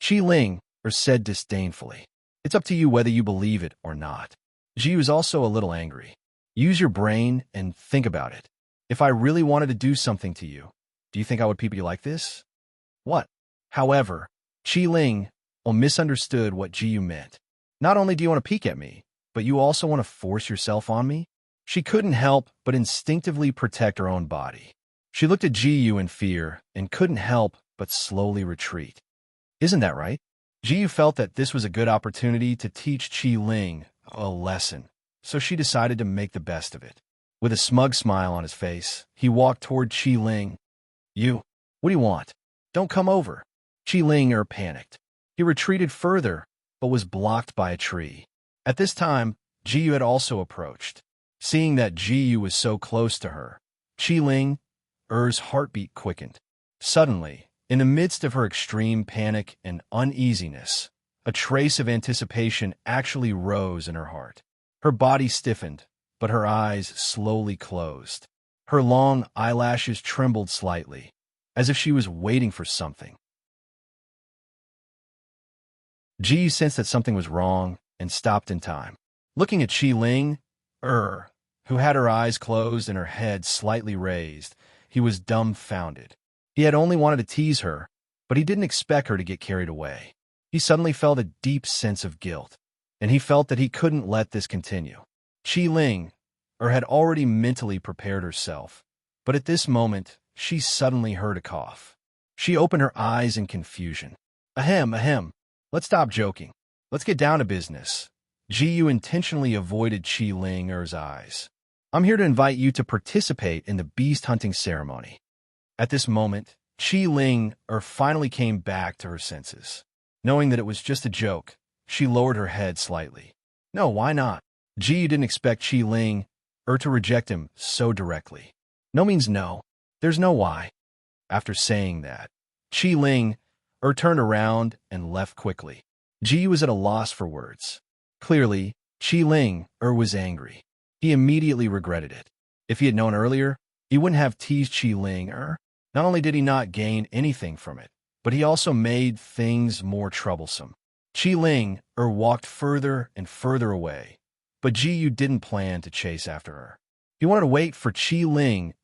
Qi Ling said disdainfully. It's up to you whether you believe it or not. Ji was also a little angry. Use your brain and think about it. If I really wanted to do something to you, do you think I would peep at you like this? What? However, Qi Ling misunderstood what Ji Yu meant. Not only do you want to peek at me, but you also want to force yourself on me? She couldn't help but instinctively protect her own body. She looked at Ji Yu in fear and couldn't help but slowly retreat. Isn't that right? Ji Yu felt that this was a good opportunity to teach Qi Ling a lesson, so she decided to make the best of it. With a smug smile on his face, he walked toward Qi Ling. You, what do you want? Don't come over. Qi Ling panicked. He retreated further, but was blocked by a tree. At this time, Ji Yu had also approached. Seeing that Ji Yu was so close to her, Qi Ling's heartbeat quickened. Suddenly, in the midst of her extreme panic and uneasiness, a trace of anticipation actually rose in her heart. Her body stiffened, but her eyes slowly closed. Her long eyelashes trembled slightly, as if she was waiting for something. Ji sensed that something was wrong and stopped in time. Looking at Qi Ling, who had her eyes closed and her head slightly raised, he was dumbfounded. He had only wanted to tease her, but he didn't expect her to get carried away. He suddenly felt a deep sense of guilt, and he felt that he couldn't let this continue. Qi Ling, had already mentally prepared herself, but at this moment, she suddenly heard a cough. She opened her eyes in confusion. Ahem, ahem. Let's stop joking. Let's get down to business. Ji intentionally avoided Qi Ling's eyes. I'm here to invite you to participate in the beast hunting ceremony. At this moment, Qi Ling finally came back to her senses. Knowing that it was just a joke, she lowered her head slightly. No, why not? Ji didn't expect Qi Ling to reject him so directly. No means no. There's no why. After saying that, Qi Ling turned around and left quickly. Ji was at a loss for words. Clearly, Qi Ling was angry. He immediately regretted it. If he had known earlier, he wouldn't have teased Qi Ling. Not only did he not gain anything from it, but he also made things more troublesome. Qi Ling walked further and further away, but Ji didn't plan to chase after her. He wanted to wait for Qi Ling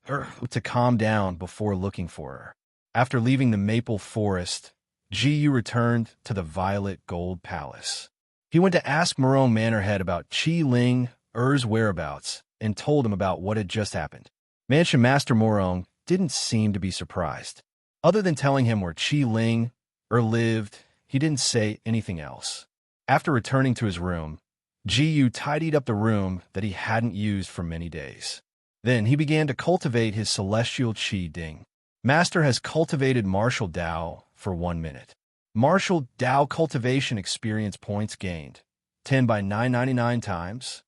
to calm down before looking for her. After leaving the maple forest, Ji returned to the Violet Gold Palace. He went to ask Marone Manorhead about Qi Ling's whereabouts and told him about what had just happened. Mansion Master Marone didn't seem to be surprised. Other than telling him where Qi Ling lived, he didn't say anything else. After returning to his room, Ji tidied up the room that he hadn't used for many days. Then he began to cultivate his celestial Qi Ding. Master has cultivated Martial Dao for 1 minute. Martial Dao cultivation experience points gained. 10 by 999 times.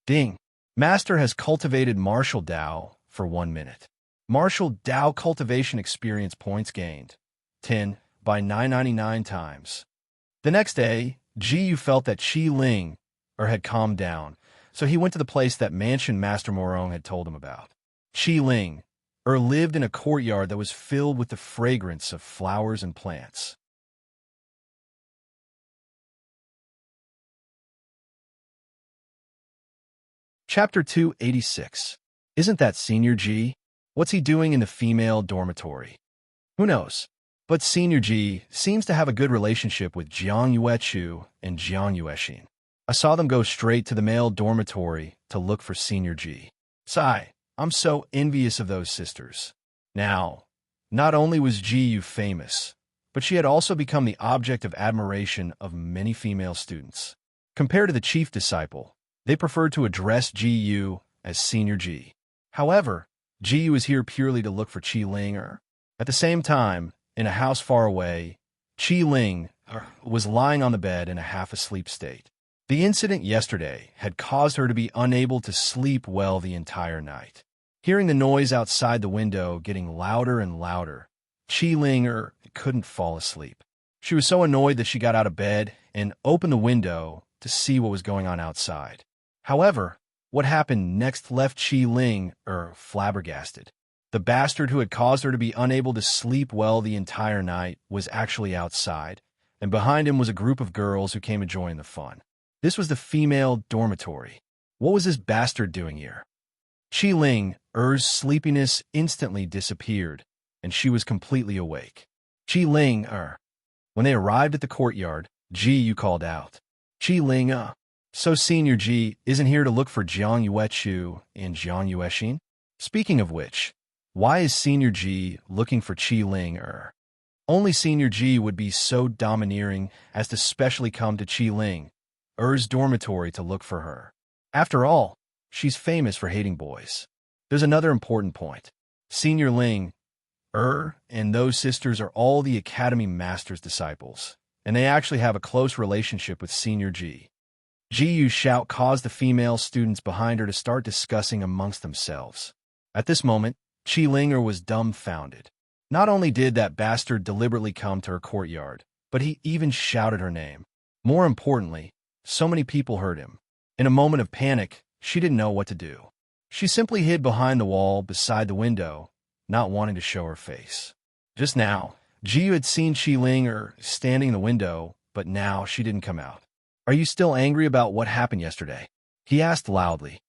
Ding. Master has cultivated Martial Dao for 1 minute. Martial Dao cultivation experience points gained. 10 by 999 times. The next day, Ji felt that Qi Ling had calmed down, so he went to the place that Mansion Master Morong had told him about. Qi Ling lived in a courtyard that was filled with the fragrance of flowers and plants. Chapter 286. Isn't that Senior Ji? What's he doing in the female dormitory? Who knows? But Senior Ji seems to have a good relationship with Jiang Yuechu and Jiang Yuexin. I saw them go straight to the male dormitory to look for Senior Ji. Sigh, I'm so envious of those sisters. Now, not only was Ji famous, but she had also become the object of admiration of many female students. Compared to the chief disciple, they preferred to address Ji as Senior Ji. However, Ji was here purely to look for Qi Ling. At the same time, in a house far away, Qi Ling was lying on the bed in a half-asleep state. The incident yesterday had caused her to be unable to sleep well the entire night. Hearing the noise outside the window getting louder and louder, Qi Ling couldn't fall asleep. She was so annoyed that she got out of bed and opened the window to see what was going on outside. However, what happened next left Qi Ling flabbergasted. The bastard who had caused her to be unable to sleep well the entire night was actually outside, and behind him was a group of girls who came to join the fun. This was the female dormitory. What was this bastard doing here? Qi Ling's sleepiness instantly disappeared, and she was completely awake. Qi Ling, When they arrived at the courtyard, Ji called out. Qi Ling, So Senior Ji isn't here to look for Jiang Yuechu and Jiang Yuexin? Speaking of which, why is Senior Ji looking for Qi Ling? Only Senior Ji would be so domineering as to specially come to Qi Ling's dormitory to look for her. After all, she's famous for hating boys. There's another important point. Senior Ling, and those sisters are all the Academy Master's disciples, and they actually have a close relationship with Senior Ji. Ji's shout caused the female students behind her to start discussing amongst themselves. At this moment, Qi Ling was dumbfounded. Not only did that bastard deliberately come to her courtyard, but he even shouted her name. More importantly, so many people heard him. In a moment of panic, she didn't know what to do. She simply hid behind the wall beside the window, not wanting to show her face. Just now, Jiyu had seen Ling standing in the window, but now she didn't come out. "Are you still angry about what happened yesterday?" he asked loudly.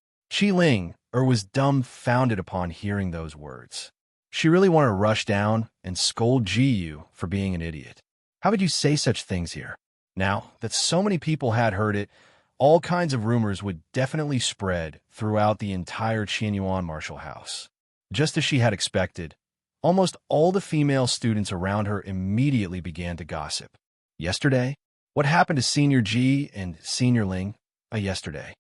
Ling was dumbfounded upon hearing those words. She really wanted to rush down and scold Jiyu for being an idiot. How would you say such things here? Now that so many people had heard it, all kinds of rumors would definitely spread throughout the entire Qianyuan martial house. Just as she had expected, almost all the female students around her immediately began to gossip. Yesterday? What happened to Senior Ji and Senior Ling? Yesterday.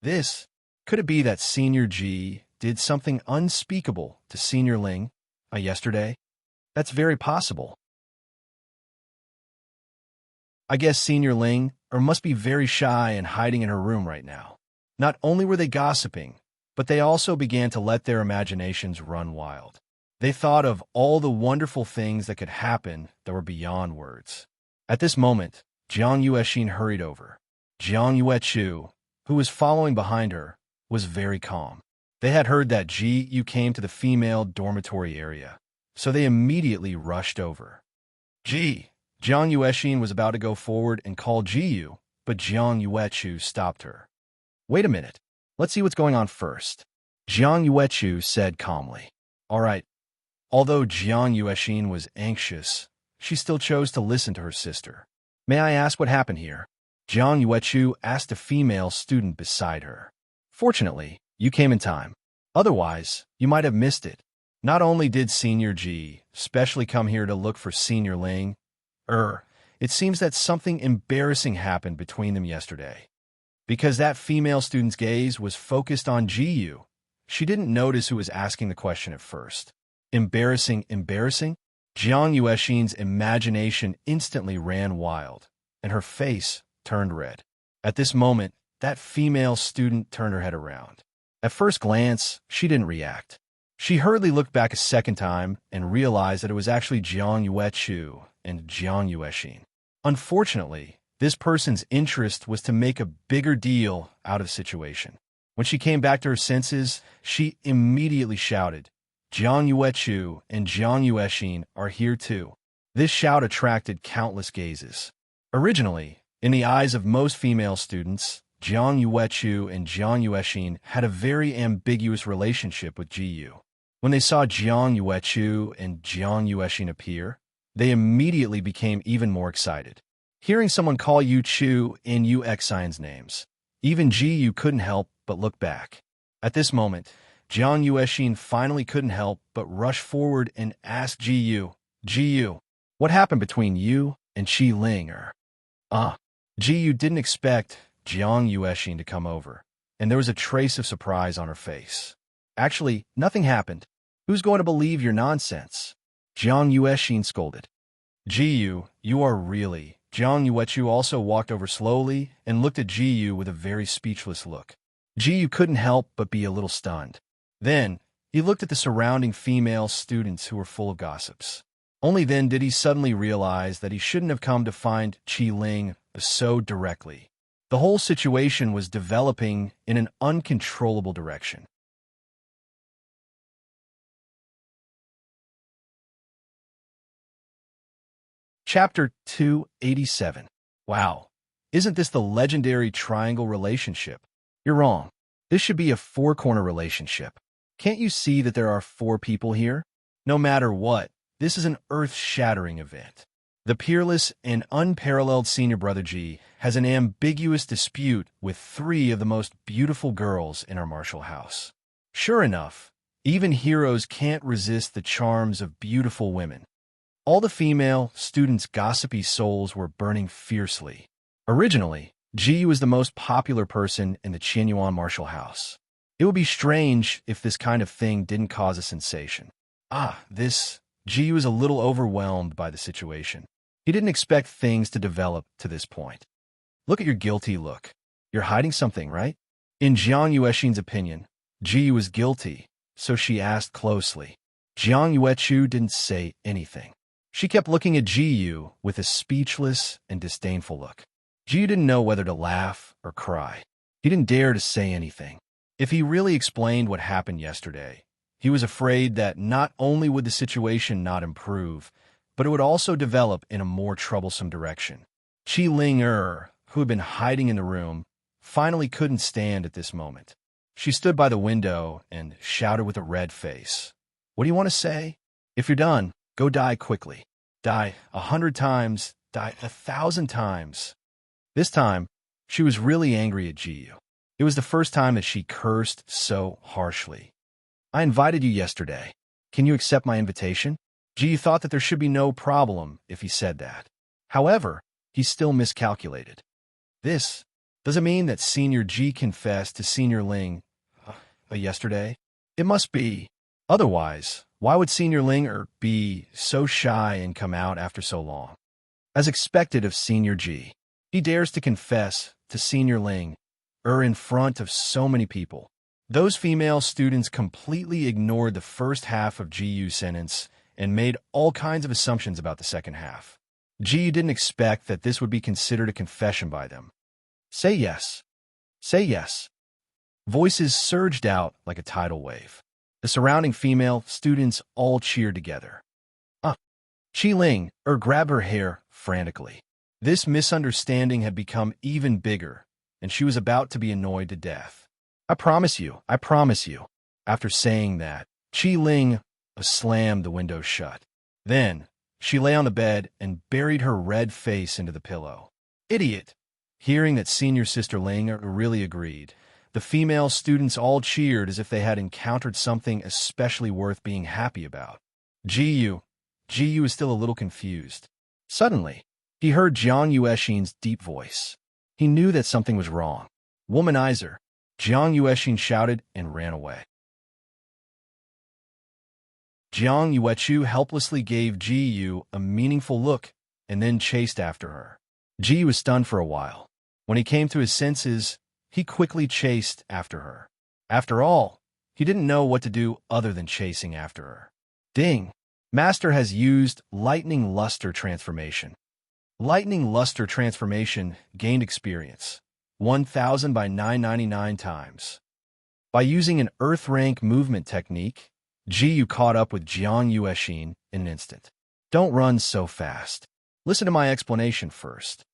Could it be that Senior Ji did something unspeakable to Senior Ling? Yesterday? That's very possible. I guess Senior Ling must be very shy and hiding in her room right now. Not only were they gossiping, but they also began to let their imaginations run wild. They thought of all the wonderful things that could happen that were beyond words. At this moment, Jiang Yuexin hurried over. Jiang Yuechu, who was following behind her, was very calm. They had heard that Ji Yu came to the female dormitory area, so they immediately rushed over. Jiang Yuexin was about to go forward and call Jiyu, but Jiang Yuechu stopped her. "Wait a minute. Let's see what's going on first," Jiang Yuechu said calmly. All right. Although Jiang Yuexin was anxious, she still chose to listen to her sister. "May I ask what happened here?" Jiang Yuechu asked a female student beside her. "Fortunately, you came in time. Otherwise, you might have missed it. Not only did Senior Ji specially come here to look for Senior Ling, it seems that something embarrassing happened between them yesterday. Because that female student's gaze was focused on Jiyu, she didn't notice who was asking the question at first. Embarrassing? Jiang Yuexin's imagination instantly ran wild, and her face turned red. At this moment, that female student turned her head around. At first glance, she didn't react. She hurriedly looked back a second time and realized that it was actually Jiang Yuechu and Jiang Yuexin. Unfortunately, this person's interest was to make a bigger deal out of the situation. When she came back to her senses, she immediately shouted, "Jiang Yuechu and Jiang Yuexin are here too." This shout attracted countless gazes. Originally, in the eyes of most female students, Jiang Yuechu and Jiang Yuexin had a very ambiguous relationship with Jiyu. When they saw Jiang Yuechu and Jiang Yuexin appear, they immediately became even more excited. Hearing someone call Yu Chu and Yu Xin's names, even Jiyu couldn't help but look back. At this moment, Jiang Yuexin finally couldn't help but rush forward and ask Jiyu, "What happened between you and Ling?" Jiyu didn't expect Jiang Yuexin to come over, and there was a trace of surprise on her face. "Actually, nothing happened. Who's going to believe your nonsense?" Jiang Yuexin scolded. "Jiyu, you are really..." Jiang Yuechu also walked over slowly and looked at Jiyu with a very speechless look. Jiyu couldn't help but be a little stunned. Then, he looked at the surrounding female students who were full of gossips. Only then did he suddenly realize that he shouldn't have come to find Ling so directly. The whole situation was developing in an uncontrollable direction. Chapter 287. Wow, isn't this the legendary triangle relationship? You're wrong. This should be a four-corner relationship. Can't you see that there are four people here? No matter what, this is an earth-shattering event. The peerless and unparalleled senior brother Ji has an ambiguous dispute with three of the most beautiful girls in our martial house. Sure enough, even heroes can't resist the charms of beautiful women. All the female students' gossipy souls were burning fiercely. Originally, Ji was the most popular person in the Qianyuan martial house. It would be strange if this kind of thing didn't cause a sensation. Ji was a little overwhelmed by the situation. He didn't expect things to develop to this point. Look at your guilty look. You're hiding something, right? In Jiang Yuexin's opinion, Ji was guilty, so she asked closely. Jiang Yuechu didn't say anything. She kept looking at Jiyu with a speechless and disdainful look. Jiyu didn't know whether to laugh or cry. He didn't dare to say anything. If he really explained what happened yesterday, he was afraid that not only would the situation not improve, but it would also develop in a more troublesome direction. Qi Ling who had been hiding in the room, finally couldn't stand at this moment. She stood by the window and shouted with a red face, "What do you want to say? If you're done, go die quickly. Die 100 times, die 1,000 times." This time, she was really angry at Jiyu. It was the first time that she cursed so harshly. "I invited you yesterday. Can you accept my invitation?" Jiyu thought that there should be no problem if he said that. However, he still miscalculated. This doesn't mean that Senior Ji confessed to Senior Ling yesterday. It must be. Otherwise, why would Senior Ling be so shy and come out after so long? As expected of Senior Ji, he dares to confess to Senior Ling in front of so many people. Those female students completely ignored the first half of Jiyu's sentence and made all kinds of assumptions about the second half. Jiyu didn't expect that this would be considered a confession by them. "Say yes. Say yes." Voices surged out like a tidal wave. The surrounding female students all cheered together. Qi Ling grabbed her hair frantically. This misunderstanding had become even bigger, and she was about to be annoyed to death. I promise you. After saying that, Qi Ling slammed the window shut. Then, she lay on the bed and buried her red face into the pillow. "Idiot!" Hearing that Senior Sister Ling really agreed, the female students all cheered as if they had encountered something especially worth being happy about. Jiyu was still a little confused. Suddenly, he heard Jiang Yuexin's deep voice. He knew that something was wrong. "Womanizer!" Jiang Yuexin shouted and ran away. Jiang Yuechu helplessly gave Jiyu a meaningful look and then chased after her. Jiyu was stunned for a while. When he came to his senses, he quickly chased after her. After all, he didn't know what to do other than chasing after her. Ding! Master has used Lightning Luster Transformation. Lightning Luster Transformation gained experience, 1,000 by 999 times. By using an Earth Rank movement technique, Jiyu caught up with Jiang Yuexin in an instant. "Don't run so fast. Listen to my explanation first."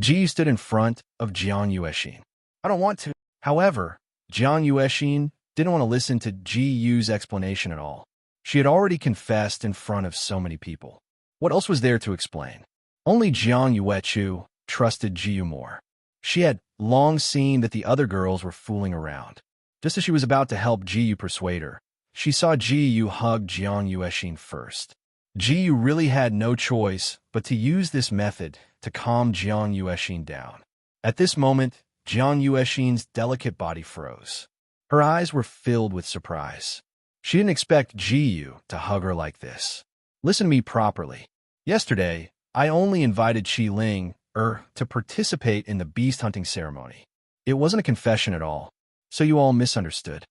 Jiyu stood in front of Jiang Yuexin. "I don't want to." However, Jiang Yuexin didn't want to listen to Jiyu's explanation at all. She had already confessed in front of so many people. What else was there to explain? Only Jiang Yuechu trusted Jiyu more. She had long seen that the other girls were fooling around. Just as she was about to help Jiyu persuade her, she saw Jiyu hug Jiang Yuexin first. Jiyu really had no choice but to use this method to calm Jiang Yuexin down. At this moment, Jiang Yuexin's delicate body froze. Her eyes were filled with surprise. She didn't expect Jiyu to hug her like this. "Listen to me properly. Yesterday, I only invited Qi Ling to participate in the beast hunting ceremony. It wasn't a confession at all, so you all misunderstood."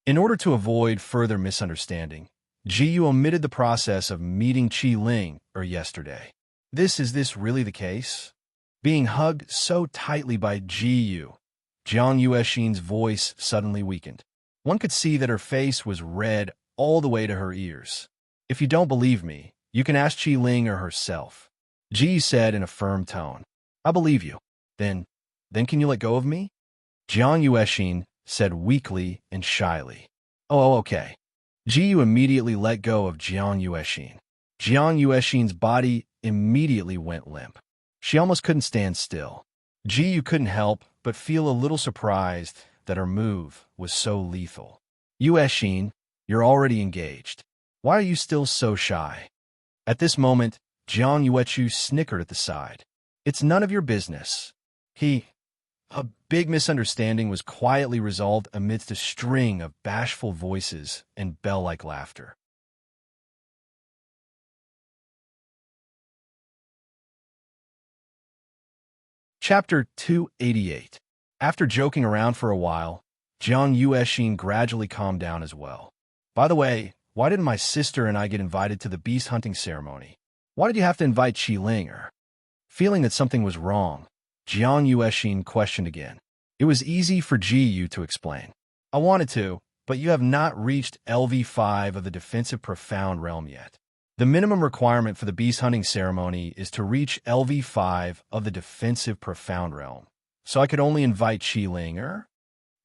In order to avoid further misunderstanding, Jiyu omitted the process of meeting Qi Ling yesterday. Is this really the case? Being hugged so tightly by Jiyu, Jiang Yuexin's voice suddenly weakened. One could see that her face was red all the way to her ears. "If you don't believe me, you can ask Qi Ling herself," Jiyu said in a firm tone. "I believe you. Then can you let go of me?" Jiang Yuexin said weakly and shyly. Oh, okay." Jiyu immediately let go of Jiang Yuexin. Jiang Yuexin's body immediately went limp. She almost couldn't stand still. Jiyu couldn't help but feel a little surprised that her move was so lethal. "Yuexin, you're already engaged. Why are you still so shy?" At this moment, Jiang Yuechu snickered at the side. "It's none of your business." A big misunderstanding was quietly resolved amidst a string of bashful voices and bell-like laughter. Chapter 288. After joking around for a while, Jiang Yuexin gradually calmed down as well. "By the way, why didn't my sister and I get invited to the beast hunting ceremony? Why did you have to invite Qi Ling?" Feeling that something was wrong, Jiang Yuexin questioned again. It was easy for Ji to explain. I wanted to, but you have not reached LV5 of the defensive profound realm yet. The minimum requirement for the beast hunting ceremony is to reach LV5 of the defensive profound realm. So I could only invite Qi Ling,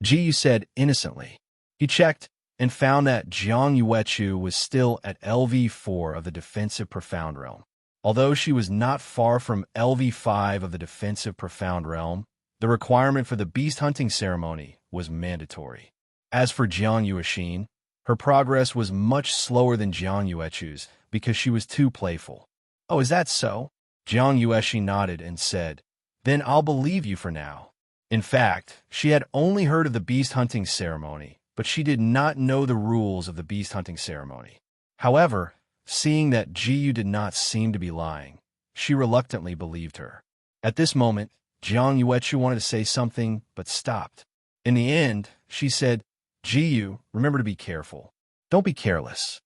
Ji said innocently. He checked and found that Jiang Yuechu was still at LV4 of the defensive profound realm. Although she was not far from LV5 of the defensive profound realm, the requirement for the beast hunting ceremony was mandatory. As for Jiang Yuexin, her progress was much slower than Jiang Yuechu's because she was too playful. Oh, is that so? Jiang Yuexin nodded and said, Then I'll believe you for now. In fact, she had only heard of the beast hunting ceremony, but she did not know the rules of the beast hunting ceremony. However, seeing that Ji did not seem to be lying, she reluctantly believed her. At this moment, Jiang Yuechu wanted to say something, but stopped. In the end, she said, Ji, remember to be careful. Don't be careless.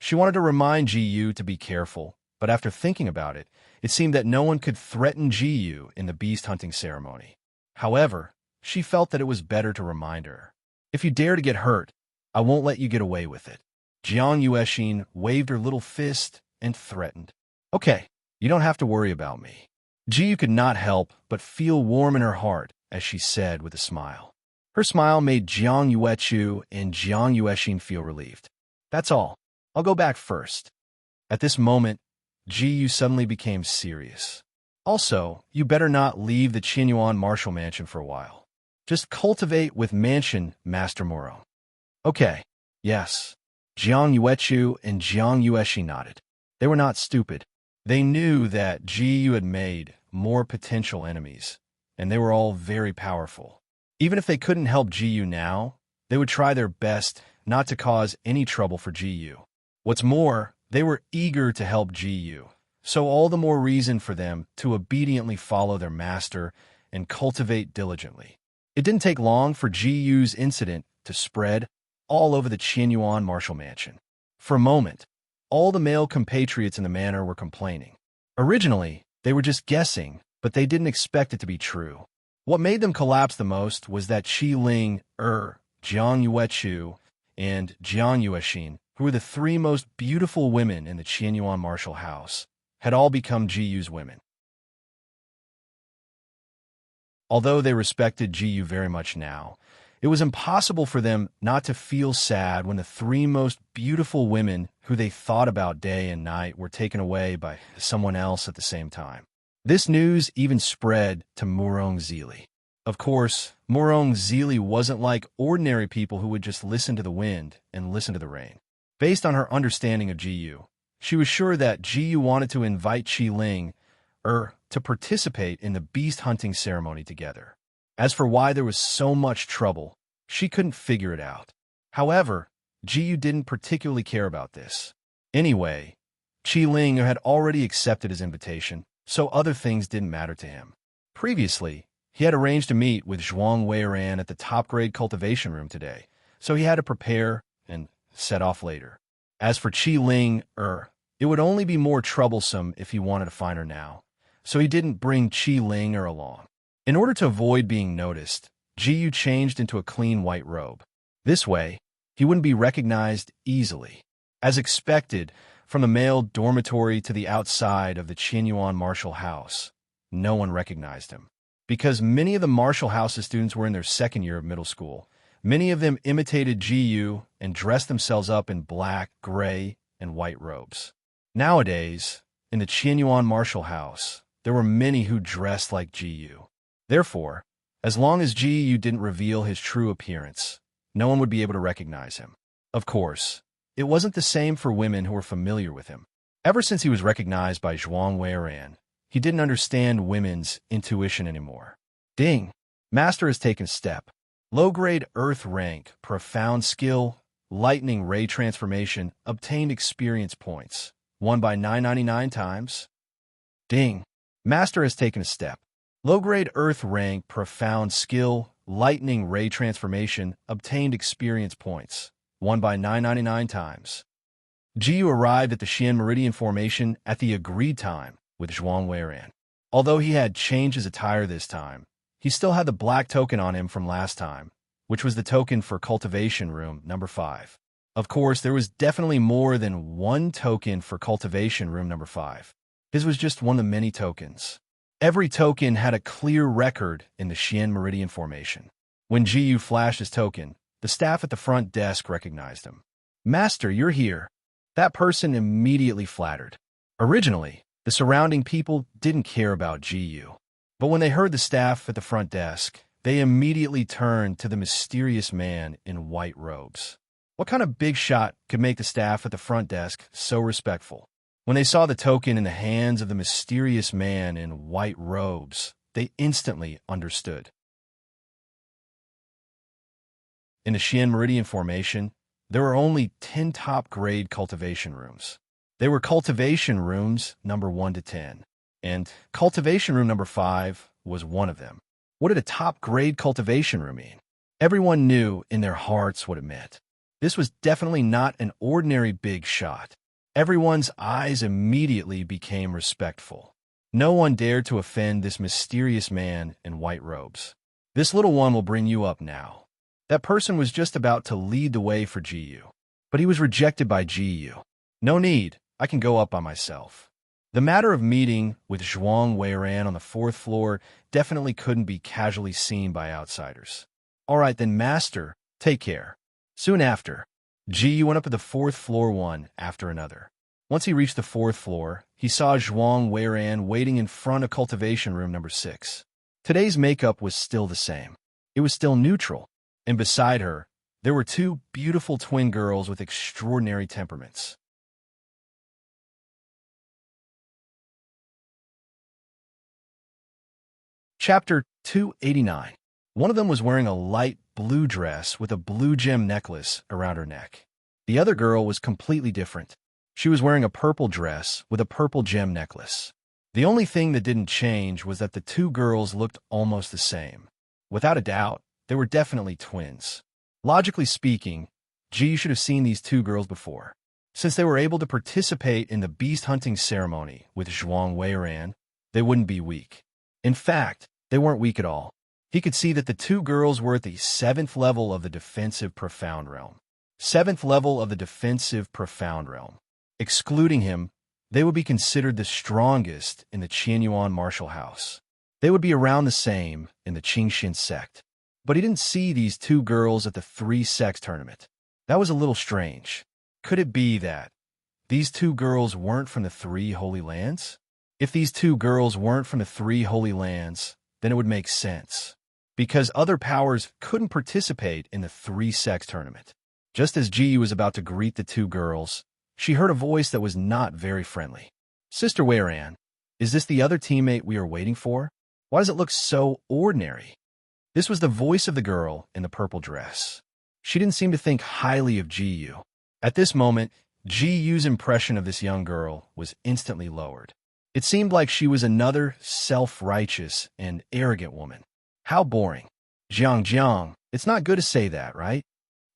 She wanted to remind Ji to be careful, but after thinking about it, it seemed that no one could threaten Ji in the beast hunting ceremony. However, she felt that it was better to remind her. If you dare to get hurt, I won't let you get away with it. Jiang Yuexin waved her little fist and threatened. Okay, you don't have to worry about me. Ji could not help but feel warm in her heart as she said with a smile. Her smile made Jiang Yuechu and Jiang Yuexin feel relieved. That's all. I'll go back first. At this moment, Ji suddenly became serious. Also, you better not leave the Qinyuan martial mansion for a while. Just cultivate with mansion, Master Moro. Okay, yes. Jiang Yuechu and Jiang Yuexin nodded. They were not stupid. They knew that Ji had made more potential enemies, and they were all very powerful. Even if they couldn't help Ji now, they would try their best not to cause any trouble for Ji. What's more, they were eager to help Ji, so all the more reason for them to obediently follow their master and cultivate diligently. It didn't take long for Ji's incident to spread all over the Qinyuan martial mansion. For a moment, all the male compatriots in the manor were complaining. Originally, they were just guessing, but they didn't expect it to be true. What made them collapse the most was that Qi Ling, Jiang Yuechu, and Jiang Yuexin, who were the three most beautiful women in the Qinyuan martial house, had all become Ji's women. Although they respected Ji very much now, it was impossible for them not to feel sad when the three most beautiful women who they thought about day and night were taken away by someone else at the same time. This news even spread to Murong Zili. Of course, Murong Zili wasn't like ordinary people who would just listen to the wind and listen to the rain. Based on her understanding of Ji, she was sure that Ji wanted to invite Qi Ling, to participate in the beast hunting ceremony together. As for why there was so much trouble, she couldn't figure it out. However, Ji didn't particularly care about this. Anyway, Qi Ling had already accepted his invitation, so other things didn't matter to him. Previously, he had arranged to meet with Zhuang Weiran at the top-grade cultivation room today, so he had to prepare and set off later. As for Qi Ling, it would only be more troublesome if he wanted to find her now, so he didn't bring Qi Ling along. In order to avoid being noticed, Ji changed into a clean white robe. This way, he wouldn't be recognized easily. As expected, from the male dormitory to the outside of the Qinyuan martial house, no one recognized him. Because many of the martial house's students were in their second year of middle school, many of them imitated Ji and dressed themselves up in black, gray, and white robes. Nowadays, in the Qinyuan martial house, there were many who dressed like Ji. Therefore, as long as Ji didn't reveal his true appearance, no one would be able to recognize him. Of course, it wasn't the same for women who were familiar with him. Ever since he was recognized by Zhuang Weiran, he didn't understand women's intuition anymore. Ding! Master has taken step. Low-grade Earth rank, profound skill, lightning ray transformation, obtained experience points. Won by 999 times. Ding! Master has taken a step. Low-grade Earth rank, profound skill, lightning ray transformation, obtained experience points. Won by 999 times. Ji arrived at the Xian Meridian Formation at the agreed time with Zhuang Weiran. Although he had changed his attire this time, he still had the black token on him from last time, which was the token for cultivation room number 5. Of course, there was definitely more than one token for cultivation room number 5. His was just one of the many tokens. Every token had a clear record in the Xian Meridian formation. When Jiyu flashed his token, the staff at the front desk recognized him. "Master, you're here." That person immediately flattered. Originally, the surrounding people didn't care about Jiyu. But when they heard the staff at the front desk, they immediately turned to the mysterious man in white robes. What kind of big shot could make the staff at the front desk so respectful? When they saw the token in the hands of the mysterious man in white robes, they instantly understood. In the Xian Meridian formation, there were only 10 top-grade cultivation rooms. They were cultivation rooms number 1 to 10, and cultivation room number 5 was one of them. What did a top-grade cultivation room mean? Everyone knew in their hearts what it meant. This was definitely not an ordinary big shot. Everyone's eyes immediately became respectful. No one dared to offend this mysterious man in white robes. "This little one will bring you up now." That person was just about to lead the way for Jiyu, but he was rejected by Jiyu. "No need, I can go up by myself." The matter of meeting with Zhuang Weiran on the 4th floor definitely couldn't be casually seen by outsiders. "All right then, master, take care." Soon after, Jiyu went up to the 4th floor one after another. Once he reached the 4th floor, he saw Zhuang Weiran waiting in front of cultivation room number 6. Today's makeup was still the same. It was still neutral, and beside her, there were 2 beautiful twin girls with extraordinary temperaments. Chapter 289. One of them was wearing a light blue dress with a blue gem necklace around her neck. The other girl was completely different. She was wearing a purple dress with a purple gem necklace. The only thing that didn't change was that the 2 girls looked almost the same. Without a doubt, they were definitely twins. Logically speaking, Ji should have seen these 2 girls before. Since they were able to participate in the beast hunting ceremony with Zhuang Weiran, they wouldn't be weak. In fact, they weren't weak at all. He could see that the 2 girls were at the 7th level of the defensive profound realm. 7th level of the defensive profound realm. Excluding him, they would be considered the strongest in the Qianyuan martial house. They would be around the same in the Qingxin sect. But he didn't see these 2 girls at the 3 sects tournament. That was a little strange. Could it be that these 2 girls weren't from the 3 Holy Lands? If these 2 girls weren't from the 3 Holy Lands, then it would make sense. Because other powers couldn't participate in the 3 sects tournament. Just as Ji was about to greet the 2 girls, she heard a voice that was not very friendly. "Sister Weiran, is this the other teammate we are waiting for? Why does it look so ordinary?" This was the voice of the girl in the purple dress. She didn't seem to think highly of Jiyu. At this moment, Jiyu's impression of this young girl was instantly lowered. It seemed like she was another self-righteous and arrogant woman. How boring. Jiang, it's not good to say that, right?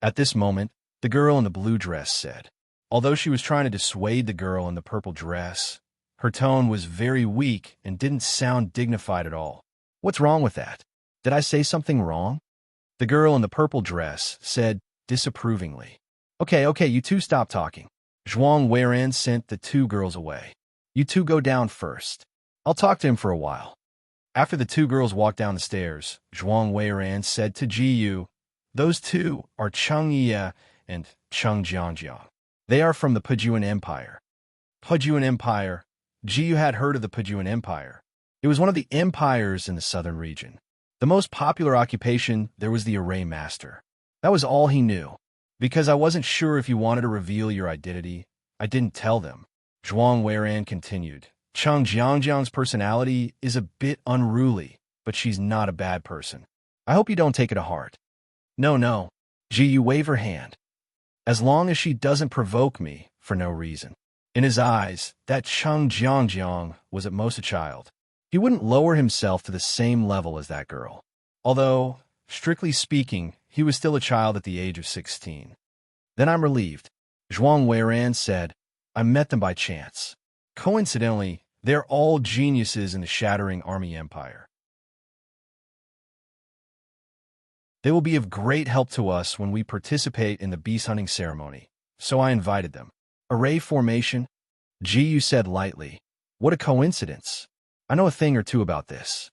At this moment, the girl in the blue dress said. Although she was trying to dissuade the girl in the purple dress, her tone was very weak and didn't sound dignified at all. "What's wrong with that? Did I say something wrong?" The girl in the purple dress said disapprovingly. Okay, you 2 stop talking." Zhuang Weiran sent the 2 girls away. "You 2 go down first. I'll talk to him for a while." After the 2 girls walked down the stairs, Zhuang Weiran said to Jiyu, "Those 2 are Cheng Ye and Cheng Jiangjiang. They are from the Pujuan Empire." Pujuan Empire. Jiyu had heard of the Pujuan Empire. It was one of the empires in the southern region. The most popular occupation there was the array master. That was all he knew. "Because I wasn't sure if you wanted to reveal your identity, I didn't tell them." Zhuang Weiran continued. "Cheng Jiangjiang's personality is a bit unruly, but she's not a bad person. I hope you don't take it to heart." No. Jiyu wave her hand. "As long as she doesn't provoke me for no reason." In his eyes, that Cheng Jiangjiang was at most a child. He wouldn't lower himself to the same level as that girl. Although, strictly speaking, he was still a child at the age of 16. "Then I'm relieved." Zhuang Weiran said, "I met them by chance. Coincidentally, they're all geniuses in the Shattering Army Empire." They will be of great help to us when we participate in the beast hunting ceremony, so I invited them. Array formation? Jiyu said lightly. What a coincidence. I know a thing or two about this.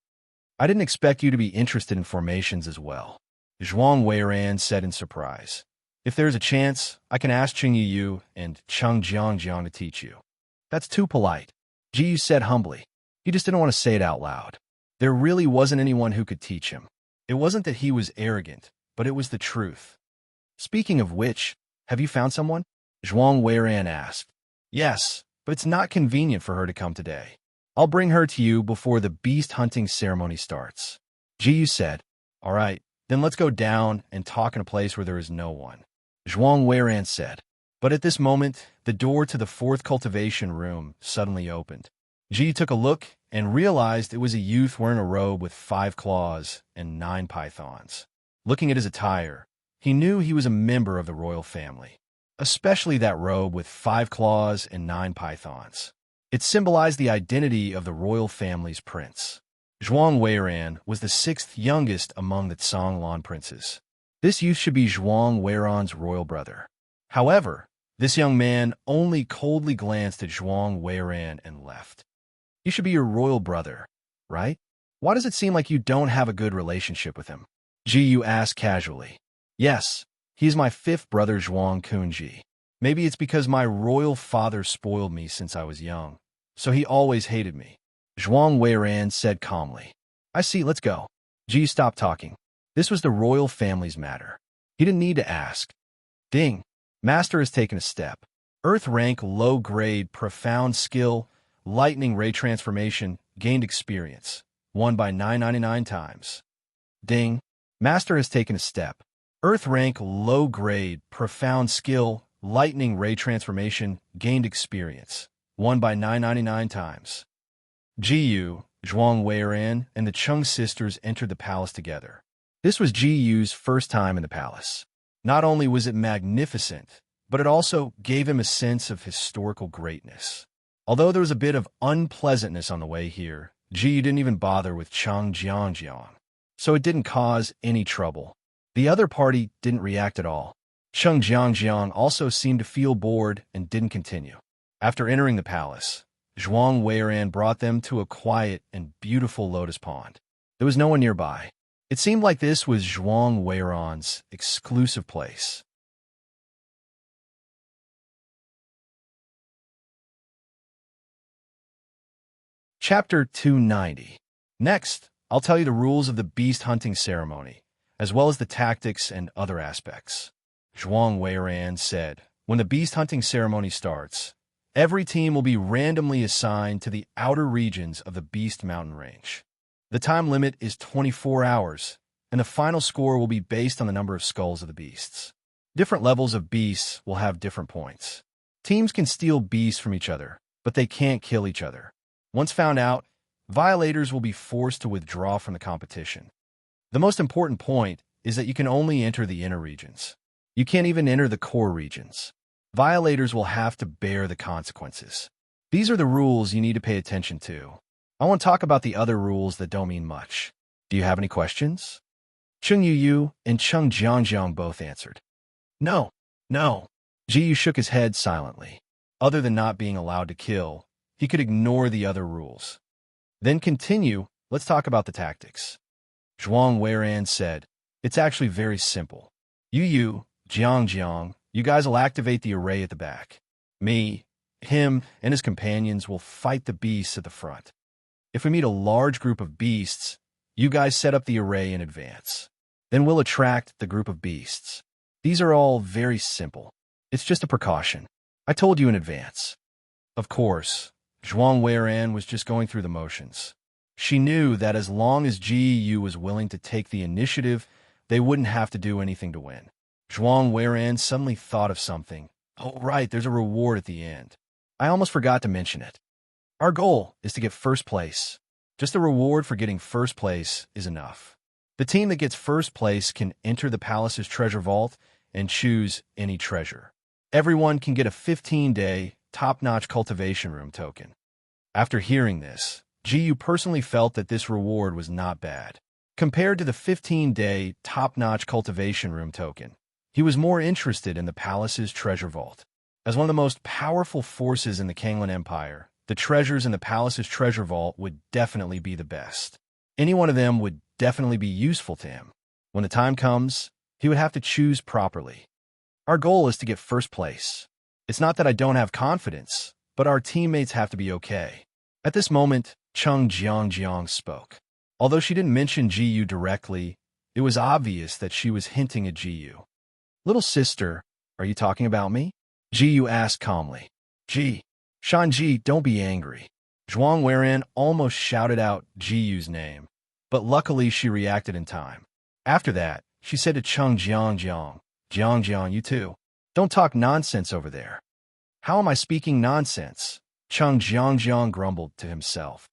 I didn't expect you to be interested in formations as well. Zhuang Weiran said in surprise. If there's a chance, I can ask Cheng Yu and Cheng Jiangjiang to teach you. That's too polite, Jiyu said humbly. He just didn't want to say it out loud. There really wasn't anyone who could teach him. It wasn't that he was arrogant, but it was the truth. Speaking of which, have you found someone? Zhuang Weiran asked. Yes, but it's not convenient for her to come today. I'll bring her to you before the beast hunting ceremony starts. Jiyu said. All right, then let's go down and talk in a place where there is no one. Zhuang Weiran said. But at this moment, the door to the fourth cultivation room suddenly opened. Jiyu took a look and realized it was a youth wearing a robe with 5 claws and 9 pythons. Looking at his attire, he knew he was a member of the royal family, especially that robe with 5 claws and 9 pythons. It symbolized the identity of the royal family's prince. Zhuang Weiran was the 6th youngest among the Canglan princes. This youth should be Zhuang Weiran's royal brother. However, this young man only coldly glanced at Zhuang Weiran and left. He should be your royal brother, right? Why does it seem like you don't have a good relationship with him? Jiyu asked casually. Yes, he is my 5th brother Zhuang Kunji. Maybe it's because my royal father spoiled me since I was young, so he always hated me. Zhuang Weiran said calmly. I see, let's go. Jiyu stopped talking. This was the royal family's matter. He didn't need to ask. Ding. Master has taken a step. Earth rank, low grade, profound skill, lightning ray transformation, gained experience. Won by 999 times. Ding. Master has taken a step. Earth rank, low grade, profound skill, lightning ray transformation, gained experience. Won by 999 times. Jiyu, Zhuang Weiran, and the Cheng sisters entered the palace together. This was Jiyu's first time in the palace. Not only was it magnificent, but it also gave him a sense of historical greatness. Although there was a bit of unpleasantness on the way here, Jiyu didn't even bother with Cheng Jiangjiang, so it didn't cause any trouble. The other party didn't react at all. Cheng Jiangjiang also seemed to feel bored and didn't continue. After entering the palace, Zhuang Weiran brought them to a quiet and beautiful lotus pond. There was no one nearby. It seemed like this was Zhuang Weiran's exclusive place. Chapter 290. Next, I'll tell you the rules of the beast hunting ceremony, as well as the tactics and other aspects. Zhuang Weiran said, when the beast hunting ceremony starts, every team will be randomly assigned to the outer regions of the Beast Mountain Range. The time limit is 24 hours, and the final score will be based on the number of skulls of the beasts. Different levels of beasts will have different points. Teams can steal beasts from each other, but they can't kill each other. Once found out, violators will be forced to withdraw from the competition. The most important point is that you can only enter the inner regions. You can't even enter the core regions. Violators will have to bear the consequences. These are the rules you need to pay attention to. I want to talk about the other rules that don't mean much. Do you have any questions? Cheng Yu and Cheng Jiangjiang both answered. No. Jiyu shook his head silently. Other than not being allowed to kill, he could ignore the other rules. Then continue, let's talk about the tactics. Zhuang Weiran said, it's actually very simple. Yu, Jiangjiang, you guys will activate the array at the back. Me, him, and his companions will fight the beasts at the front. If we meet a large group of beasts, you guys set up the array in advance. Then we'll attract the group of beasts. These are all very simple. It's just a precaution. I told you in advance. Of course, Zhuang Weiran was just going through the motions. She knew that as long as Jiyu was willing to take the initiative, they wouldn't have to do anything to win. Zhuang Weiran suddenly thought of something. Oh, right, there's a reward at the end. I almost forgot to mention it. Our goal is to get first place. Just the reward for getting first place is enough. The team that gets first place can enter the palace's treasure vault and choose any treasure. Everyone can get a 15-day, top-notch cultivation room token. After hearing this, Jiyu personally felt that this reward was not bad. Compared to the 15-day top-notch cultivation room token, he was more interested in the palace's treasure vault. As one of the most powerful forces in the Kanglan Empire, the treasures in the palace's treasure vault would definitely be the best. Any one of them would definitely be useful to him. When the time comes, he would have to choose properly. Our goal is to get first place. It's not that I don't have confidence, but our teammates have to be okay. At this moment, Chung Jiang spoke. Although she didn't mention Ji directly, it was obvious that she was hinting at Ji. Little sister, are you talking about me? Ji asked calmly. Ji, Shanji, don't be angry. Zhuang Weiran almost shouted out Ji's name, but luckily she reacted in time. After that, she said to Chung Jiang, you too. Don't talk nonsense over there. How am I speaking nonsense? Chung Jiang grumbled to himself.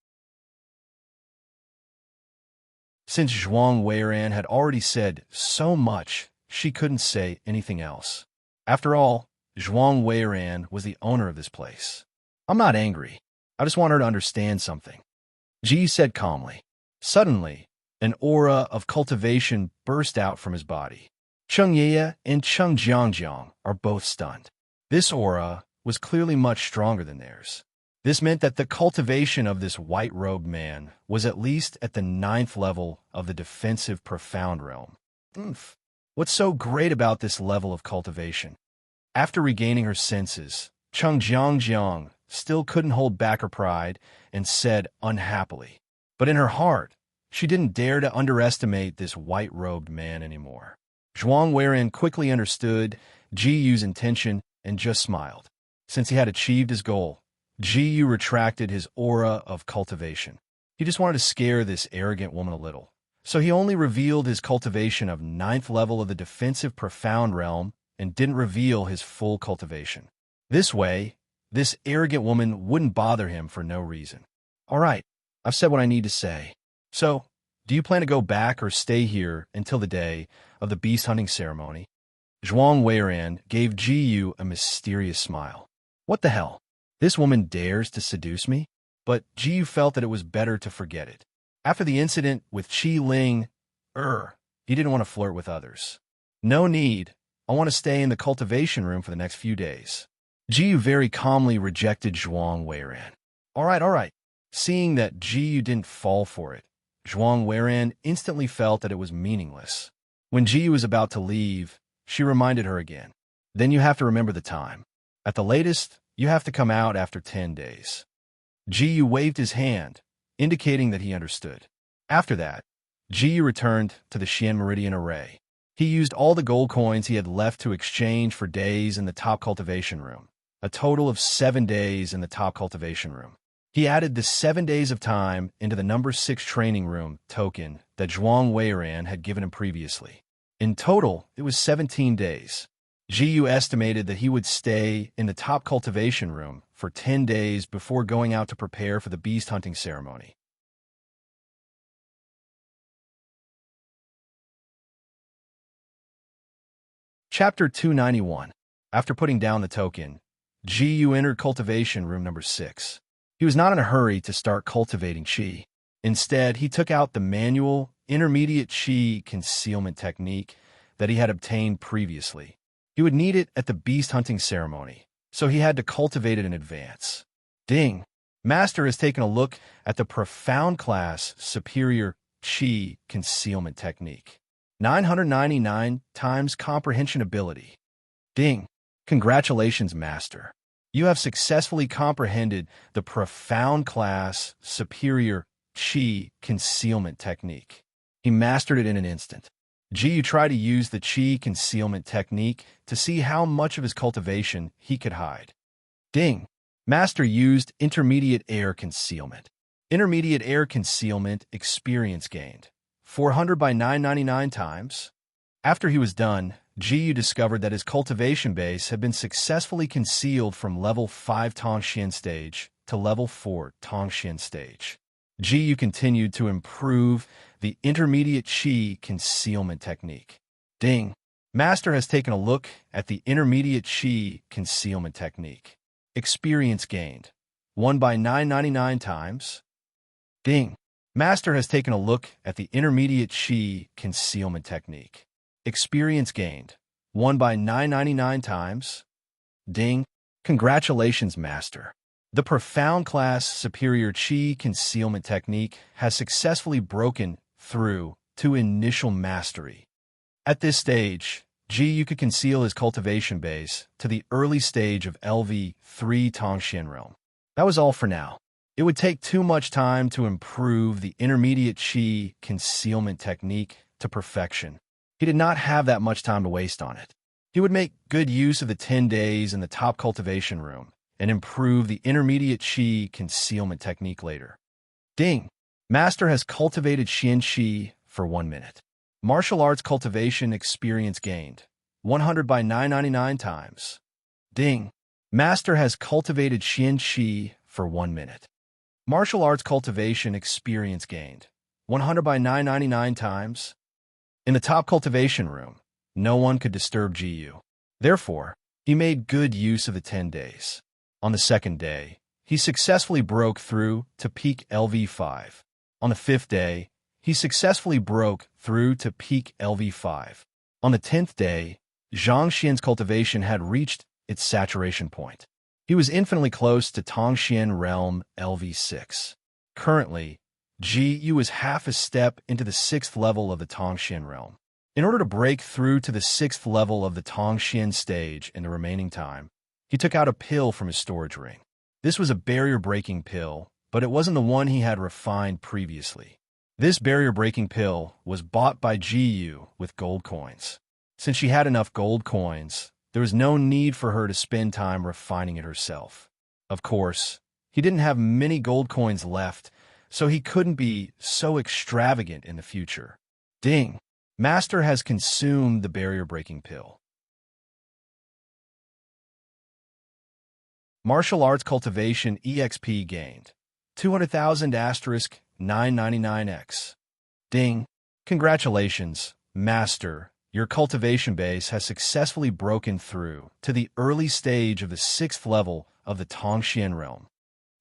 Since Zhuang Weiran had already said so much, she couldn't say anything else. After all, Zhuang Weiran was the owner of this place. I'm not angry. I just want her to understand something. Ji said calmly. Suddenly, an aura of cultivation burst out from his body. Cheng Ye and Chung Jiang are both stunned. This aura was clearly much stronger than theirs. This meant that the cultivation of this white-robed man was at least at the 9th level of the defensive profound realm. What's so great about this level of cultivation? After regaining her senses, Chung Jiang still couldn't hold back her pride and said unhappily. But in her heart, she didn't dare to underestimate this white-robed man anymore. Zhuang Weiran quickly understood Ji's intention and just smiled. Since he had achieved his goal, Ji retracted his aura of cultivation. He just wanted to scare this arrogant woman a little. So he only revealed his cultivation of 9th level of the defensive profound realm and didn't reveal his full cultivation. This way, this arrogant woman wouldn't bother him for no reason. All right, I've said what I need to say. So, do you plan to go back or stay here until the day of the beast hunting ceremony? Zhuang Weiran gave Ji a mysterious smile. What the hell? This woman dares to seduce me? But Ji felt that it was better to forget it. After the incident with Qi Ling, he didn't want to flirt with others. No need. I want to stay in the cultivation room for the next few days. Ji very calmly rejected Zhuang Weiran. All right. Seeing that Ji didn't fall for it, Zhuang Weiran instantly felt that it was meaningless. When Ji was about to leave, she reminded her again. Then you have to remember the time. At the latest, you have to come out after 10 days. Ji waved his hand, indicating that he understood. After that, Ji returned to the Xian Meridian Array. He used all the gold coins he had left to exchange for days in the top cultivation room, a total of 7 days in the top cultivation room. He added the 7 days of time into the number 6 training room token that Zhuang Weiran had given him previously. In total, it was 17 days. Ji estimated that he would stay in the top cultivation room for 10 days before going out to prepare for the beast hunting ceremony. Chapter 291. After putting down the token, Ji entered cultivation room number 6. He was not in a hurry to start cultivating qi. Instead, he took out the manual, intermediate qi concealment technique that he had obtained previously. He would need it at the beast hunting ceremony, so he had to cultivate it in advance. Ding! Master has taken a look at the profound class superior qi concealment technique. 999 times comprehension ability. Ding! Congratulations, Master. You have successfully comprehended the profound class superior qi concealment technique. He mastered it in an instant. Ji tried to use the qi concealment technique to see how much of his cultivation he could hide. Ding! Master used intermediate air concealment. Intermediate air concealment experience gained. 400 by 999 times. After he was done, Ji discovered that his cultivation base had been successfully concealed from level 5 Tongxian stage to level 4 Tongxian stage. Ji continued to improve the intermediate qi concealment technique. Ding! Master has taken a look at the intermediate qi concealment technique. Experience gained. 1 by 999 times. Ding! Master has taken a look at the intermediate Qi concealment technique. Experience gained. 1 by 999 times. Ding. Congratulations, Master. The profound class superior Qi concealment technique has successfully broken through to initial mastery. At this stage, Ji could conceal his cultivation base to the early stage of LV3 Tongxian realm. That was all for now. It would take too much time to improve the intermediate Qi concealment technique to perfection. He did not have that much time to waste on it. He would make good use of the 10 days in the top cultivation room and improve the intermediate Qi concealment technique later. Ding! Master has cultivated Xian Qi for 1 minute. Martial arts cultivation experience gained. 100 by 999 times. Ding! Master has cultivated Xian Qi for 1 minute. Martial arts cultivation experience gained. 100 by 999 times. In the top cultivation room, no one could disturb Jiyu. Therefore, he made good use of the 10 days. On the second day, he successfully broke through to peak LV5. On the 5th day, he successfully broke through to peak LV5. On the 10th day, Zhang Xian's cultivation had reached its saturation point. He was infinitely close to Tongxian realm LV6. Currently, Ji Yu is half a step into the 6th level of the Tongxian realm. In order to break through to the 6th level of the Tongxian stage in the remaining time, he took out a pill from his storage ring. This was a barrier-breaking pill, but it wasn't the one he had refined previously. This barrier-breaking pill was bought by Ji Yu with gold coins. Since she had enough gold coins, there was no need for her to spend time refining it herself. Of course, he didn't have many gold coins left, so he couldn't be so extravagant in the future. Ding! Master has consumed the barrier-breaking pill. Martial arts cultivation EXP gained. 200,000 asterisk 999x. Ding! Congratulations, Master. Your cultivation base has successfully broken through to the early stage of the 6th level of the Tongxian realm.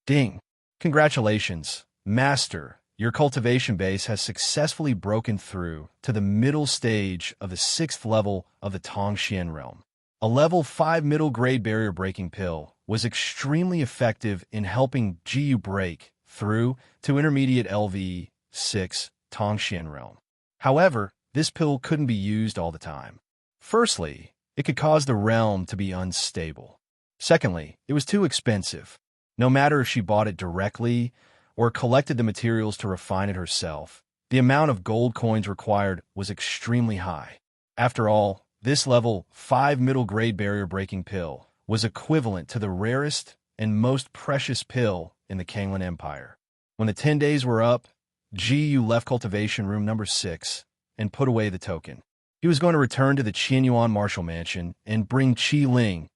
Ding! Congratulations, Master. Your cultivation base has successfully broken through to the middle stage of the 6th level of the Tongxian realm. A level 5 middle grade barrier breaking pill was extremely effective in helping Jiyu break through to intermediate LV6 Tongxian realm. However, this pill couldn't be used all the time. Firstly, it could cause the realm to be unstable. Secondly, it was too expensive. No matter if she bought it directly or collected the materials to refine it herself, the amount of gold coins required was extremely high. After all, this level 5 middle grade barrier breaking pill was equivalent to the rarest and most precious pill in the Kanglan Empire. When the 10 days were up, Ji Yu left cultivation room number 6 and put away the token. He was going to return to the Qianyuan Martial Mansion and bring Qi Ling,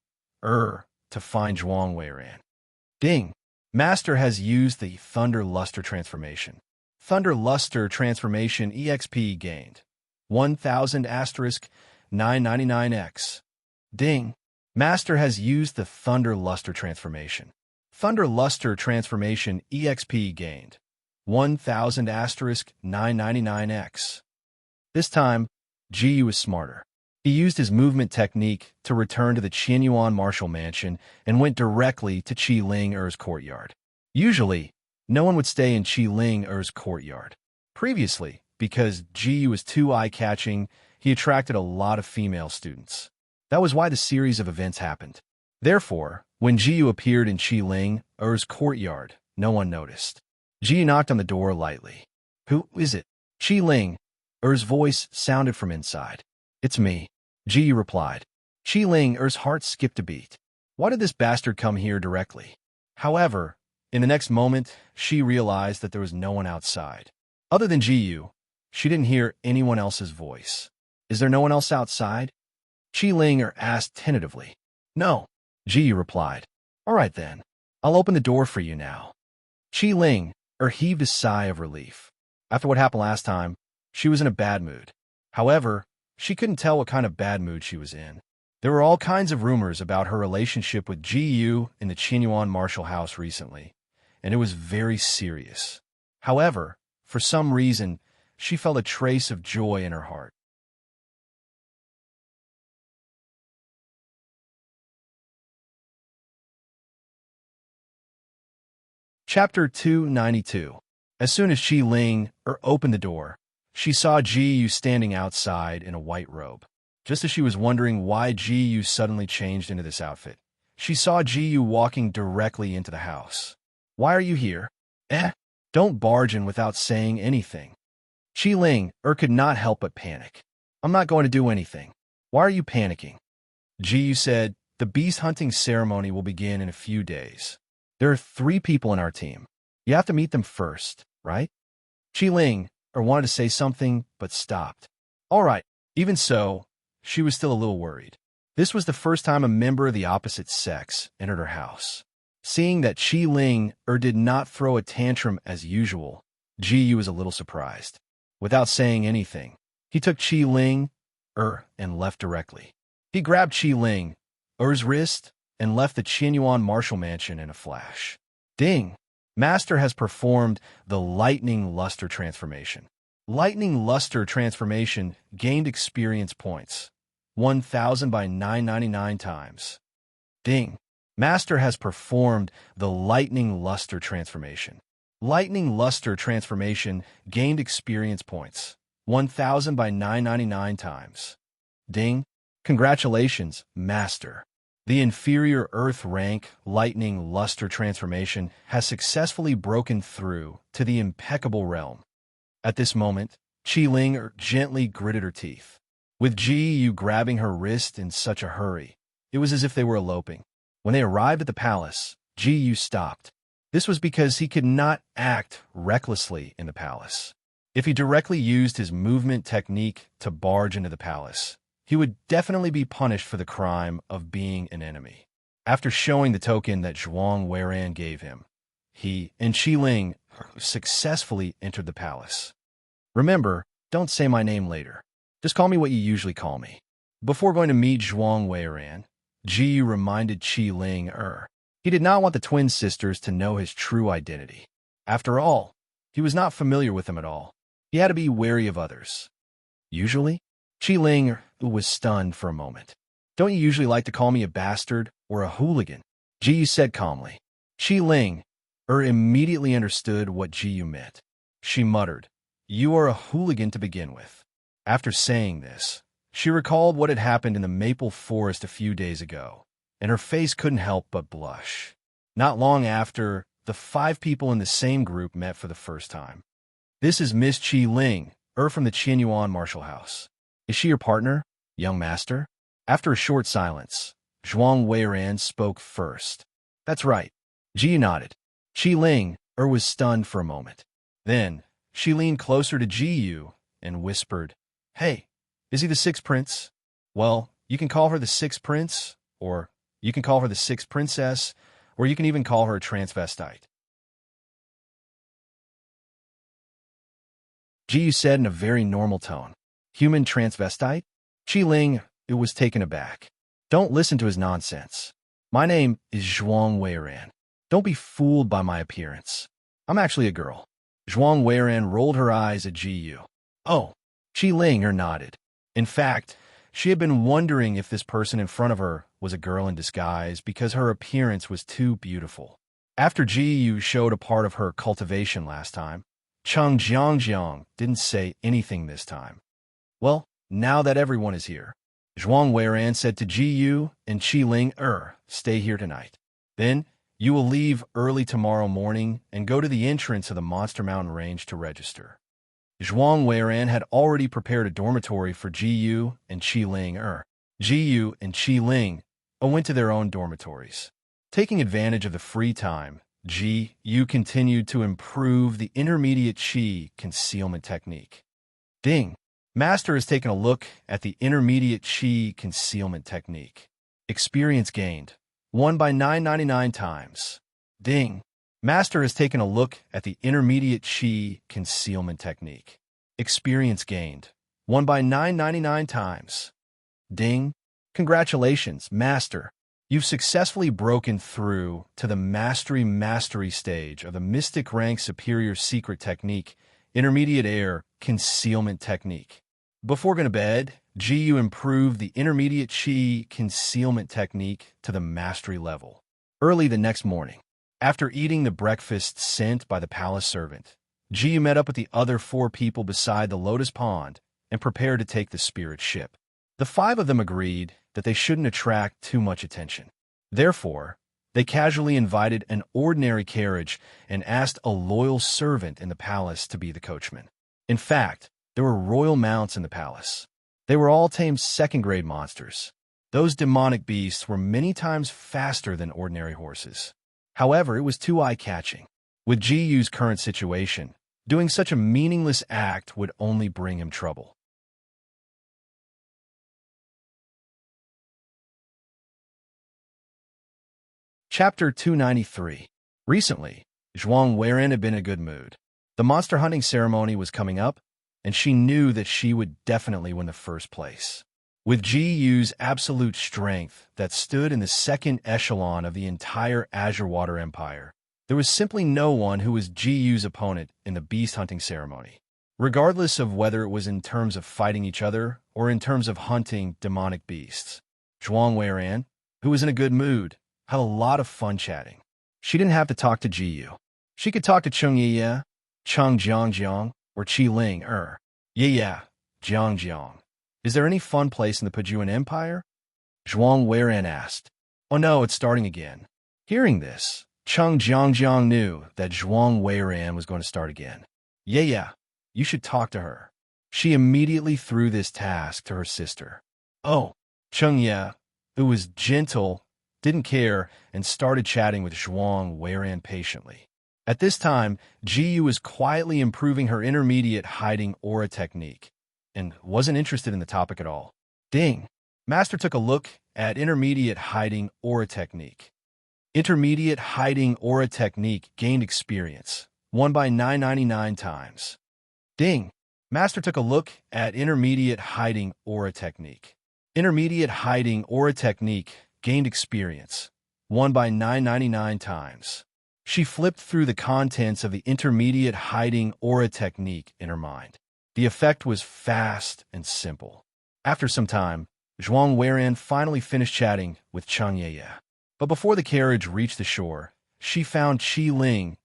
to find Zhuang Weiran. Ding! Master has used the Thunder Luster transformation. Thunder Luster transformation EXP gained. 1,000 asterisk 999x. Ding! Master has used the Thunder Luster transformation. Thunder Luster transformation EXP gained. 1,000 asterisk 999x. This time, Ji was smarter. He used his movement technique to return to the Qianyuan Martial Mansion and went directly to Qi Ling courtyard. Usually, no one would stay in Qi Ling courtyard. Previously, because Ji was too eye-catching, he attracted a lot of female students. That was why the series of events happened. Therefore, when Ji appeared in Qi Ling courtyard, no one noticed. Ji knocked on the door lightly. "Who is it?" Qi Ling voice sounded from inside. "It's me," Ji replied. Qi Ling's heart skipped a beat. Why did this bastard come here directly? However, in the next moment, she realized that there was no one outside. Other than Ji, she didn't hear anyone else's voice. "Is there no one else outside?" Qi Ling asked tentatively. "No," Ji replied. "All right then. I'll open the door for you now." Qi Ling heaved a sigh of relief. After what happened last time, she was in a bad mood. However, she couldn't tell what kind of bad mood she was in. There were all kinds of rumors about her relationship with Ji Yu in the Qianyuan Martial House recently, and it was very serious. However, For some reason, she felt a trace of joy in her heart. Chapter 292. As soon as Qi Ling opened the door, she saw Ji Yu standing outside in a white robe. Just as she was wondering why Ji Yu suddenly changed into this outfit, she saw Ji Yu walking directly into the house. "Why are you here?" Don't barge in without saying anything. Qi Ling could not help but panic. "I'm not going to do anything." "Why are you panicking?" Ji Yu said, "The beast hunting ceremony will begin in a few days. There are 3 people in our team. You have to meet them first, right?" Qi Ling wanted to say something, but stopped. All right. Even so, she was still a little worried. This was the first time a member of the opposite sex entered her house. Seeing that Qi Ling did not throw a tantrum as usual, Ji Yu was a little surprised. Without saying anything, he took Qi Ling and left directly. He grabbed Qi Ling wrist and left the Qinyuan Marshall Mansion in a flash. Ding! Master has performed the Lightning Luster Transformation. Lightning Luster Transformation gained experience points. 1,000 by 999 times. Ding! Master has performed the Lightning Luster Transformation. Lightning Luster Transformation gained experience points. 1,000 by 999 times. Ding! Congratulations, Master. The inferior Earth rank Lightning Luster Transformation has successfully broken through to the impeccable realm. At this moment, Qi Ling gently gritted her teeth. With Ji Yu grabbing her wrist in such a hurry, it was as if they were eloping. When they arrived at the palace, Ji Yu stopped. This was because he could not act recklessly in the palace. If he directly used his movement technique to barge into the palace, he would definitely be punished for the crime of being an enemy. After showing the token that Zhuang Weiran gave him, he and Qi Ling successfully entered the palace. Remember, don't say my name later. Just call me what you usually call me. Before going to meet Zhuang Weiran, Ji Yu reminded Qi Ling he did not want the twin sisters to know his true identity. After all, he was not familiar with them at all. He had to be wary of others. Usually, Qi Ling was stunned for a moment. "Don't you usually like to call me a bastard or a hooligan?" Ji Yu said calmly. Qi Ling immediately understood what Ji Yu meant. She muttered, "You are a hooligan to begin with." After saying this, she recalled what had happened in the maple forest a few days ago, and her face couldn't help but blush. Not long after, the 5 people in the same group met for the first time. "This is Miss Qi Ling, from the Qinyuan Marshall House. Is she your partner, young master?" After a short silence, Zhuang Weiran spoke first. "That's right." Ji Yu nodded. Qi Ling was stunned for a moment. Then, she leaned closer to Ji Yu and whispered, "Hey, is he the 6th prince?" "Well, you can call her the 6th prince, or you can call her the 6th princess, or you can even call her a transvestite." Ji Yu said in a very normal tone. "Human transvestite?" Qi Ling was taken aback. "Don't listen to his nonsense. My name is Zhuang Weiran. Don't be fooled by my appearance. I'm actually a girl." Zhuang Weiran rolled her eyes at Ji Yu. "Oh." Qi Ling nodded. In fact, she had been wondering if this person in front of her was a girl in disguise because her appearance was too beautiful. After Ji Yu showed a part of her cultivation last time, Cheng Jiangjiang didn't say anything this time. "Well, now that everyone is here," Zhuang Weiran said to Ji Yu and Qi Ling, "Stay here tonight. Then, you will leave early tomorrow morning and go to the entrance of the Monster Mountain Range to register." Zhuang Weiran had already prepared a dormitory for Ji Yu and Qi Ling. Ji Yu and Qi Ling went to their own dormitories. Taking advantage of the free time, Ji Yu continued to improve the intermediate Qi concealment technique. Ding! Master has taken a look at the intermediate Qi concealment technique. Experience gained. 1 by 999 times. Ding! Master has taken a look at the intermediate Qi concealment technique. Experience gained. 1 by 999 times. Ding! Congratulations, Master. You've successfully broken through to the mastery stage of the Mystic Rank Superior Secret Technique, intermediate air concealment technique. Before going to bed, Jiyu improved the intermediate chi concealment technique to the mastery level. Early the next morning, after eating the breakfast sent by the palace servant, Jiyu met up with the other 4 people beside the lotus pond and prepared to take the spirit ship. The 5 of them agreed that they shouldn't attract too much attention. Therefore, they casually invited an ordinary carriage and asked a loyal servant in the palace to be the coachman. In fact, there were royal mounts in the palace. They were all tamed second-grade monsters. Those demonic beasts were many times faster than ordinary horses. However, it was too eye-catching. With Jiyu's current situation, doing such a meaningless act would only bring him trouble. Chapter 293. Recently, Zhuang Weiren had been in a good mood. The monster hunting ceremony was coming up, and she knew that she would definitely win the first place. With Jiyu's absolute strength that stood in the second echelon of the entire Azure Water Empire, there was simply no one who was Jiyu's opponent in the beast hunting ceremony. Regardless of whether it was in terms of fighting each other or in terms of hunting demonic beasts, Zhuang Weiren, who was in a good mood, had a lot of fun chatting. She didn't have to talk to Jiyu. She could talk to Cheng Yiya, Cheng Jiangjiang, or Qi Ling Yiya, Jiangjiang. Is there any fun place in the Pajuan Empire? Zhuang Weiren asked. Oh no, it's starting again. Hearing this, Cheng Jiangjiang knew that Zhuang Weiren was going to start again. Yeah, you should talk to her. She immediately threw this task to her sister. Oh, Cheng Ye, who was gentle, didn't care, and started chatting with Zhuang Weiren patiently. At this time, Jiyu was quietly improving her intermediate hiding aura technique, and wasn't interested in the topic at all. Ding! Master took a look at intermediate hiding aura technique. Intermediate hiding aura technique gained experience, won by 999 times. Ding! Master took a look at intermediate hiding aura technique. Intermediate hiding aura technique gained experience, won by 999 times. She flipped through the contents of the intermediate hiding aura technique in her mind. The effect was fast and simple. After some time, Zhuang Weiren finally finished chatting with Cheng Ye. But before the carriage reached the shore, she found Qi Ling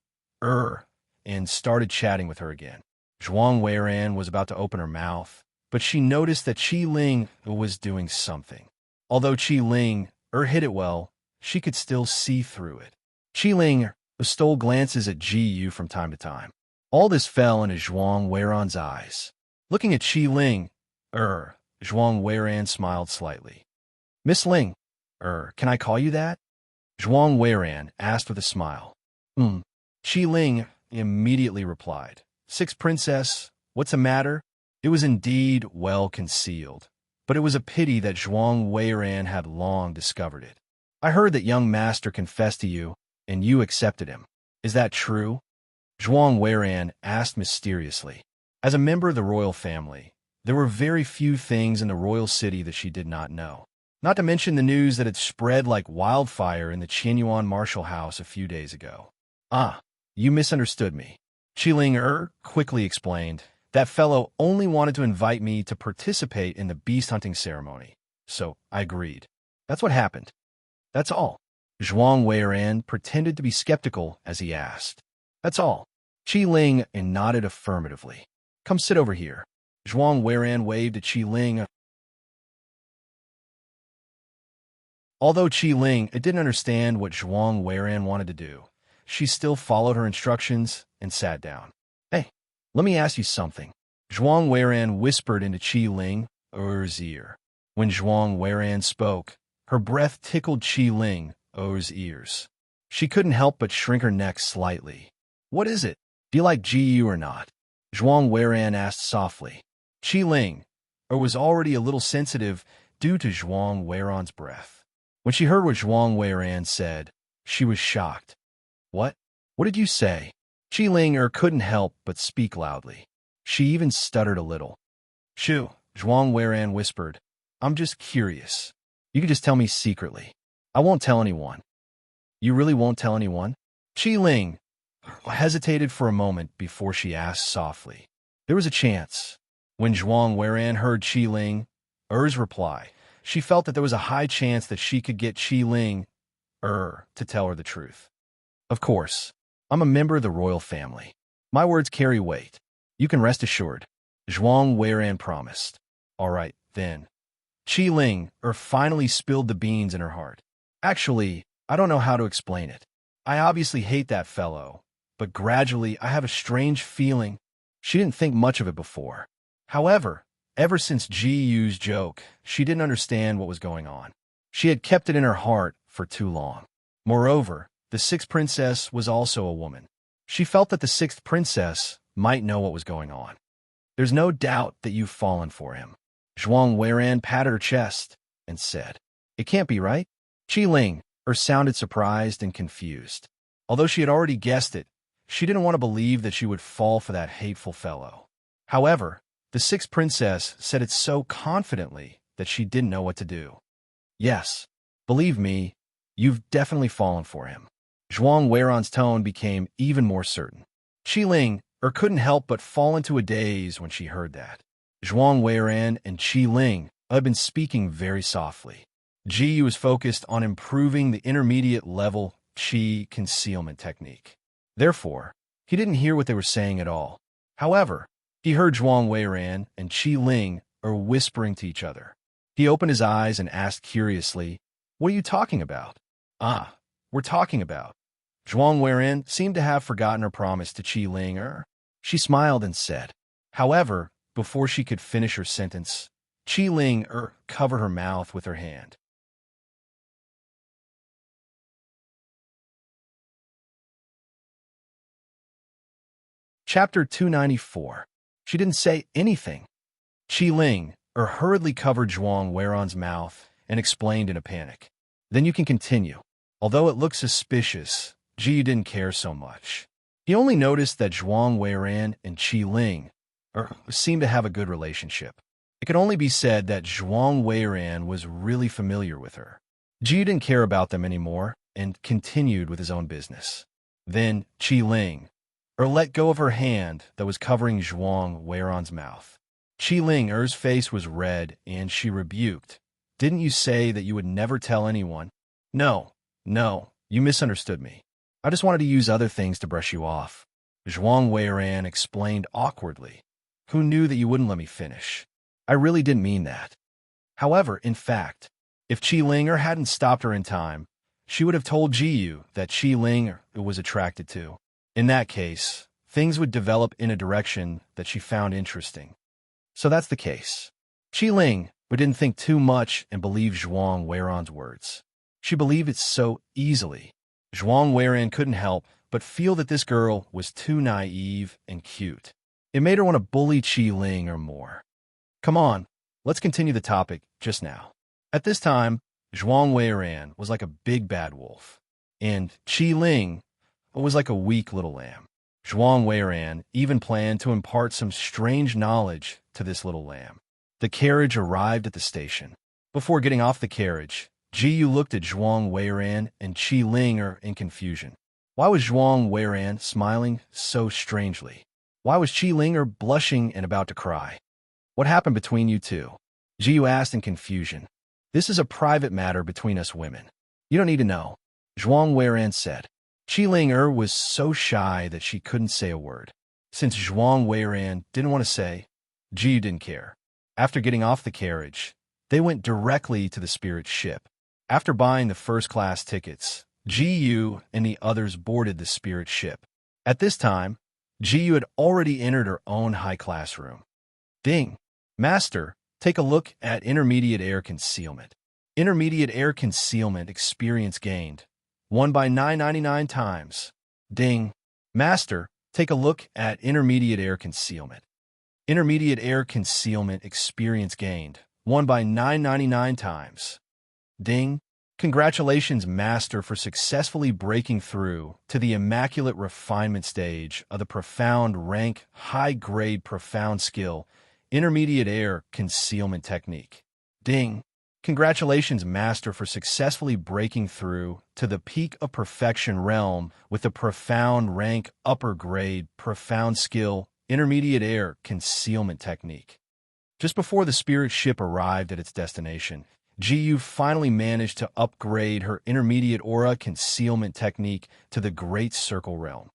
and started chatting with her again. Zhuang Weiren was about to open her mouth, but she noticed that Qi Ling was doing something. Although Qi Ling hid it well, she could still see through it. Qi Ling stole glances at Jiyu from time to time. All this fell into Zhuang Weiren's eyes. Looking at Qi Ling, Zhuang Weiren smiled slightly. Miss Ling, can I call you that? Zhuang Weiren asked with a smile. Qi Ling immediately replied. Six Princess, what's the matter? It was indeed well concealed, but it was a pity that Zhuang Weiren had long discovered it. I heard that young master confessed to you, and you accepted him. Is that true? Zhuang Weiren asked mysteriously. As a member of the royal family, there were very few things in the royal city that she did not know. Not to mention the news that had spread like wildfire in the Qianyuan martial house a few days ago. You misunderstood me. Qi Ling quickly explained. That fellow only wanted to invite me to participate in the beast hunting ceremony, so I agreed. That's what happened. That's all. Zhuang Weiren pretended to be skeptical as he asked. That's all. Qi Ling nodded affirmatively. Come sit over here. Zhuang Weiren waved at Qi Ling. Although Qi Ling didn't understand what Zhuang Weiren wanted to do, she still followed her instructions and sat down. Hey, let me ask you something. Zhuang Weiren whispered into Qi Ling's ear. When Zhuang Weiren spoke, her breath tickled Qi Ling's ears. She couldn't help but shrink her neck slightly. What is it? Do you like Jiyu or not? Zhuang Weiren asked softly. Qi Ling was already a little sensitive due to Zhuang Weiren's breath. When she heard what Zhuang Weiren said, she was shocked. What? What did you say? Qi Ling couldn't help but speak loudly. She even stuttered a little. Shoo, Zhuang Weiren whispered. I'm just curious. You can just tell me secretly. I won't tell anyone. You really won't tell anyone? Qi Ling hesitated for a moment before she asked softly. There was a chance. When Zhuang Weiran heard Qi Ling Er's reply, she felt that there was a high chance that she could get Qi Ling to tell her the truth. Of course, I'm a member of the royal family. My words carry weight. You can rest assured, Zhuang Weiran promised. All right, then. Qi Ling finally spilled the beans in her heart. Actually, I don't know how to explain it. I obviously hate that fellow, but gradually I have a strange feeling. She didn't think much of it before. However, ever since Ji Yu's joke, she didn't understand what was going on. She had kept it in her heart for too long. Moreover, the sixth princess was also a woman. She felt that the sixth princess might know what was going on. There's no doubt that you've fallen for him. Zhuang Weiran patted her chest and said, It can't be right. Qi Ling sounded surprised and confused. Although she had already guessed it, she didn't want to believe that she would fall for that hateful fellow. However, the sixth princess said it so confidently that she didn't know what to do. Yes, believe me, you've definitely fallen for him. Zhuang Weiran's tone became even more certain. Qi Ling couldn't help but fall into a daze when she heard that. Zhuang Weiran and Qi Ling had been speaking very softly. Ji Yu was focused on improving the intermediate level Qi concealment technique. Therefore, he didn't hear what they were saying at all. However, he heard Zhuang Weiran and Qi Ling whispering to each other. He opened his eyes and asked curiously, What are you talking about? We're talking about. Zhuang Weiran seemed to have forgotten her promise to Qi Ling. She smiled and said. However, before she could finish her sentence, Qi Ling covered her mouth with her hand. Chapter 294. She didn't say anything. Qi Ling hurriedly covered Zhuang Weiran's mouth and explained in a panic. Then you can continue. Although it looked suspicious, Ji didn't care so much. He only noticed that Zhuang Weiran and Qi Ling seemed to have a good relationship. It could only be said that Zhuang Weiran was really familiar with her. Ji didn't care about them anymore and continued with his own business. Then Qi Ling let go of her hand that was covering Zhuang Weiran's mouth. Qi Ling's face was red and she rebuked. Didn't you say that you would never tell anyone? No, you misunderstood me. I just wanted to use other things to brush you off. Zhuang Weiran explained awkwardly. Who knew that you wouldn't let me finish? I really didn't mean that. However, in fact, if Qi Ling hadn't stopped her in time, she would have told Ji Yu that Qi Ling was attracted to. In that case, things would develop in a direction that she found interesting. So that's the case. Qi Ling didn't think too much and believed Zhuang Weiran's words. She believed it so easily. Zhuang Weiran couldn't help but feel that this girl was too naive and cute. It made her want to bully Qi Ling more. Come on, let's continue the topic just now. At this time, Zhuang Weiran was like a big bad wolf, and Qi Ling was like a weak little lamb. Zhuang Weiran even planned to impart some strange knowledge to this little lamb. The carriage arrived at the station. Before getting off the carriage, Ji Yu looked at Zhuang Weiran and Qi Ling in confusion. Why was Zhuang Weiran smiling so strangely? Why was Qi Ling blushing and about to cry? What happened between you two? Ji Yu asked in confusion. This is a private matter between us women. You don't need to know, Zhuang Weiran said. Qi Ling was so shy that she couldn't say a word. Since Zhuang Weiran didn't want to say, Ji Yu didn't care. After getting off the carriage, they went directly to the spirit ship. After buying the first-class tickets, Ji Yu and the others boarded the spirit ship. At this time, Ji Yu had already entered her own high-class room. Ding! Master, take a look at intermediate air concealment. Intermediate air concealment experience gained. 1 by 999 times. Ding! Master, take a look at intermediate air concealment. Intermediate air concealment experience gained. 1 by 999 times. Ding! Congratulations, Master, for successfully breaking through to the immaculate refinement stage of the profound rank, high-grade profound skill, intermediate air concealment technique. Ding! Congratulations, Master, for successfully breaking through to the peak of perfection realm with the profound rank upper grade, profound skill, intermediate air concealment technique. Just before the spirit ship arrived at its destination, GU finally managed to upgrade her intermediate aura concealment technique to the Great Circle realm.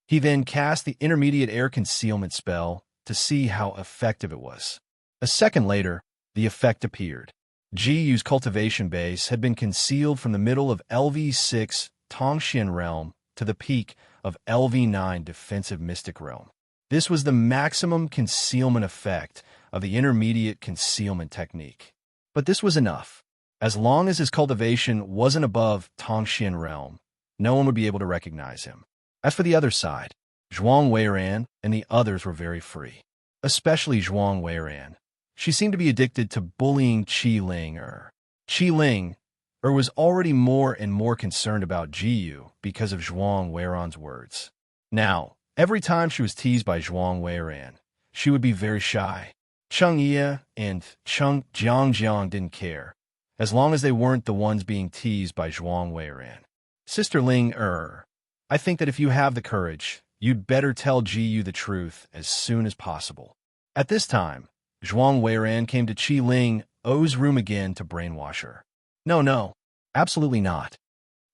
He then cast the intermediate air concealment spell to see how effective it was. A second later, the effect appeared. GU's cultivation base had been concealed from the middle of LV6 Tongxian realm to the peak of LV9 defensive mystic realm. This was the maximum concealment effect of the intermediate concealment technique. But this was enough. As long as his cultivation wasn't above Tongxian realm, no one would be able to recognize him. As for the other side, Zhuang Weiran and the others were very free. Especially Zhuang Weiran. She seemed to be addicted to bullying Qi Ling. Qi Ling was already more and more concerned about Jiyu because of Zhuang Weiran's words. Now, every time she was teased by Zhuang Weiran, she would be very shy. Cheng Ye and Cheng Jiangjiang didn't care, as long as they weren't the ones being teased by Zhuang Weiran. Sister Ling, I think that if you have the courage, you'd better tell Jiyu the truth as soon as possible. At this time, Zhuang Weiran came to Qi Ling's room again to brainwash her. No, absolutely not.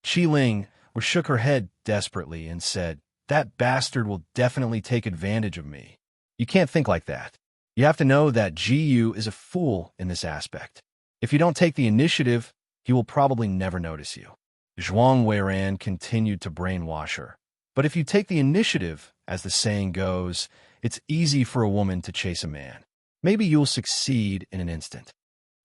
Qi Ling shook her head desperately and said, "That bastard will definitely take advantage of me. You can't think like that. You have to know that Jiyu is a fool in this aspect. If you don't take the initiative, he will probably never notice you." Zhuang Weiran continued to brainwash her. But if you take the initiative, as the saying goes, it's easy for a woman to chase a man. Maybe you'll succeed in an instant.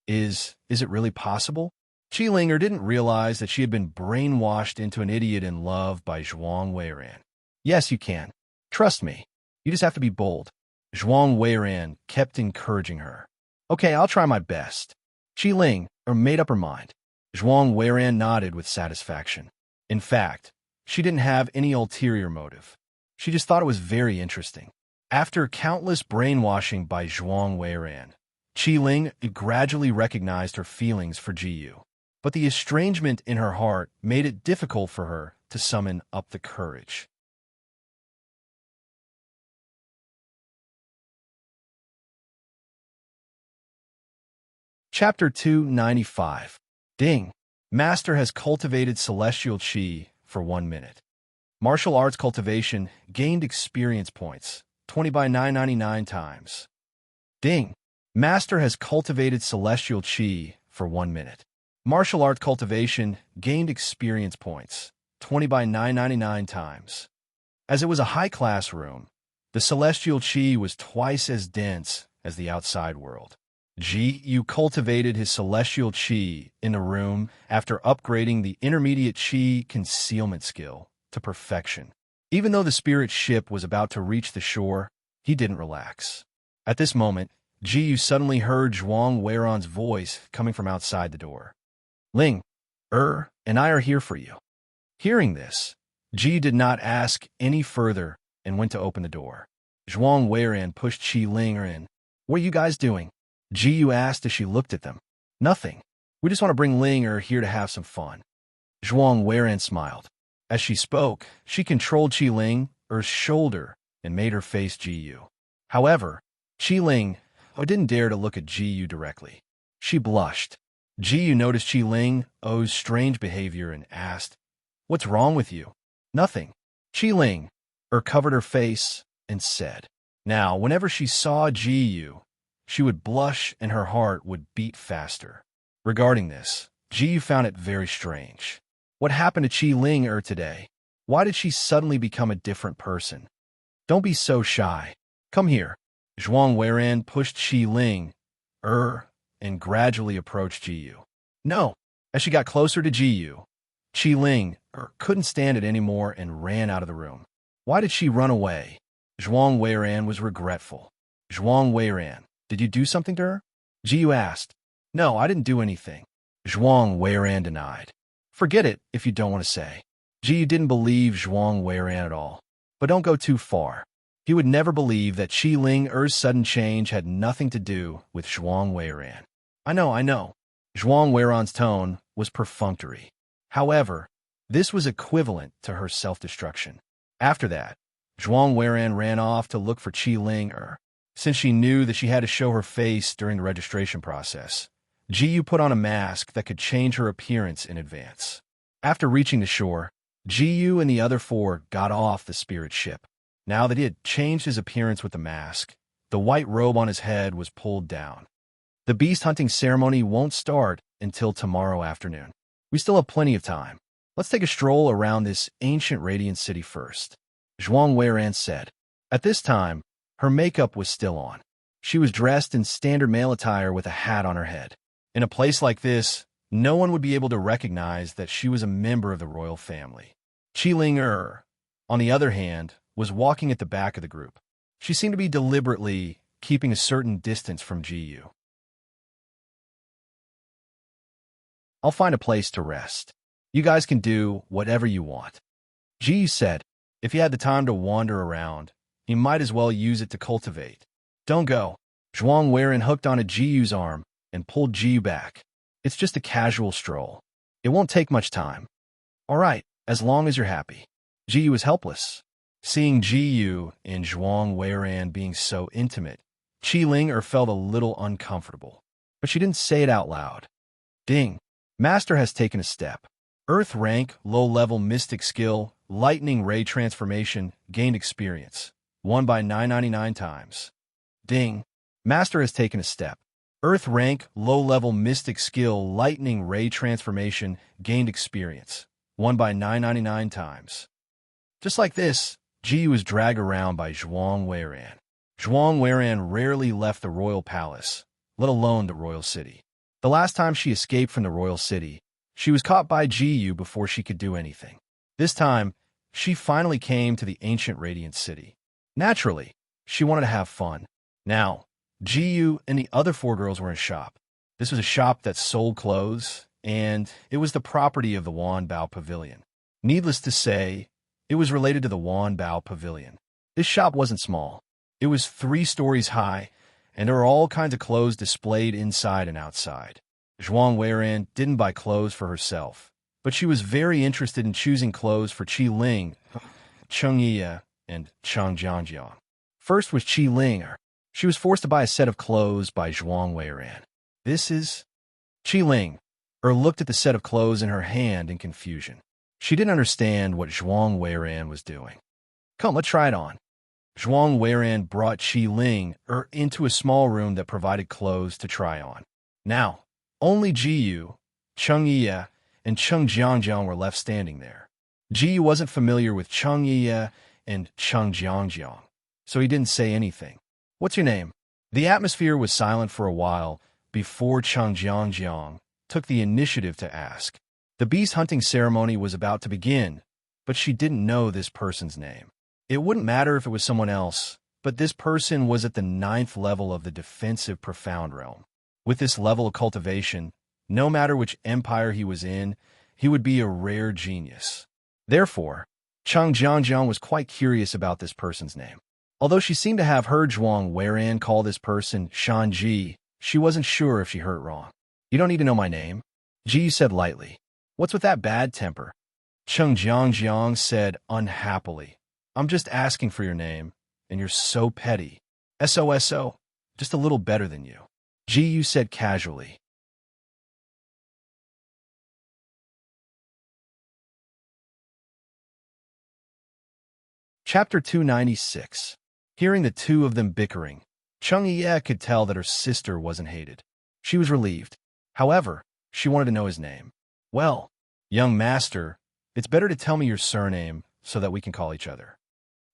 Is it really possible? Qi Linger didn't realize that she had been brainwashed into an idiot in love by Zhuang Weiran. Yes, you can. Trust me. You just have to be bold. Zhuang Weiran kept encouraging her. Okay, I'll try my best. Qi Ling made up her mind. Zhuang Weiran nodded with satisfaction. In fact, she didn't have any ulterior motive. She just thought it was very interesting. After countless brainwashing by Zhuang Weiran, Qi Ling gradually recognized her feelings for Jiyu. But the estrangement in her heart made it difficult for her to summon up the courage. Chapter 295. Ding. Master has cultivated celestial qi for 1 minute. Martial arts cultivation gained experience points, 20 by 999 times. Ding. Master has cultivated celestial qi for 1 minute. Martial arts cultivation gained experience points, 20 by 999 times. As it was a high-class room, the celestial qi was twice as dense as the outside world. Jiyu cultivated his celestial qi in the room after upgrading the intermediate qi concealment skill to perfection. Even though the spirit ship was about to reach the shore, he didn't relax. At this moment, Jiyu suddenly heard Zhuang Weiran's voice coming from outside the door. Ling, and I are here for you. Hearing this, Jiyu did not ask any further and went to open the door. Zhuang Weiran pushed Qi Ling in. What are you guys doing? Jiyu asked as she looked at them. Nothing. We just want to bring Ling here to have some fun. Zhuang Weiran smiled. As she spoke, she controlled Qi Ling's shoulder and made her face Jiyu. However, Qi Ling didn't dare to look at Jiyu directly. She blushed. Jiyu noticed Qi Ling's strange behavior and asked, "What's wrong with you?" Nothing. Qi Ling covered her face and said. Now, whenever she saw Jiyu, she would blush and her heart would beat faster. Regarding this, Jiyu found it very strange. What happened to Qi Ling today? Why did she suddenly become a different person? Don't be so shy. Come here. Zhuang Weiran pushed Qi Ling and gradually approached Jiyu. No. As she got closer to Jiyu, Qi Ling couldn't stand it anymore and ran out of the room. Why did she run away? Zhuang Weiran was regretful. Zhuang Weiran, did you do something to her? Jiyu asked. No, I didn't do anything. Zhuang Weiran denied. Forget it if you don't want to say. Jiyu didn't believe Zhuang Weiran at all. But don't go too far. He would never believe that Qi Ling-er's sudden change had nothing to do with Zhuang Weiran. I know. Zhuang Weiran's tone was perfunctory. However, this was equivalent to her self-destruction. After that, Zhuang Weiran ran off to look for Qi Ling-er. Since she knew that she had to show her face during the registration process, Jiyu put on a mask that could change her appearance in advance. After reaching the shore, Jiyu and the other four got off the spirit ship. Now that he had changed his appearance with the mask, the white robe on his head was pulled down. The beast hunting ceremony won't start until tomorrow afternoon. We still have plenty of time. Let's take a stroll around this ancient radiant city first, Zhuang Weiran said. At this time, her makeup was still on. She was dressed in standard male attire with a hat on her head. In a place like this, no one would be able to recognize that she was a member of the royal family. Qi Ling-er, on the other hand, was walking at the back of the group. She seemed to be deliberately keeping a certain distance from Jiyu. I'll find a place to rest. You guys can do whatever you want. Jiyu said, if he had the time to wander around, he might as well use it to cultivate. Don't go. Zhuang Weiran hooked onto Jiyu's arm and pulled Jiyu back. It's just a casual stroll. It won't take much time. All right, as long as you're happy. Jiyu was helpless. Seeing Jiyu and Zhuang Weiran being so intimate, Qi Ling-er felt a little uncomfortable, but she didn't say it out loud. Ding. Master has taken a step. Earth rank, low-level mystic skill, lightning ray transformation, gained experience. Won by 999 times. Ding. Master has taken a step. Earth rank, low-level mystic skill, lightning ray transformation, gained experience. Won by 999 times. Just like this, Jiyu was dragged around by Zhuang Weiran. Zhuang Weiran rarely left the royal palace, let alone the royal city. The last time she escaped from the royal city, she was caught by Jiyu before she could do anything. This time, she finally came to the ancient radiant city. Naturally, she wanted to have fun. Now, Jiyu and the other four girls were in a shop. This was a shop that sold clothes, and it was the property of the Wanbao Pavilion. Needless to say, it was related to the Wanbao Pavilion. This shop wasn't small. It was 3 stories high, and there were all kinds of clothes displayed inside and outside. Zhuang Weiran didn't buy clothes for herself, but she was very interested in choosing clothes for Qi Ling, Cheng Yi, and Cheng Jiangjiang. First was Qi Ling-er. She was forced to buy a set of clothes by Zhuang Weiran. This is... Qi Ling-er looked at the set of clothes in her hand in confusion. She didn't understand what Zhuang Weiran was doing. Come, let's try it on. Zhuang Weiran brought Qi Ling-er into a small room that provided clothes to try on. Now, only Jiyu, Cheng Yi, and Cheng Jiangjiang were left standing there. Jiyu wasn't familiar with Cheng Yi and Cheng Jiangjiang, so he didn't say anything. What's your name? The atmosphere was silent for a while before Cheng Jiangjiang took the initiative to ask. The beast hunting ceremony was about to begin, but she didn't know this person's name. It wouldn't matter if it was someone else, but this person was at the 9th level of the defensive profound realm. With this level of cultivation, no matter which empire he was in, he would be a rare genius. Therefore, Cheng Jiangjiang was quite curious about this person's name. Although she seemed to have heard Zhuang Weiran call this person Shanji, she wasn't sure if she heard it wrong. You don't need to know my name, Ji said lightly. What's with that bad temper? Cheng Jiangjiang said unhappily. I'm just asking for your name, and you're so petty. SOSO, just a little better than you. Ji said casually. Chapter 296. Hearing the two of them bickering, Cheng Yi could tell that her sister wasn't hated. She was relieved. However, she wanted to know his name. Well, young master, it's better to tell me your surname so that we can call each other.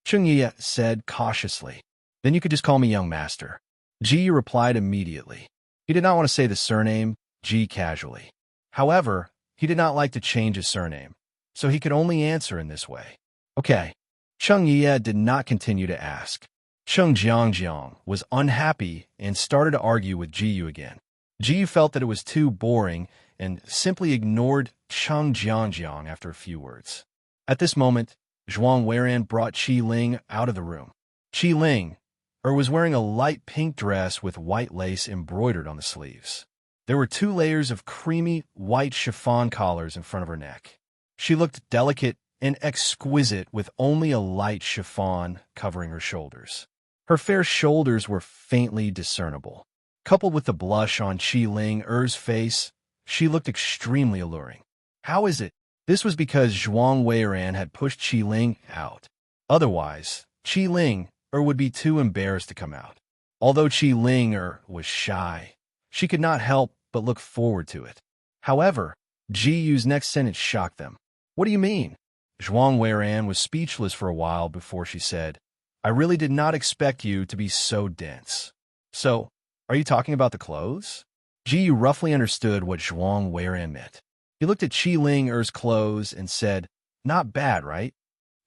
Cheng Yi said cautiously. Then you could just call me young master. Ji replied immediately. He did not want to say the surname, Ji casually. However, he did not like to change his surname, so he could only answer in this way. Okay. Cheng Yi did not continue to ask. Cheng Jiangjiang was unhappy and started to argue with Jiyu again. Jiyu felt that it was too boring and simply ignored Cheng Jiangjiang after a few words. At this moment, Zhuang Weiran brought Qi Ling out of the room. Qi Ling was wearing a light pink dress with white lace embroidered on the sleeves. There were 2 layers of creamy white chiffon collars in front of her neck. She looked delicate and exquisite with only a light chiffon covering her shoulders. Her fair shoulders were faintly discernible. Coupled with the blush on Qi Ling's face, she looked extremely alluring. How is it? This was because Zhuang Weiran had pushed Qi Ling out. Otherwise, Qi Ling would be too embarrassed to come out. Although Qi Ling was shy, she could not help but look forward to it. However, Ji Yu's next sentence shocked them. What do you mean? Zhuang Weiran was speechless for a while before she said, I really did not expect you to be so dense. So, are you talking about the clothes? Ji Yu roughly understood what Zhuang Weiran meant. He looked at Qi Ling's clothes and said, Not bad, right?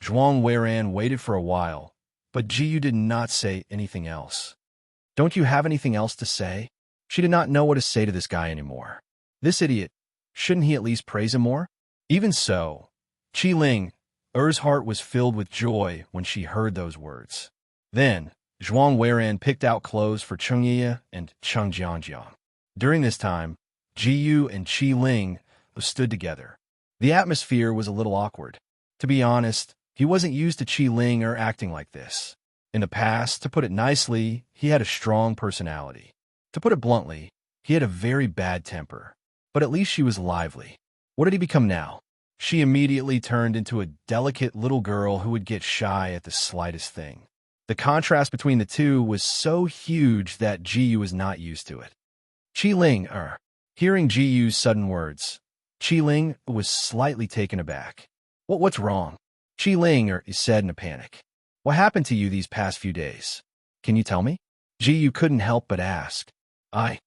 Zhuang Weiran waited for a while, but Ji Yu did not say anything else. Don't you have anything else to say? She did not know what to say to this guy anymore. This idiot, shouldn't he at least praise him more? Even so, Qi Ling's heart was filled with joy when she heard those words. Then, Zhuang Weiran picked out clothes for Cheng Yi and Cheng Jiangjiang. During this time, Ji Yu and Qi Ling stood together. The atmosphere was a little awkward. To be honest, he wasn't used to Qi Ling acting like this. In the past, to put it nicely, he had a strong personality. To put it bluntly, he had a very bad temper. But at least she was lively. What did he become now? She immediately turned into a delicate little girl who would get shy at the slightest thing. The contrast between the two was so huge that Ji Yu was not used to it. Qi Ling, hearing Ji Yu's sudden words, Qi Ling was slightly taken aback. What's wrong? Qi Ling said in a panic. What happened to you these past few days? Can you tell me? Ji Yu couldn't help but ask. I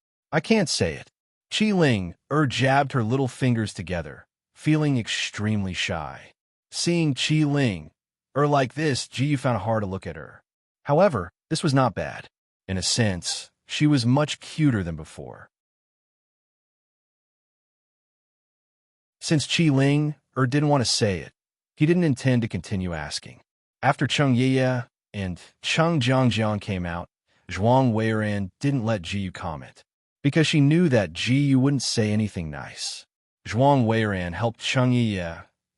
can't say it. Qi Ling jabbed her little fingers together, feeling extremely shy. Seeing Qi Ling like this, Ji Yu found it hard to look at her. However, this was not bad. In a sense, she was much cuter than before. Since Qi Ling didn't want to say it, he didn't intend to continue asking. After Cheng Yi and Cheng Jiangjiang came out, Zhuang Weiran didn't let Ji Yu comment, because she knew that Ji Yu wouldn't say anything nice. Zhuang Weiran helped Cheng Yi,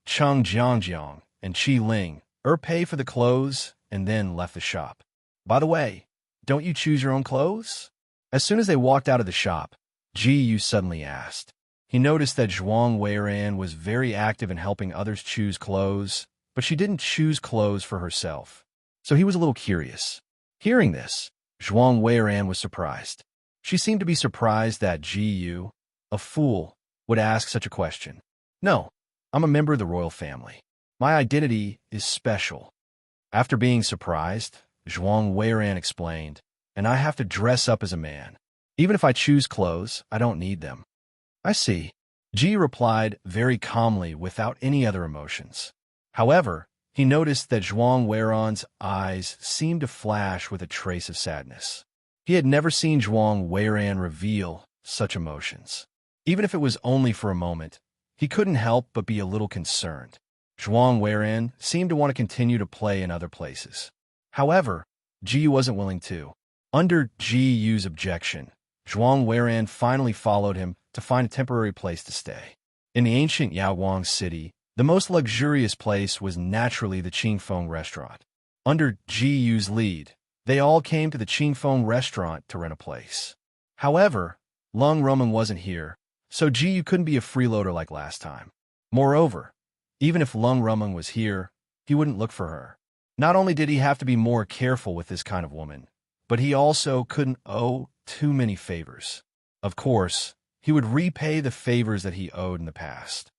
Cheng Jiangjiang, and Qi Ling pay for the clothes and then left the shop. By the way, don't you choose your own clothes? As soon as they walked out of the shop, Ji Yu suddenly asked. He noticed that Zhuang Weiran was very active in helping others choose clothes, but she didn't choose clothes for herself. So he was a little curious. Hearing this, Zhuang Weiran was surprised. She seemed to be surprised that Ji Yu, a fool, would ask such a question. No, I'm a member of the royal family. My identity is special. After being surprised, Zhuang Weiran explained, and I have to dress up as a man. Even if I choose clothes, I don't need them. I see. Ji replied very calmly without any other emotions. However, he noticed that Zhuang Weiran's eyes seemed to flash with a trace of sadness. He had never seen Zhuang Weiran reveal such emotions. Even if it was only for a moment, he couldn't help but be a little concerned. Zhuang Weiran seemed to want to continue to play in other places. However, Ji wasn't willing to. Under Ji Yu's objection, Zhuang Weiran finally followed him to find a temporary place to stay. In the ancient Yaoguang city, the most luxurious place was naturally the Qingfeng restaurant. Under Ji Yu's lead, they all came to the Qingfeng restaurant to rent a place. However, Lung Rumeng wasn't here, so Ji Yu couldn't be a freeloader like last time. Moreover, even if Lung Rumeng was here, he wouldn't look for her. Not only did he have to be more careful with this kind of woman, but he also couldn't owe too many favors. Of course, he would repay the favors that he owed in the past.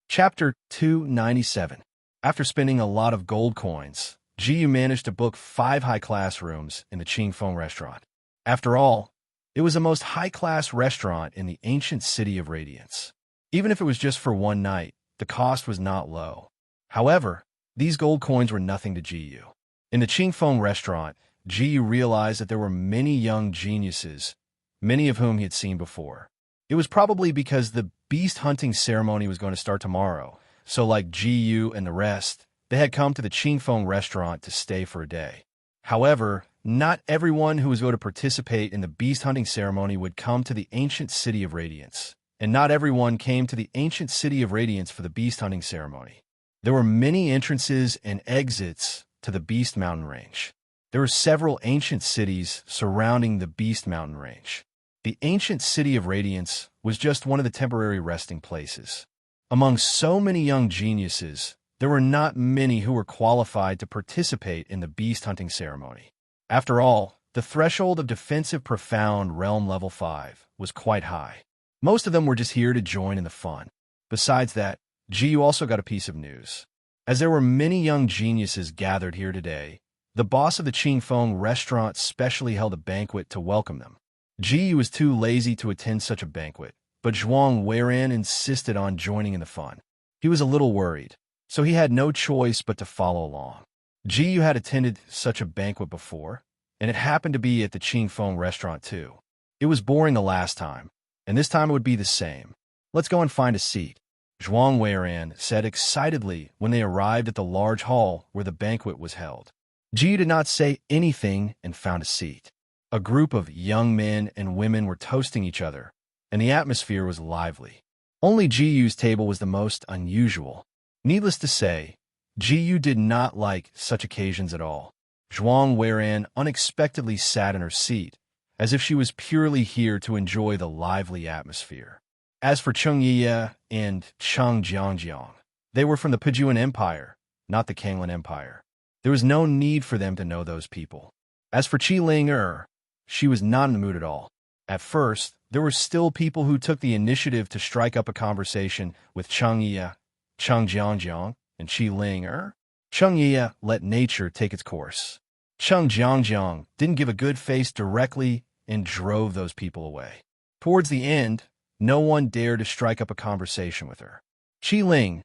Chapter 297. After spending a lot of gold coins, Ji Yu managed to book 5 high-class rooms in the Qingfeng restaurant. After all, it was the most high-class restaurant in the ancient city of Radiance. Even if it was just for one night, the cost was not low. However, these gold coins were nothing to Ji Yu. In the Qingfeng restaurant, Ji Yu realized that there were many young geniuses, many of whom he had seen before. It was probably because the beast hunting ceremony was going to start tomorrow, so like Gu and the rest, they had come to the Qingfeng restaurant to stay for a day. However, not everyone who was going to participate in the beast hunting ceremony would come to the ancient city of Radiance, and not everyone came to the ancient city of Radiance for the beast hunting ceremony. There were many entrances and exits to the Beast Mountain Range. There were several ancient cities surrounding the Beast Mountain Range. The ancient city of Radiance was just one of the temporary resting places. Among so many young geniuses, there were not many who were qualified to participate in the beast hunting ceremony. After all, the threshold of defensive profound realm level 5 was quite high. Most of them were just here to join in the fun. Besides that, Gu also got a piece of news. As there were many young geniuses gathered here today, the boss of the Qingfeng restaurant specially held a banquet to welcome them. Gu was too lazy to attend such a banquet, but Zhuang Weiran insisted on joining in the fun. He was a little worried, so he had no choice but to follow along. Gu had attended such a banquet before, and it happened to be at the Qingfeng restaurant too. It was boring the last time, and this time it would be the same. Let's go and find a seat, Zhuang Weiran said excitedly when they arrived at the large hall where the banquet was held. Gu did not say anything and found a seat. A group of young men and women were toasting each other, and the atmosphere was lively. Only Gu's table was the most unusual. Needless to say, Gu did not like such occasions at all. Zhuang Weiran unexpectedly sat in her seat, as if she was purely here to enjoy the lively atmosphere. As for Cheng Yi and Cheng Jiangjiang, they were from the Pejuan Empire, not the Kanglan Empire. There was no need for them to know those people. As for Qi Ling she was not in the mood at all. At first, there were still people who took the initiative to strike up a conversation with Cheng Yi, Cheng Jiangjiang, and Qi Ling Cheng Yi let nature take its course. Cheng Jiangjiang didn't give a good face directly and drove those people away. Towards the end, no one dared to strike up a conversation with her. Qi Ling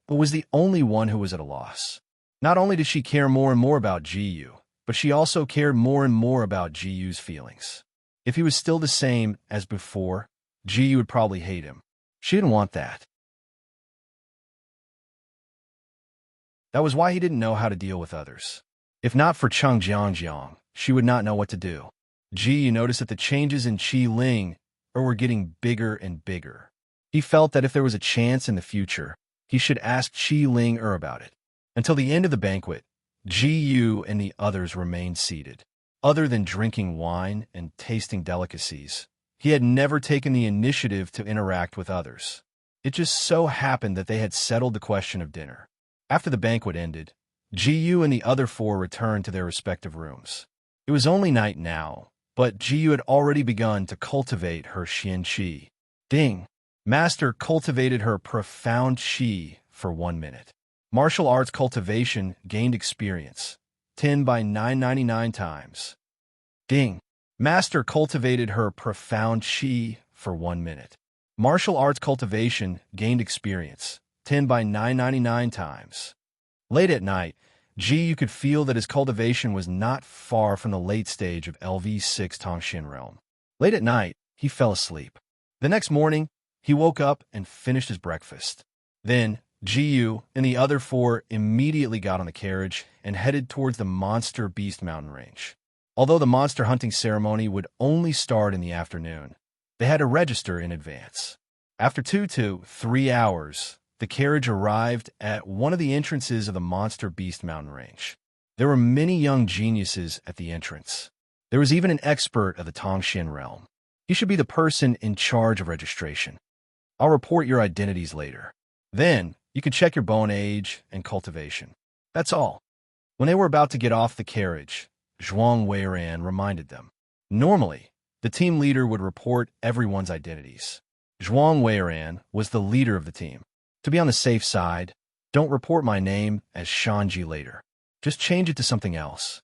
was the only one who was at a loss. Not only did she care more and more about Gu, but she also cared more and more about Gu's feelings. If he was still the same as before, Gu would probably hate him. She didn't want that. That was why he didn't know how to deal with others. If not for Cheng Jiangjiang, she would not know what to do. Gu noticed that the changes in Qi Ling were getting bigger and bigger. He felt that if there was a chance in the future, he should ask Qi Ling about it. Until the end of the banquet, Gu and the others remained seated. Other than drinking wine and tasting delicacies, he had never taken the initiative to interact with others. It just so happened that they had settled the question of dinner. After the banquet ended, Gu and the other four returned to their respective rooms. It was only night now, but Gu had already begun to cultivate her Xian Qi. Ding! Master cultivated her profound Qi for 1 minute. Martial arts cultivation gained experience, 10 by 999 times. Ding! Master cultivated her profound Qi for 1 minute. Martial arts cultivation gained experience, 10 by 999 times. Late at night, Gu could feel that his cultivation was not far from the late stage of LV6 Tongxin realm. Late at night, he fell asleep. The next morning, he woke up and finished his breakfast. Then, Gu and the other four immediately got on the carriage and headed towards the Monster Beast Mountain Range. Although the monster hunting ceremony would only start in the afternoon, they had to register in advance. After 2 to 3 hours, the carriage arrived at one of the entrances of the Monster Beast Mountain Range. There were many young geniuses at the entrance. There was even an expert of the Tongxin realm. He should be the person in charge of registration. I'll report your identities later. Then, you can check your bone age and cultivation. That's all. When they were about to get off the carriage, Zhuang Weiran reminded them. Normally, the team leader would report everyone's identities. Zhuang Weiran was the leader of the team. To be on the safe side, don't report my name as Shanji later. Just change it to something else.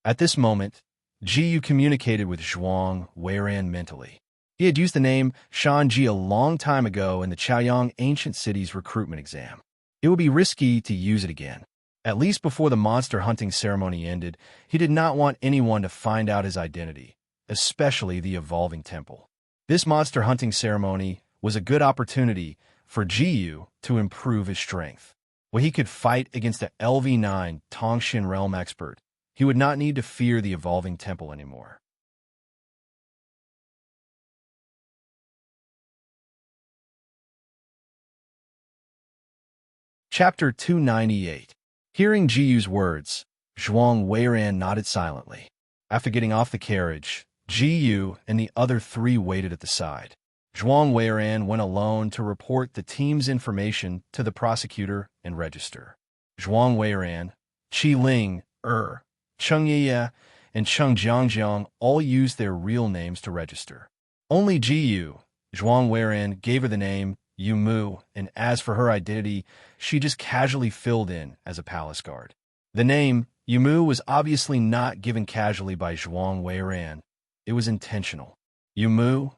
At this moment, Gu communicated with Zhuang Weiran mentally. He had used the name Shanji a long time ago in the Chaoyang Ancient City's recruitment exam. It would be risky to use it again. At least before the monster hunting ceremony ended, he did not want anyone to find out his identity, especially the Evolving Temple. This monster hunting ceremony was a good opportunity for Jiyu to improve his strength. When he could fight against the LV9 Tongshin realm expert, he would not need to fear the evolving temple anymore. Chapter 298. Hearing Jiyu's words, Zhuang Weiran nodded silently. After getting off the carriage, Jiyu and the other three waited at the side. Zhuang Weiran went alone to report the team's information to the prosecutor and register. Zhuang Weiran, Qi Ling, Cheng Yiye, and Cheng Jiangjiang all used their real names to register. Only Jiyu, Zhuang Weiran, gave her the name Yumu, and as for her identity, she just casually filled in as a palace guard. The name Yumu was obviously not given casually by Zhuang Weiran. It was intentional. Yumu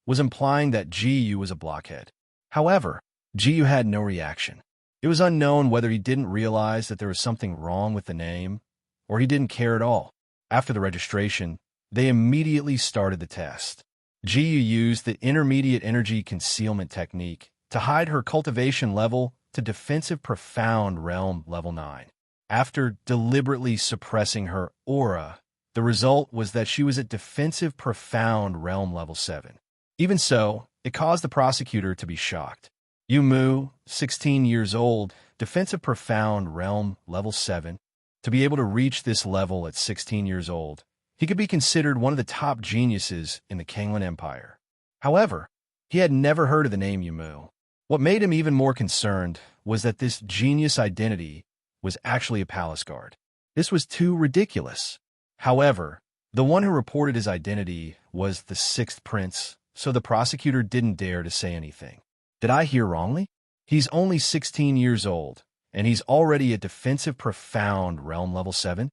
was implying that Jiyu was a blockhead. However, Jiyu had no reaction. It was unknown whether he didn't realize that there was something wrong with the name, or he didn't care at all. After the registration, they immediately started the test. Jiyu used the intermediate energy concealment technique to hide her cultivation level to defensive profound realm level 9. After deliberately suppressing her aura, the result was that she was at defensive profound realm level 7. Even so, it caused the prosecutor to be shocked. Yumu, 16 years old, defensive profound realm level 7. To be able to reach this level at 16 years old, he could be considered one of the top geniuses in the Kanglan Empire. However, he had never heard of the name Yumu. What made him even more concerned was that this genius identity was actually a palace guard. This was too ridiculous. However, the one who reported his identity was the 6th prince, so the prosecutor didn't dare to say anything. Did I hear wrongly? He's only 16 years old, and he's already a defensive profound realm level 7?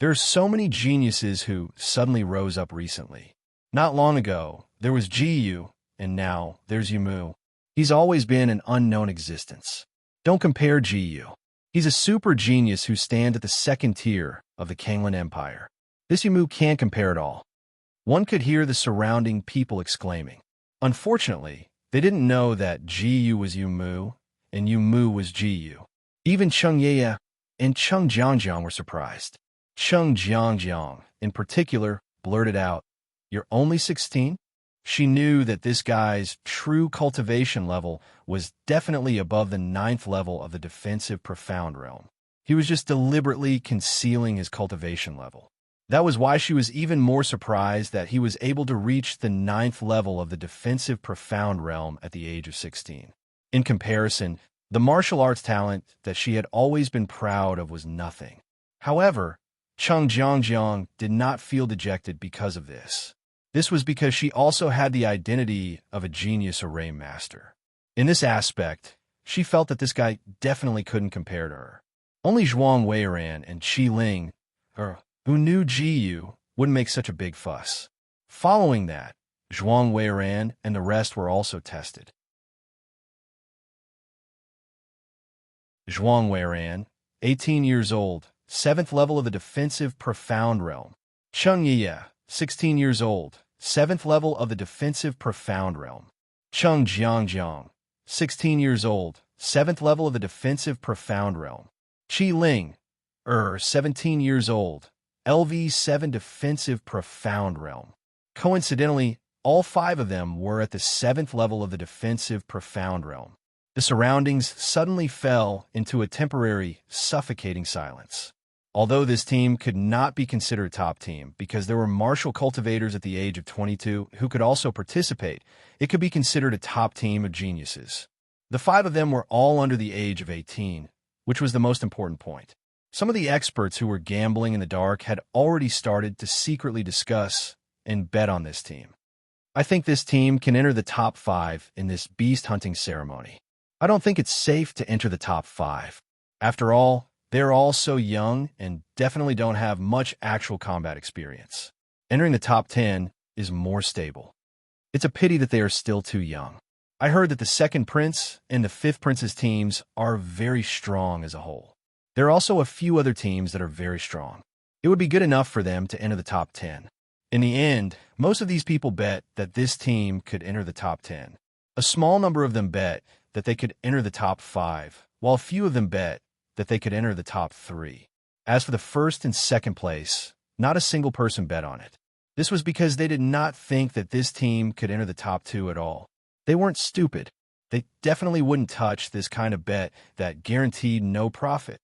There are so many geniuses who suddenly rose up recently. Not long ago, there was Jiyu, and now there's Yumu. He's always been an unknown existence. Don't compare Jiyu. He's a super genius who stands at the 2nd tier of the Kanglan Empire. This Yumu can't compare at all. One could hear the surrounding people exclaiming. Unfortunately, they didn't know that Jiyu was Yumu, and Yumu was Jiyu. Even Cheng Yiye and Cheng Jiangjiang were surprised. Cheng Jiangjiang, in particular, blurted out, "You're only 16?" She knew that this guy's true cultivation level was definitely above the 9th level of the defensive profound realm. He was just deliberately concealing his cultivation level. That was why she was even more surprised that he was able to reach the 9th level of the defensive profound realm at the age of 16. In comparison, the martial arts talent that she had always been proud of was nothing. However, Cheng Jiangjiang did not feel dejected because of this. This was because she also had the identity of a genius array master. In this aspect, she felt that this guy definitely couldn't compare to her. Only Zhuang Weiran and Qi Ling, who knew Jiyu, wouldn't make such a big fuss. Following that, Zhuang Weiran and the rest were also tested. Zhuang Weiran, 18 years old, 7th level of the defensive profound realm. Cheng Yiye, 16 years old, 7th level of the defensive profound realm. Cheng Jiangjiang, 16 years old, 7th level of the defensive profound realm. Qi Ling, 17 years old, LV7 defensive profound realm. Coincidentally, all 5 of them were at the 7th level of the defensive profound realm. The surroundings suddenly fell into a temporary, suffocating silence. Although this team could not be considered a top team because there were martial cultivators at the age of 22 who could also participate, it could be considered a top team of geniuses. The 5 of them were all under the age of 18, which was the most important point. Some of the experts who were gambling in the dark had already started to secretly discuss and bet on this team. I think this team can enter the top 5 in this beast hunting ceremony. I don't think it's safe to enter the top 5. After all, they're all so young and definitely don't have much actual combat experience. Entering the top 10 is more stable. It's a pity that they are still too young. I heard that the 2nd Prince and the 5th Prince's teams are very strong as a whole. There are also a few other teams that are very strong. It would be good enough for them to enter the top 10. In the end, most of these people bet that this team could enter the top 10. A small number of them bet that they could enter the top 5, while a few of them bet that they could enter the top 3. As for the first and second place, not a single person bet on it. This was because they did not think that this team could enter the top 2 at all. They weren't stupid. They definitely wouldn't touch this kind of bet that guaranteed no profit.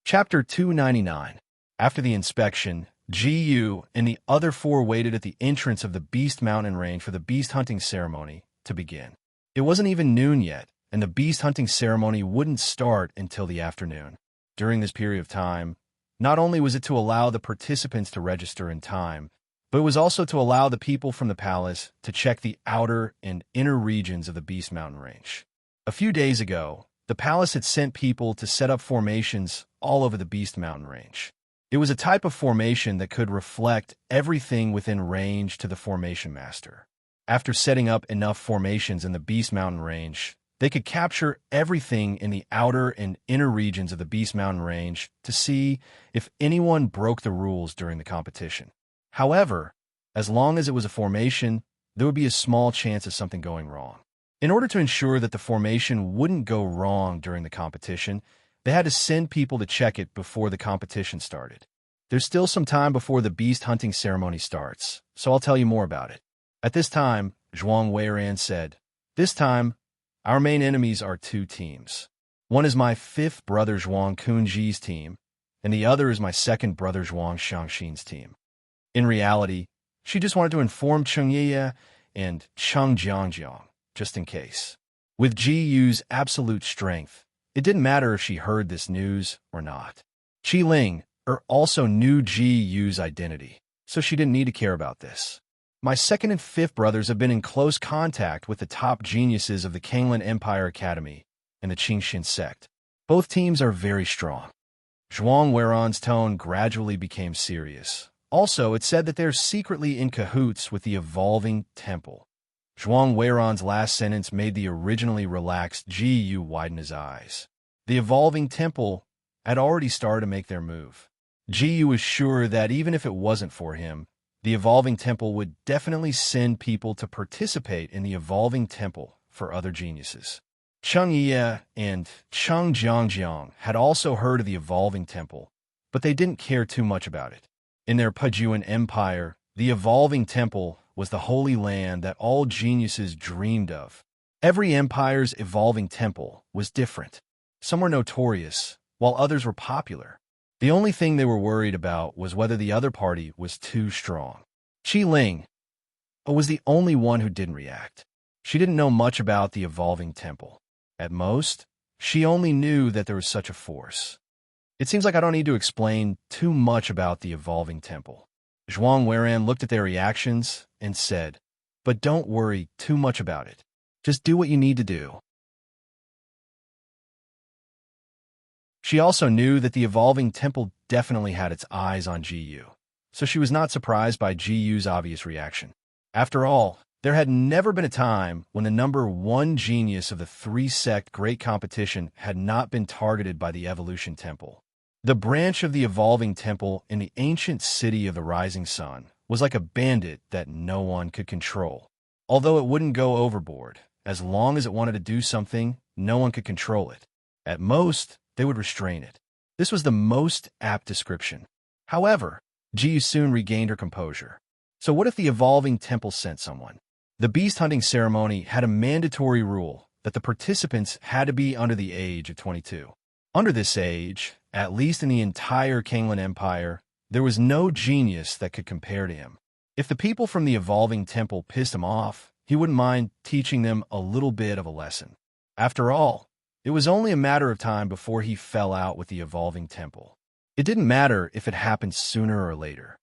Chapter 299. After the inspection, GU and the other 4 waited at the entrance of the Beast Mountain Range for the beast hunting ceremony to begin. It wasn't even noon yet, and the beast hunting ceremony wouldn't start until the afternoon. During this period of time, not only was it to allow the participants to register in time, but it was also to allow the people from the palace to check the outer and inner regions of the Beast Mountain Range. A few days ago, the palace had sent people to set up formations all over the Beast Mountain Range. It was a type of formation that could reflect everything within range to the formation master. After setting up enough formations in the Beast Mountain Range, they could capture everything in the outer and inner regions of the Beast Mountain Range to see if anyone broke the rules during the competition. However, as long as it was a formation, there would be a small chance of something going wrong. In order to ensure that the formation wouldn't go wrong during the competition, they had to send people to check it before the competition started. There's still some time before the beast hunting ceremony starts, so I'll tell you more about it. At this time, Zhuang Weiran said, "This time, our main enemies are 2 teams. One is my 5th brother Zhuang Kunji's team, and the other is my 2nd brother Zhuang Shangxin's team." In reality, she just wanted to inform Cheng Yiye and Cheng Jiangjiang, just in case. With Ji Yu's absolute strength, it didn't matter if she heard this news or not. Qi Ling also knew Ji Yu's identity, so she didn't need to care about this. My 2nd and 5th brothers have been in close contact with the top geniuses of the Kanglan Empire Academy and the Qingxin sect. Both teams are very strong. Zhuang Weiran's tone gradually became serious. Also, it said that they're secretly in cahoots with the Evolving Temple. Zhuang Weiran's last sentence made the originally relaxed Ji Yu widen his eyes. The Evolving Temple had already started to make their move. Ji Yu was sure that even if it wasn't for him, the Evolving Temple would definitely send people to participate in the Evolving Temple for other geniuses. Cheng Yiye and Cheng Jiangjiang had also heard of the Evolving Temple, but they didn't care too much about it. In their Pajuan Empire, the Evolving Temple was the holy land that all geniuses dreamed of. Every empire's Evolving Temple was different. Some were notorious, while others were popular. The only thing they were worried about was whether the other party was too strong. Qi Ling was the only one who didn't react. She didn't know much about the Evolving Temple. At most, she only knew that there was such a force. It seems like I don't need to explain too much about the Evolving Temple. Zhuang Weiran looked at their reactions and said, "But don't worry too much about it. Just do what you need to do." She also knew that the Evolving Temple definitely had its eyes on Ji Yu, so she was not surprised by Ji Yu's obvious reaction. After all, there had never been a time when the number 1 genius of the 3-sect great competition had not been targeted by the Evolution Temple. The branch of the Evolving Temple in the ancient city of the Rising Sun was like a bandit that no one could control. Although it wouldn't go overboard, as long as it wanted to do something, no one could control it. At most, they would restrain it. This was the most apt description. However, Ji Yu soon regained her composure. So what if the Evolving Temple sent someone? The beast hunting ceremony had a mandatory rule that the participants had to be under the age of 22. Under this age, at least in the entire Kanglan Empire, there was no genius that could compare to him. If the people from the Evolving Temple pissed him off, he wouldn't mind teaching them a little bit of a lesson. After all, it was only a matter of time before he fell out with the Evolving Temple. It didn't matter if it happened sooner or later.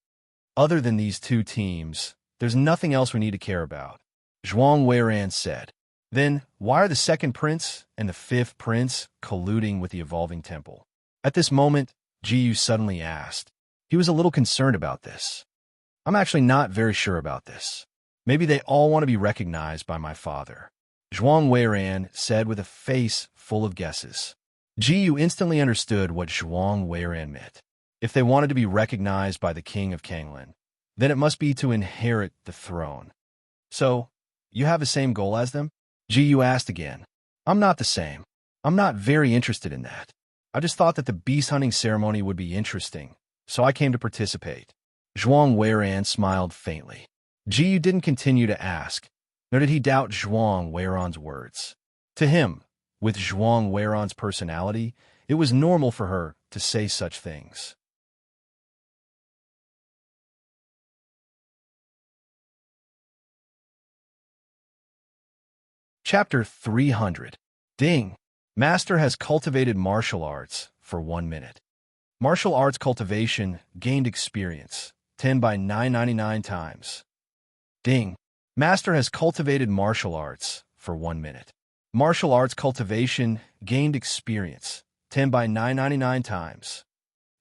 Other than these 2 teams, there's nothing else we need to care about, Zhuang Weiran said. Then, why are the 2nd prince and the 5th prince colluding with the Evolving Temple? At this moment, Ji Yu suddenly asked. He was a little concerned about this. I'm actually not very sure about this. Maybe they all want to be recognized by my father. Zhuang Weiran said with a face full of guesses. Ji Yu instantly understood what Zhuang Weiran meant. If they wanted to be recognized by the king of Kanglan, then it must be to inherit the throne. So, you have the same goal as them? Ji Yu asked again. I'm not the same. I'm not very interested in that. I just thought that the beast hunting ceremony would be interesting, so I came to participate. Zhuang Weiran smiled faintly. Ji Yu didn't continue to ask, nor did he doubt Zhuang Weiran's words. To him, with Zhuang Weiran's personality, it was normal for her to say such things. Chapter 300. Ding. Master has cultivated martial arts for 1 minute. Martial arts cultivation gained experience, 10 by 999 times. Ding. Master has cultivated martial arts for 1 minute. Martial arts cultivation gained experience, 10 by 999 times.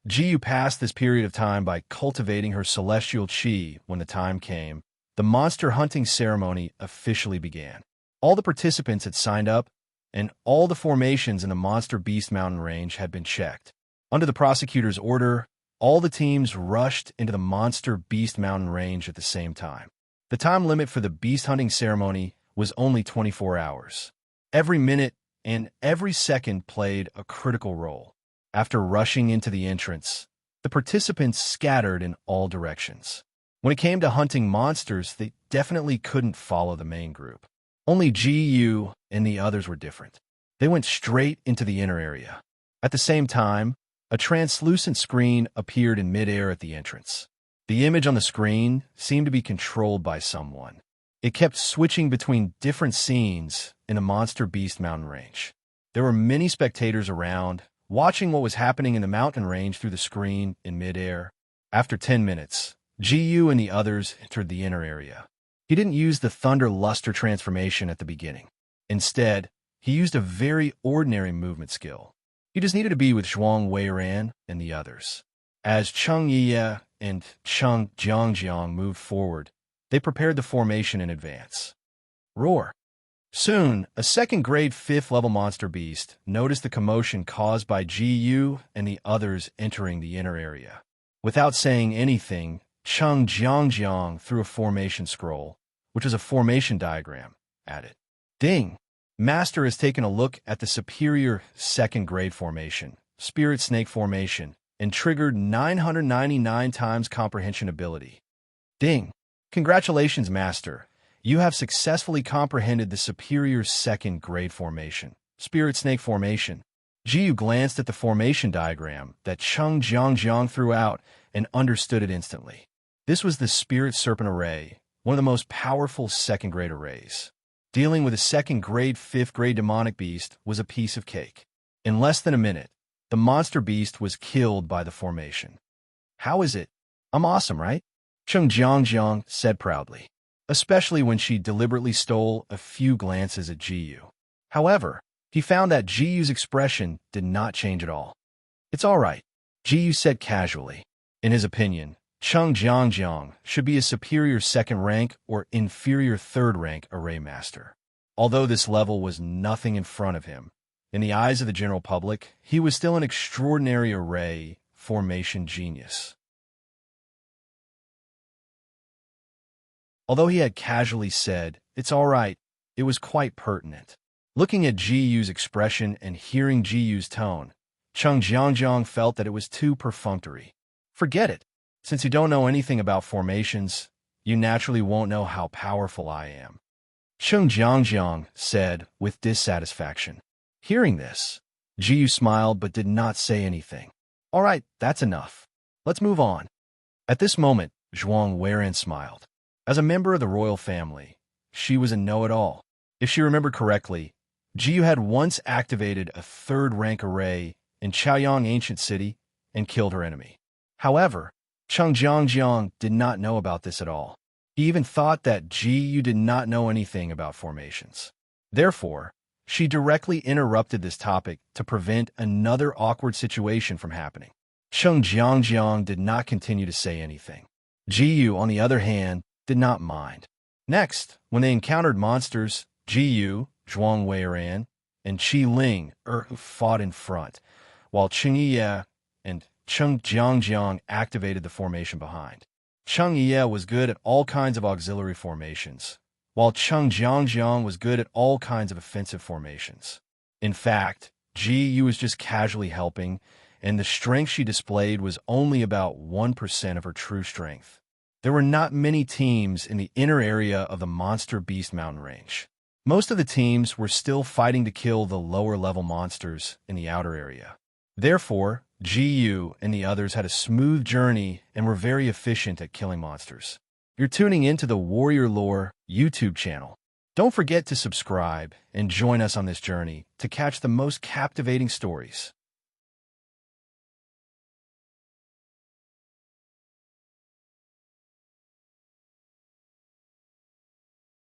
Ji Yu passed this period of time by cultivating her celestial chi. When the time came, the monster hunting ceremony officially began. All the participants had signed up, and all the formations in the Monster Beast Mountain Range had been checked. Under the prosecutor's order, all the teams rushed into the Monster Beast Mountain Range at the same time. The time limit for the beast hunting ceremony was only 24 hours. Every minute and every second played a critical role. After rushing into the entrance, the participants scattered in all directions. When it came to hunting monsters, they definitely couldn't follow the main group. Only Ji Yu and the others were different. They went straight into the inner area. At the same time, a translucent screen appeared in midair at the entrance. The image on the screen seemed to be controlled by someone. It kept switching between different scenes in the Monster Beast Mountain Range. There were many spectators around, watching what was happening in the mountain range through the screen in midair. After 10 minutes, Ji Yu and the others entered the inner area. He didn't use the Thunder Luster transformation at the beginning. Instead, he used a very ordinary movement skill. He just needed to be with Zhuang Weiran and the others. As Cheng Yiye and Cheng Jiangjiang moved forward, they prepared the formation in advance. Roar! Soon, a second-grade 5th-level monster beast noticed the commotion caused by Ji Yu and the others entering the inner area. Without saying anything, Cheng Jiangjiang threw a formation scroll, which was a formation diagram, at it. Ding! Master has taken a look at the superior second-grade formation, Spirit Snake Formation, and triggered 999 times comprehension ability. Ding! Congratulations, Master. You have successfully comprehended the superior second-grade formation, Spirit Snake Formation. Ji Yu glanced at the formation diagram that Cheng Jiangjiang threw out and understood it instantly. This was the Spirit Serpent Array, one of the most powerful second-grade arrays. Dealing with a second-grade, 5th-grade demonic beast was a piece of cake. In less than a minute, the monster beast was killed by the formation. How is it? I'm awesome, right? Cheng Jiangjiang said proudly, especially when she deliberately stole a few glances at Ji Yu. However, he found that Ji Yu's expression did not change at all. It's all right, Ji Yu said casually. In his opinion, Cheng Jiangjiang should be a superior 2nd rank or inferior 3rd rank array master. Although this level was nothing in front of him, in the eyes of the general public, he was still an extraordinary array formation genius. Although he had casually said, "It's all right," it was quite pertinent. Looking at Ji Yu's expression and hearing Ji Yu's tone, Cheng Jiangjiang felt that it was too perfunctory. Forget it. Since you don't know anything about formations, you naturally won't know how powerful I am. Cheng Jiangjiang said with dissatisfaction. Hearing this, Ji Yu smiled but did not say anything. All right, that's enough. Let's move on. At this moment, Zhuang Weiran smiled. As a member of the royal family, she was a know-it-all. If she remembered correctly, Ji Yu had once activated a 3rd-rank array in Chaoyang Ancient City and killed her enemy. However, Cheng Jiangjiang did not know about this at all. He even thought that Ji Yu did not know anything about formations. Therefore, she directly interrupted this topic to prevent another awkward situation from happening. Cheng Jiangjiang did not continue to say anything. Ji Yu, on the other hand, did not mind. Next, when they encountered monsters, Ji Yu, Zhuang Weiran, and Qi Ling fought in front, while Cheng Ye and Cheng Jiangjiang activated the formation behind. Cheng Ye was good at all kinds of auxiliary formations, while Cheng Jiangjiang was good at all kinds of offensive formations. In fact, Ji Yu was just casually helping, and the strength she displayed was only about 1% of her true strength. There were not many teams in the inner area of the Monster Beast Mountain Range. Most of the teams were still fighting to kill the lower-level monsters in the outer area. Therefore, Ji Yu and the others had a smooth journey and were very efficient at killing monsters. You're tuning into the Warrior Lore YouTube channel. Don't forget to subscribe and join us on this journey to catch the most captivating stories.